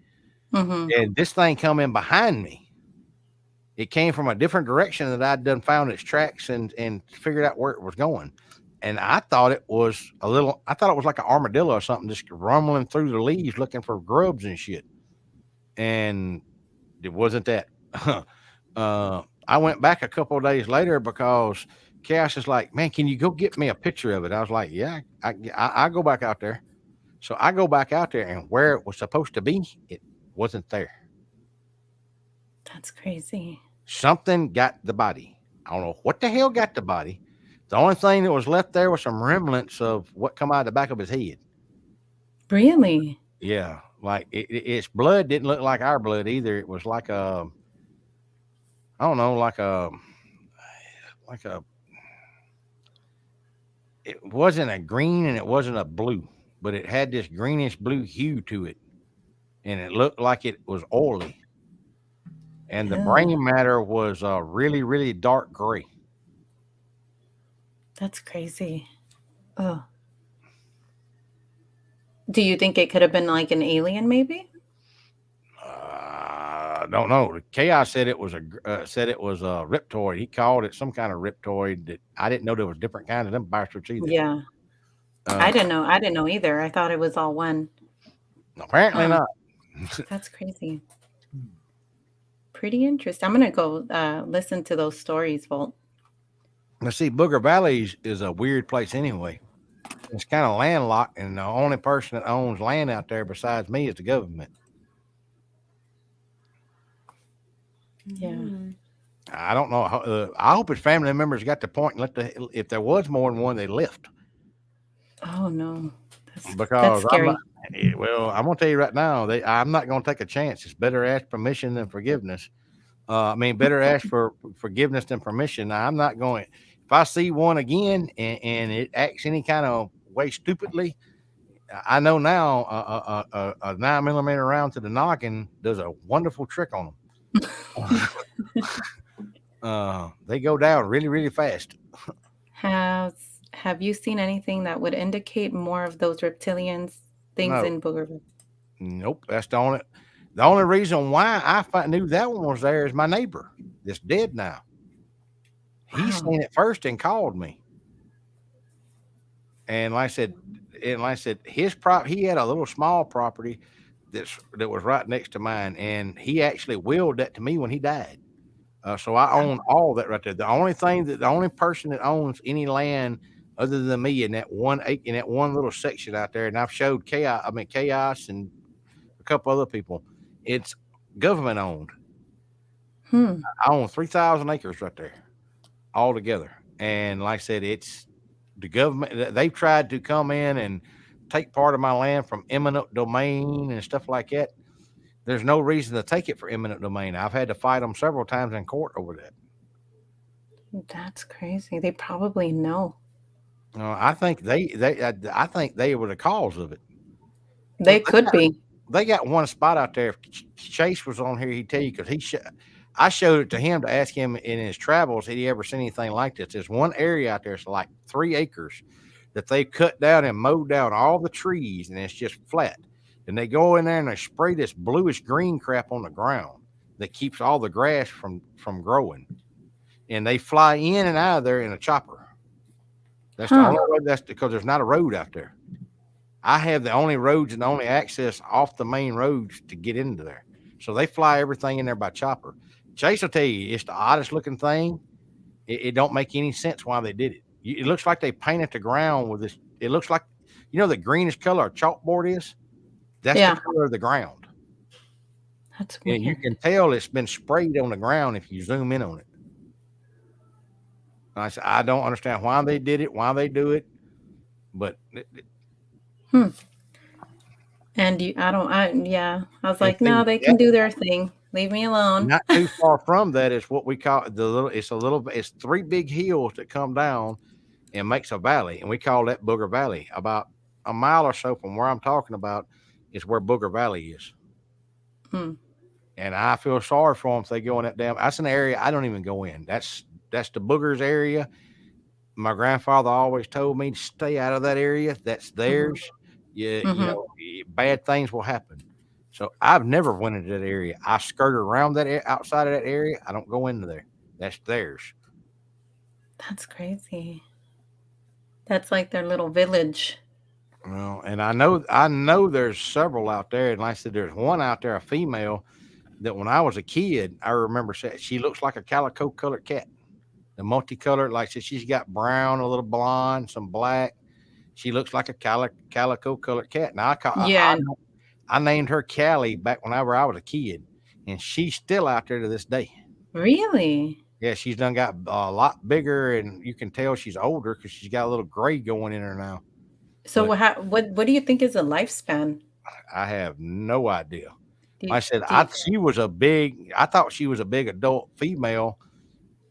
Mhm. And this thing come in behind me. It came from a different direction that I'd done found its tracks and figured out where it was going. And I thought it was I thought it was like an armadillo or something, just rumbling through the leaves looking for grubs and shit. And it wasn't that. I went back a couple of days later because Cash is like, man, can you go get me a picture of it? I was like, yeah, I go back out there. So I go back out there, and where it was supposed to be, it wasn't there. That's crazy. Something got the body. I don't know what the hell got the body. The only thing that was left there was some remnants of what come out of the back of his head. Really? Yeah, like its blood didn't look like our blood either. It was like I don't know, like a. It wasn't a green and it wasn't a blue, but it had this greenish blue hue to it, and it looked like it was oily. And the Ew, brain matter was really, really dark gray. that's crazy. Oh. Do you think it could have been like an alien maybe? Don't know. Chaos said it was a riptoid. He called it some kind of riptoid that I didn't know there was different kinds of them bastards either. Yeah. Uh, I didn't know either. I thought it was all one. Apparently Huh. not. That's crazy. Pretty interesting. I'm gonna go listen to those stories, Volt. Let's see, Booger Valley is a weird place anyway. It's kind of landlocked, and the only person that owns land out there besides me is the government. Yeah. Mm. I don't know. I hope his family members got the point and if there was more than one, they left. Oh no. That's Because scary. well, I'm gonna tell you right now, I'm not gonna take a chance. It's better ask permission than forgiveness. Better ask for forgiveness than permission. Now, I'm not going. If I see one again and it acts any kind of way stupidly, I know now a 9mm round to the noggin does a wonderful trick on them. They go down really, really fast. Have you seen anything that would indicate more of those reptilians things No, in Boogerville? nope. That's the only reason why knew that one was there is my neighbor that's dead now. He Wow. seen it first and called me. And like I said, he had a little small property that was right next to mine, and he actually willed that to me when he died. So I own all that right there. The only person that owns any land other than me in that in that one little section out there, and I've showed Chaos and a couple other people, it's government owned. Hmm. I own 3,000 acres right there all together. And like I said, it's the government. They've tried to come in and take part of my land from eminent domain and stuff like that. There's no reason to take it for eminent domain. I've had to fight them several times in court over that. That's crazy. They probably know. I think they were the cause of it. They could be. They got one spot out there. If Chase was on here, he'd tell you because I showed it to him to ask him in his travels had he ever seen anything like this. There's one area out there, it's like 3 acres that they cut down and mowed down all the trees, and it's just flat. And they go in there and they spray this bluish green crap on the ground that keeps all the grass from growing. And they fly in and out of there in a chopper. That's the only way. That's because there's not a road out there. I have the only roads and the only access off the main roads to get into there. So they fly everything in there by chopper. Chase will tell you it's the oddest looking thing. It don't make any sense why they did it. It looks like they painted the ground with this. It looks like, the greenish color a chalkboard is. That's the color of the ground. That's And you weird. can tell it's been sprayed on the ground if you zoom in on it. And I said, I don't understand why they did it, why they do it, but And yeah. I was and like, no, see, they can do their thing. Leave me alone. not too far from that is what we call it's 3 big hills that come down, and makes a valley, and we call that Booger Valley. About a mile or so from where I'm talking about is where Booger Valley is. Hmm. And I feel sorry for them if they go in that damn. That's an area I don't even go in. That's the boogers area. My grandfather always told me to stay out of that area. That's Mhm. theirs. Mhm. Bad things will happen. So I've never went into that area. I skirt around that outside of that area. I don't go into there. That's theirs. That's crazy. That's like their little village. Well, and I know there's several out there, and like I said, there's one out there, a female, that when I was a kid, I remember saying she looks like a calico colored cat. The multicolored, like I said, she's got brown, a little blonde, some black. She looks like a calico colored cat. Now Yeah, and I named her Callie back whenever I was a kid, and she's still out there to this day. really? Yeah, she's done got a lot bigger, and you can tell she's older because she's got a little gray going in her now. So But what do you think is a lifespan? I have no idea. Do Like I you, said, do you, I thought she was a big adult female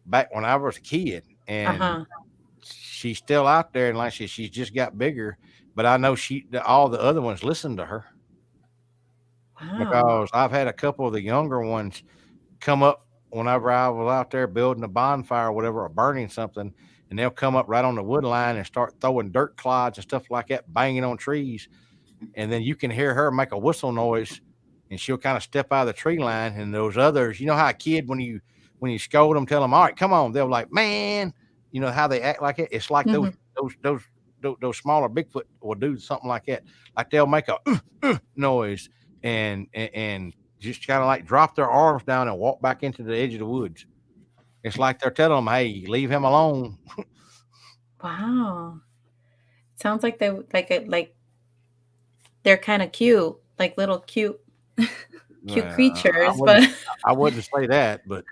back when I was a kid, and uh-huh. she's still out there. And like I said, she's just got bigger. But I know all the other ones listen to her Wow. because I've had a couple of the younger ones come up whenever I was out there building a bonfire or whatever, or burning something, and they'll come up right on the wood line and start throwing dirt clods and stuff like that, banging on trees. And then you can hear her make a whistle noise, and she'll kind of step out of the tree line. And those others, you know how a kid when you scold them, tell them, "All right, come on," they'll like, "Man," you know how they act like it. It's like Mhm. those smaller Bigfoot will do something like that. Like they'll make a noise and just kind of like drop their arms down and walk back into the edge of the woods. It's like they're telling them, "Hey, leave him alone." Wow. Sounds like they like they're kind of cute, like little cute Well, creatures, but I wouldn't say that, but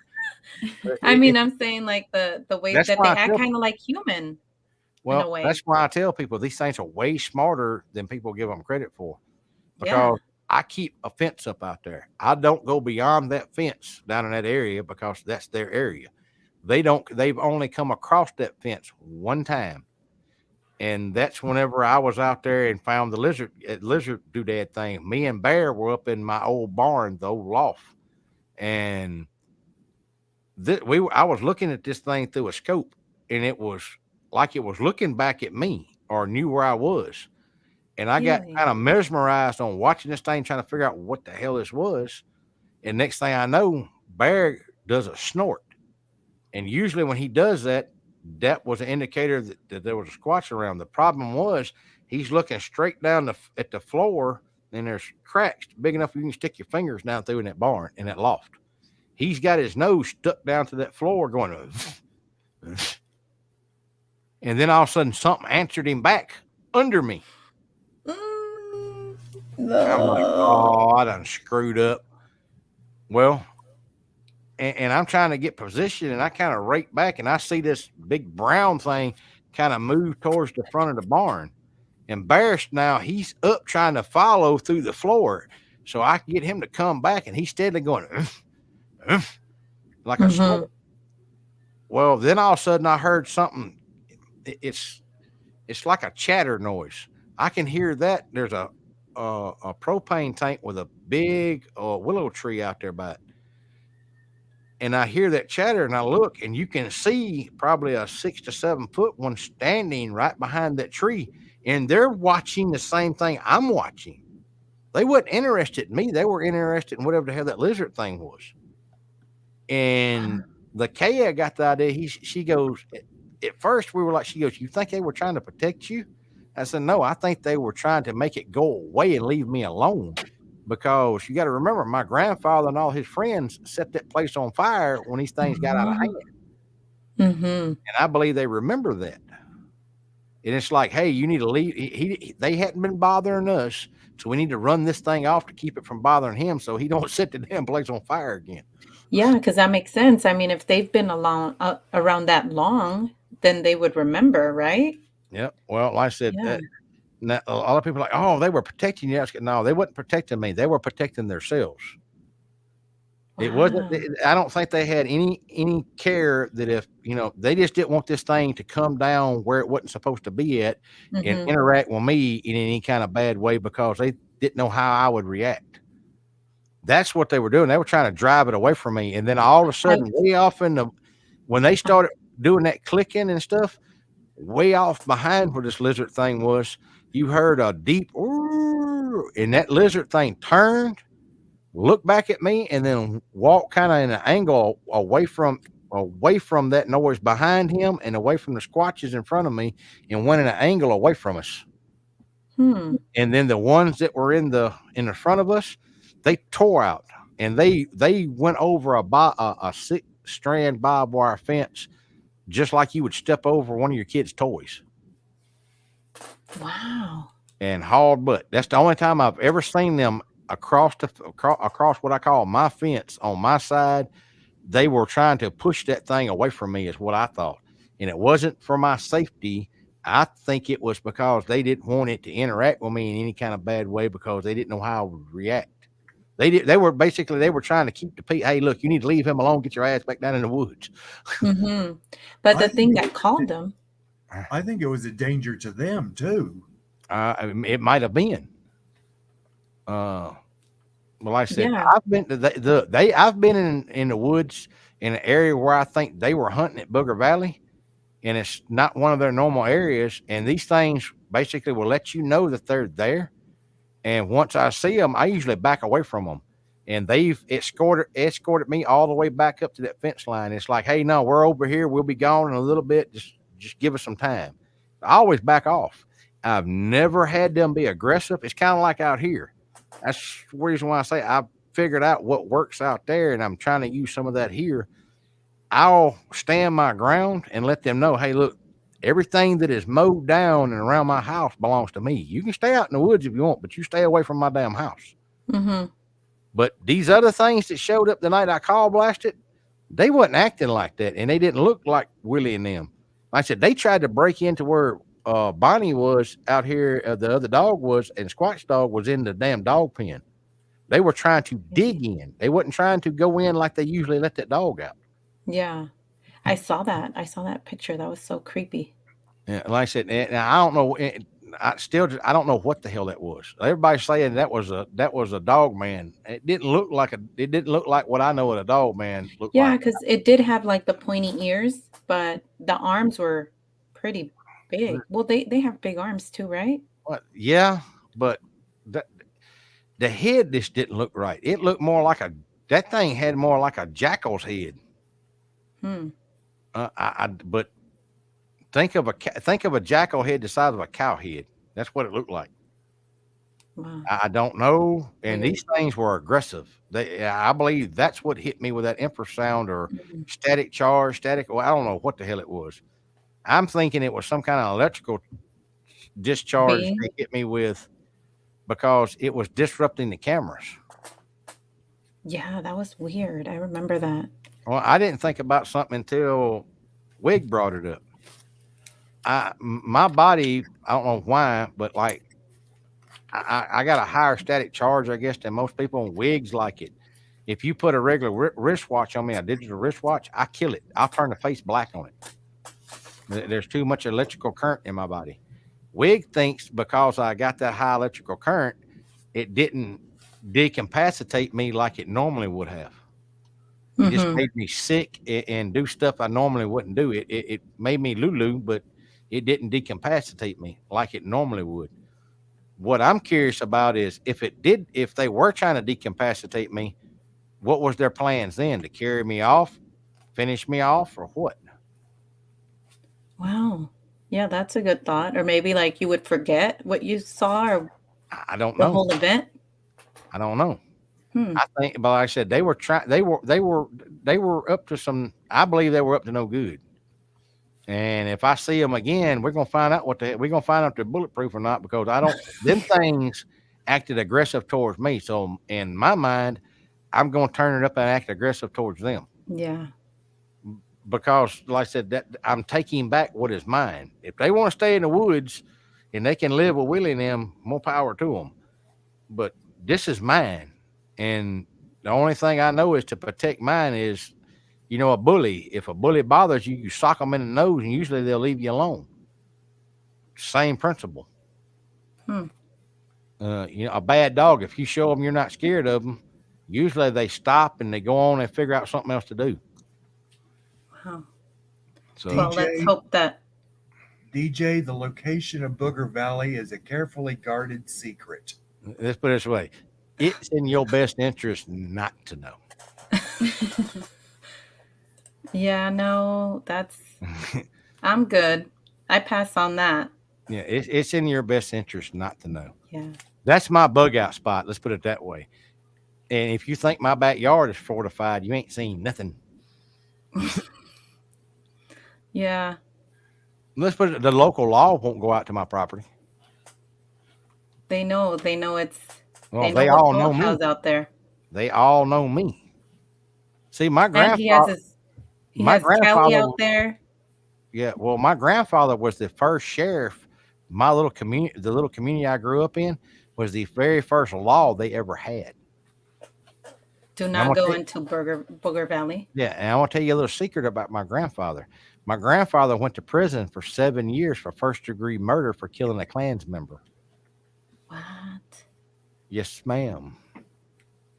I mean, it, I'm saying like the way that's that they why I act tell kind of like human in a Well, way. that's why I tell people these things are way smarter than people give them credit for Yeah. because I keep a fence up out there. I don't go beyond that fence down in that area because that's their area. They've only come across that fence one time. And that's whenever I was out there and found the lizard doodad thing. Me and Bear were up in my old barn, the old loft, and I was looking at this thing through a scope, and it was like it was looking back at me or knew where I was. And I got Really? kind of mesmerized on watching this thing, trying to figure out what the hell this was. And next thing I know, Bear does a snort. And usually when he does that, that was an indicator that there was a squatch around. The problem was he's looking straight down at the floor, and there's cracks big enough you can stick your fingers down through in that barn, in that loft. He's got his nose stuck down to that floor going, and then all of a sudden something answered him back under me. Mm, I'm like, no. oh, I done screwed up. Well, and I'm trying to get position, and I kind of rake back, and I see this big brown thing kind of move towards the front of the barn. Embarrassed now, he's up trying to follow through the floor, so I can get him to come back, and he's steadily going like a Mhm. snort. Well, then all of a sudden I heard something. It's like a chatter noise. I can hear that. There's a propane tank with a big willow tree out there by it. And I hear that chatter and I look and you can see probably a 6 to 7 foot one standing right behind that tree. And they're watching the same thing I'm watching. They wasn't interested in me. They were interested in whatever the hell that lizard thing was. And the Kaya got the idea. She goes, at first we were like, she goes, "You think they were trying to protect you?" I said, "No, I think they were trying to make it go away and leave me alone." Because you got to remember, my grandfather and all his friends set that place on fire when these things got out of hand. Mhm. And I believe they remember that. And it's like, hey, you need to leave. They hadn't been bothering us, so we need to run this thing off to keep it from bothering him, so he don't set the damn place on fire again. Yeah, because that makes sense. I mean, if they've been around that long, then they would remember, right? Yep. Well, like I said, Yeah. now, a lot of people are like, oh, they were protecting you. No, they weren't protecting me. They were protecting themselves. It wasn't. Wow. I don't think they had any care that if they just didn't want this thing to come down where it wasn't supposed to be at and Mhm. interact with me in any kind of bad way because they didn't know how I would react. That's what they were doing. They were trying to drive it away from me, and then all of a I sudden, way off in the when they started doing that clicking and stuff, way off behind where this lizard thing was, you heard a deep "Ooh," and that lizard thing turned, looked back at me, and then walked kind of in an angle away from that noise behind him and away from the squatches in front of me, and went in an angle away from us. Hmm. And then the ones that were in the front of us, they tore out, and they went over a 6-strand barbed wire fence just like you would step over one of your kids' toys, Wow. and hauled butt. That's the only time I've ever seen them across what I call my fence on my side. They were trying to push that thing away from me, is what I thought, and it wasn't for my safety. I think it was because they didn't want it to interact with me in any kind of bad way because they didn't know how I would react. They were trying to keep the peace. Hey, look, you need to leave him alone. Get your ass back down in the woods. Mhm. But I the thing think that called them. I think it was a danger to them too. It might have been. Uh, well, like I said, Yeah. I've been to I've been in the woods in an area where I think they were hunting at Booger Valley, and it's not one of their normal areas. And these things basically will let you know that they're there. And once I see them, I usually back away from them. And they've escorted me all the way back up to that fence line. It's like, hey, no, we're over here. We'll be gone in a little bit. Just give us some time. I always back off. I've never had them be aggressive. It's kind of like out here. That's the reason why I say I've figured out what works out there, and I'm trying to use some of that here. I'll stand my ground and let them know, hey, look, everything that is mowed down and around my house belongs to me. You can stay out in the woods if you want, but you stay away from my damn house. Mhm. But these other things that showed up the night I call blasted, they wasn't acting like that, and they didn't look like Willie and them. Like I said, they tried to break into where Bonnie was out here, the other dog was, and Squatch dog was in the damn dog pen. They were trying to dig in. They wasn't trying to go in like they usually let that dog out. Yeah. I saw that. I saw that picture. That was so creepy. Yeah, like I said, and I don't know. I don't know what the hell that was. Everybody's saying that was a dog man. It didn't look like what I know what a dog man looked Yeah, like. because it did have like the pointy ears, but the arms were pretty big. Well, they have big arms too, right? What? Yeah, but the, the head just didn't look right. It looked more like that thing had more like a jackal's head. Hmm. But think of a jackal head the size of a cow head. That's what it looked like. Wow. I don't know. And Weird. these things were aggressive. I believe that's what hit me with that infrasound or Mhm. static charge, static. Well, I don't know what the hell it was. I'm thinking it was some kind of electrical discharge Being. they hit me with because it was disrupting the cameras. Yeah, that was weird. I remember that. Well, I didn't think about something until Wig brought it up. My body, I don't know why, but like I got a higher static charge, I guess, than most people, and Wigs like it. If you put a regular wristwatch on me, a digital wristwatch, I kill it. I'll turn the face black on it. There's too much electrical current in my body. Wig thinks because I got that high electrical current, it didn't decapacitate me like it normally would have. It just Mhm. made me sick and do stuff I normally wouldn't do. It made me lulu, but it didn't decapacitate me like it normally would. What I'm curious about is if they were trying to decapacitate me, what was their plans then? To carry me off, finish me off, or what? Wow. Yeah, that's a good thought. Or maybe like you would forget what you saw or I don't the know. whole event. I don't know. Hmm. I think, but like I said, they were trying. They were up to some. I believe they were up to no good. And if I see them again, we're gonna find out we're gonna find out if they're bulletproof or not because I don't. Them things acted aggressive towards me. So in my mind, I'm gonna turn it up and act aggressive towards them Yeah. because, like I said, that I'm taking back what is mine. If they want to stay in the woods and they can live with Willie and them, more power to them. But this is mine, and The only thing I know is to protect mine is, a bully. If a bully bothers you, you sock them in the nose, and usually they'll leave you alone. Same principle. Hmm. A bad dog. If you show them you're not scared of them, usually they stop and they go on and figure out something else to do. Wow. So Well, let's DJ, hope that. DJ, the location of Booger Valley is a carefully guarded secret. let's put it this way: it's in your best interest not to know. Yeah, no, I'm good. I pass on that. Yeah, it's in your best interest not to know. Yeah. That's my bug out spot. Let's put it that way. And if you think my backyard is fortified, you ain't seen nothing. Yeah. Let's put it, the local law won't go out to my property. They know Well, they know they what all know me. volatile's out there. They all know me. See, And he my has Kelly grandfather, out there. yeah. Well, my grandfather was the first sheriff. The little community I grew up in, was the very first law they ever had. Do And I'm not gonna go tell, into Booger Valley. yeah, and I want to tell you a little secret about my grandfather. My grandfather went to prison for 7 years for first degree murder for killing a Klans member. What? Yes, ma'am.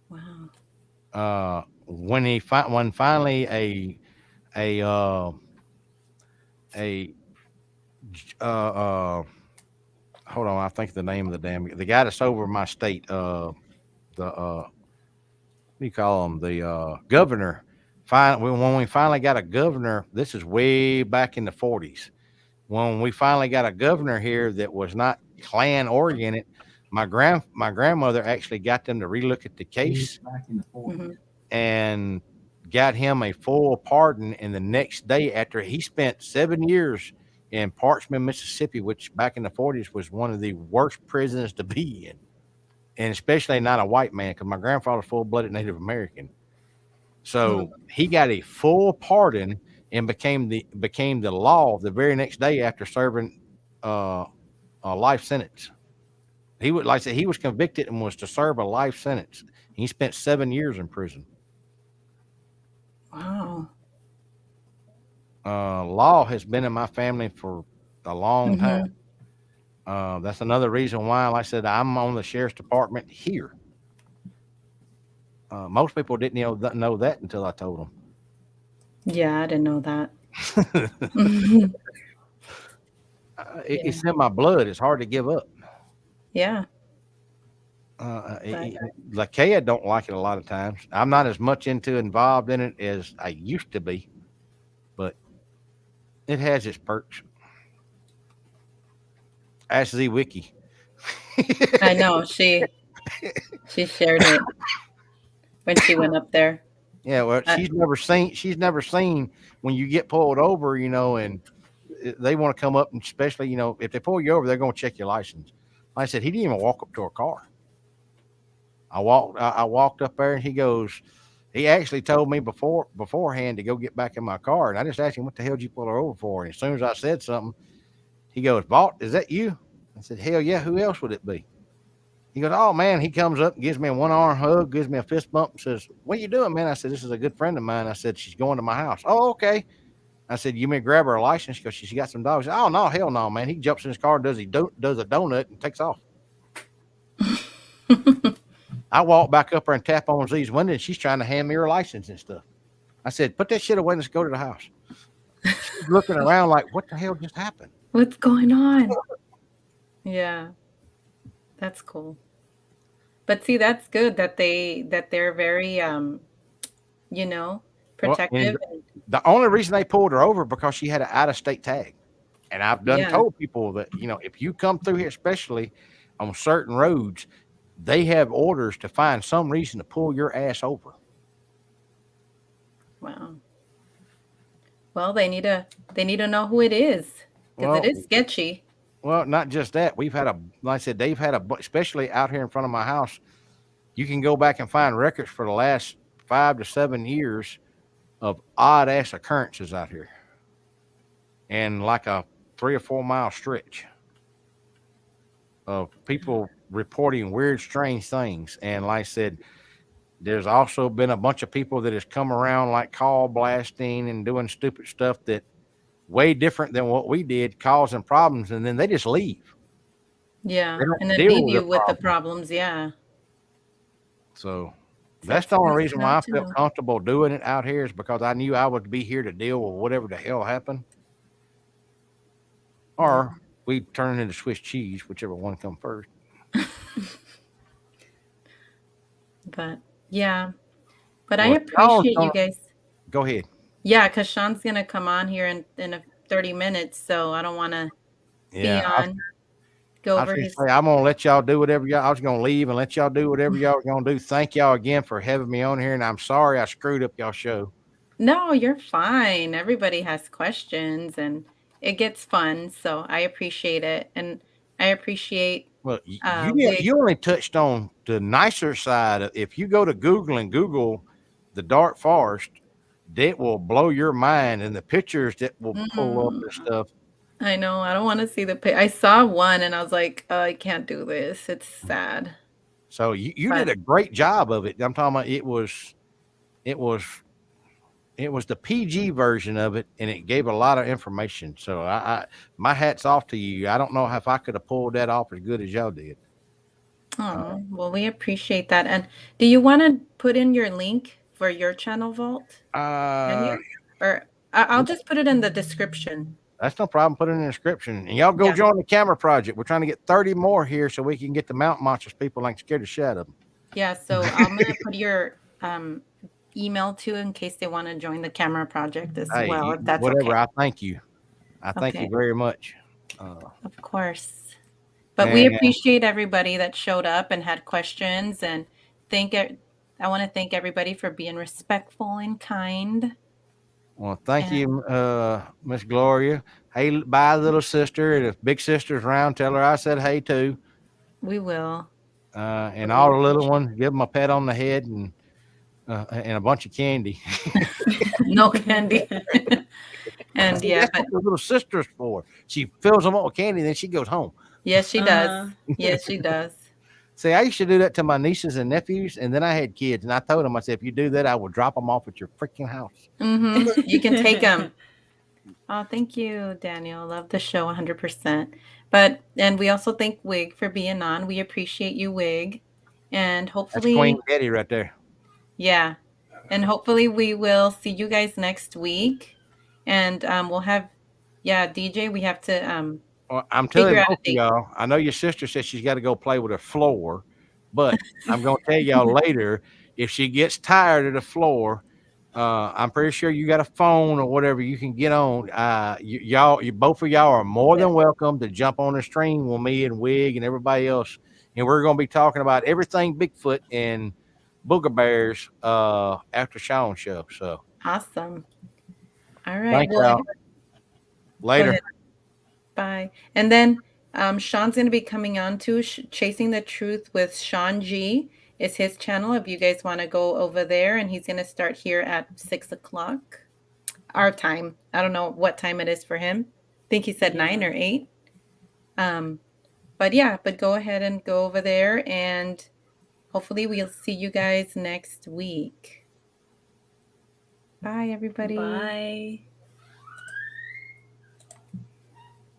Wow. When finally a a hold on, I think the name of the guy that's over my state, the what do you call him, the governor. When we finally got a governor, this is way back in the 40s. When we finally got a governor here that was not Klan oriented, my grandmother actually got them to relook at the case Hmm. and got him a full pardon. And the next day, after he spent 7 years in Parchman, Mississippi, which back in the 40s was one of the worst prisons to be in, and especially not a white man, because my grandfather's full blooded Native American. So he got a full pardon and became the law the very next day after serving uh, a life sentence. He would, like I said, he was convicted and was to serve a life sentence. He spent 7 years in prison. Wow. Law has been in my family for a long time. Hmm. That's another reason why, like I said, I'm on the sheriff's department here. Most people didn't know that until I told Yeah, I didn't know that. them. Mhm. Yeah. It's in my blood. It's hard to give up. Yeah. But Lakea don't like it a lot of times. I'm not as much involved in it as I used to be, but it has its perks. Ask Z Wiki. I know she shared it when she went up there. Yeah, well, Uh, she's never seen when you get pulled over, and they want to come up, and especially, if they pull you over, they're going to check your license. Like I said, he didn't even walk up to a car. I walked up there, and he actually told me beforehand to go get back in my car, and I just asked him, what the hell did you pull her over for? And as soon as I said something, he goes, Vaught, is that you? I said, hell yeah, who else would it be? He goes, oh man. He comes up and gives me a one arm hug, gives me a fist bump, and says, what you doing, man? I said, this is a good friend of mine. I said, she's going to my house. Oh, okay. I said, you may grab her a license because she's got some dogs. Oh no, hell no, man. He jumps in his car, does a donut, and takes off. I walk back up there and tap on Z's window, and she's trying to hand me her license and stuff. I said, put that shit away and let's go to the house. She's looking around like, what the hell just happened? what's going on? Yeah, that's cool. But see, that's good that they're very you know, Well, and protective and the only reason they pulled her over because she had an out of state tag. And I've done yeah. told people that, if you come through here, especially on certain roads, they have orders to find some reason to pull your ass over. Wow. Well, they need to know who it is because it Well, is sketchy. well, not just that. Like I said, they've had especially out here in front of my house. You can go back and find records for the last 5 to 7 years of odd ass occurrences out here, and like a 3 or 4 mile stretch of people reporting weird, strange things. And like I said, There's also been a bunch of people that has come around like call blasting and doing stupid stuff that way different than what we did, causing problems, and then they just leave. Yeah, They don't and then deal leave with the you with the problem. problems, yeah. So So that's that's the only nice to reason know why I felt too. comfortable doing it out here is because I knew I would be here to deal with whatever the hell happened, Yeah. or we turn it into Swiss cheese, whichever one come first. But yeah, but I Well, Sean's appreciate you gonna guys. go ahead. Yeah, because Sean's gonna come on here in 30 minutes, so I don't want to be Yeah, on, go I was over gonna his. say I'm gonna let y'all do whatever y'all. I was gonna leave and let y'all do whatever y'all are gonna do. Thank y'all again for having me on here, and I'm sorry I screwed up y'all show. No, you're fine. Everybody has questions and it gets fun, so I appreciate it. And I appreciate Well, Wig. you only touched on the nicer side. If you go to Google and Google the dark forest, that will blow your mind, and the pictures that will pull up Mm, and stuff. I know. I don't want to see the I saw one and I was like, oh, I can't do this. It's sad. So you did But a great job of it. I'm talking about it was it was the PG version of it, and it gave a lot of information. So I my hat's off to you. I don't know if I could have pulled that off as good as y'all did. oh, well, we appreciate that. And do you want to put in your link for your channel vault? Can Uh, you? Or I'll just put it in the description. that's no problem. Put it in the description, and y'all go Yeah. join the camera project. We're trying to get 30 more here so we can get the mountain monsters. People like scared the shit out of them. Yeah, so I'm gonna put your email too in case they want to join the camera project as Hey, well, if that's whatever. okay. I thank you. I thank you Okay, very much. of course. But we And appreciate everybody that showed up and had questions and I want to thank everybody for being respectful and kind. well, thank And you, Miss Gloria. Hey, bye, little sister. And if big sister's around, tell her I said hey too. we will. And We all the little ones, give them a pat on the head and a bunch of candy. no candy. And See, yeah, that's but what the little sister's for. She fills them up with candy, then she goes home. yes, she does. Uh-huh. Yes, she does. See, I used to do that to my nieces and nephews, and then I had kids, and I told them, I said, if you do that, I will drop them off at your freaking house. You can take them. Oh, thank you, Daniel. Love the show 100%. And we also thank Wig for being on. We appreciate you, Wig. And That's Queen hopefully, Daddy right there. yeah. And hopefully we will see you guys next week. And we'll have, yeah, DJ, we have to Well, I'm telling figure out both a of date. y'all, I know your sister said she's got to go play with her floor, but I'm going to tell y'all later if she gets tired of the floor. I'm pretty sure you got a phone or whatever you can get on. Both of y'all are more Yeah. than welcome to jump on the stream with me and Wig and everybody else, and we're going to be talking about everything Bigfoot and booger bears after Sean's show. So Awesome. All right. thank Well, y'all. go Later. ahead. Bye. And then Sean's going to be coming on to Chasing the Truth with Sean G. Is his channel if you guys want to go over there. And he's going to start here at 6 o'clock our time. I don't know what time it is for him. I think he said 9 Yeah. or 8. Um, but yeah, but go ahead and go over there. And hopefully we'll see you guys next week. Bye, everybody. Bye.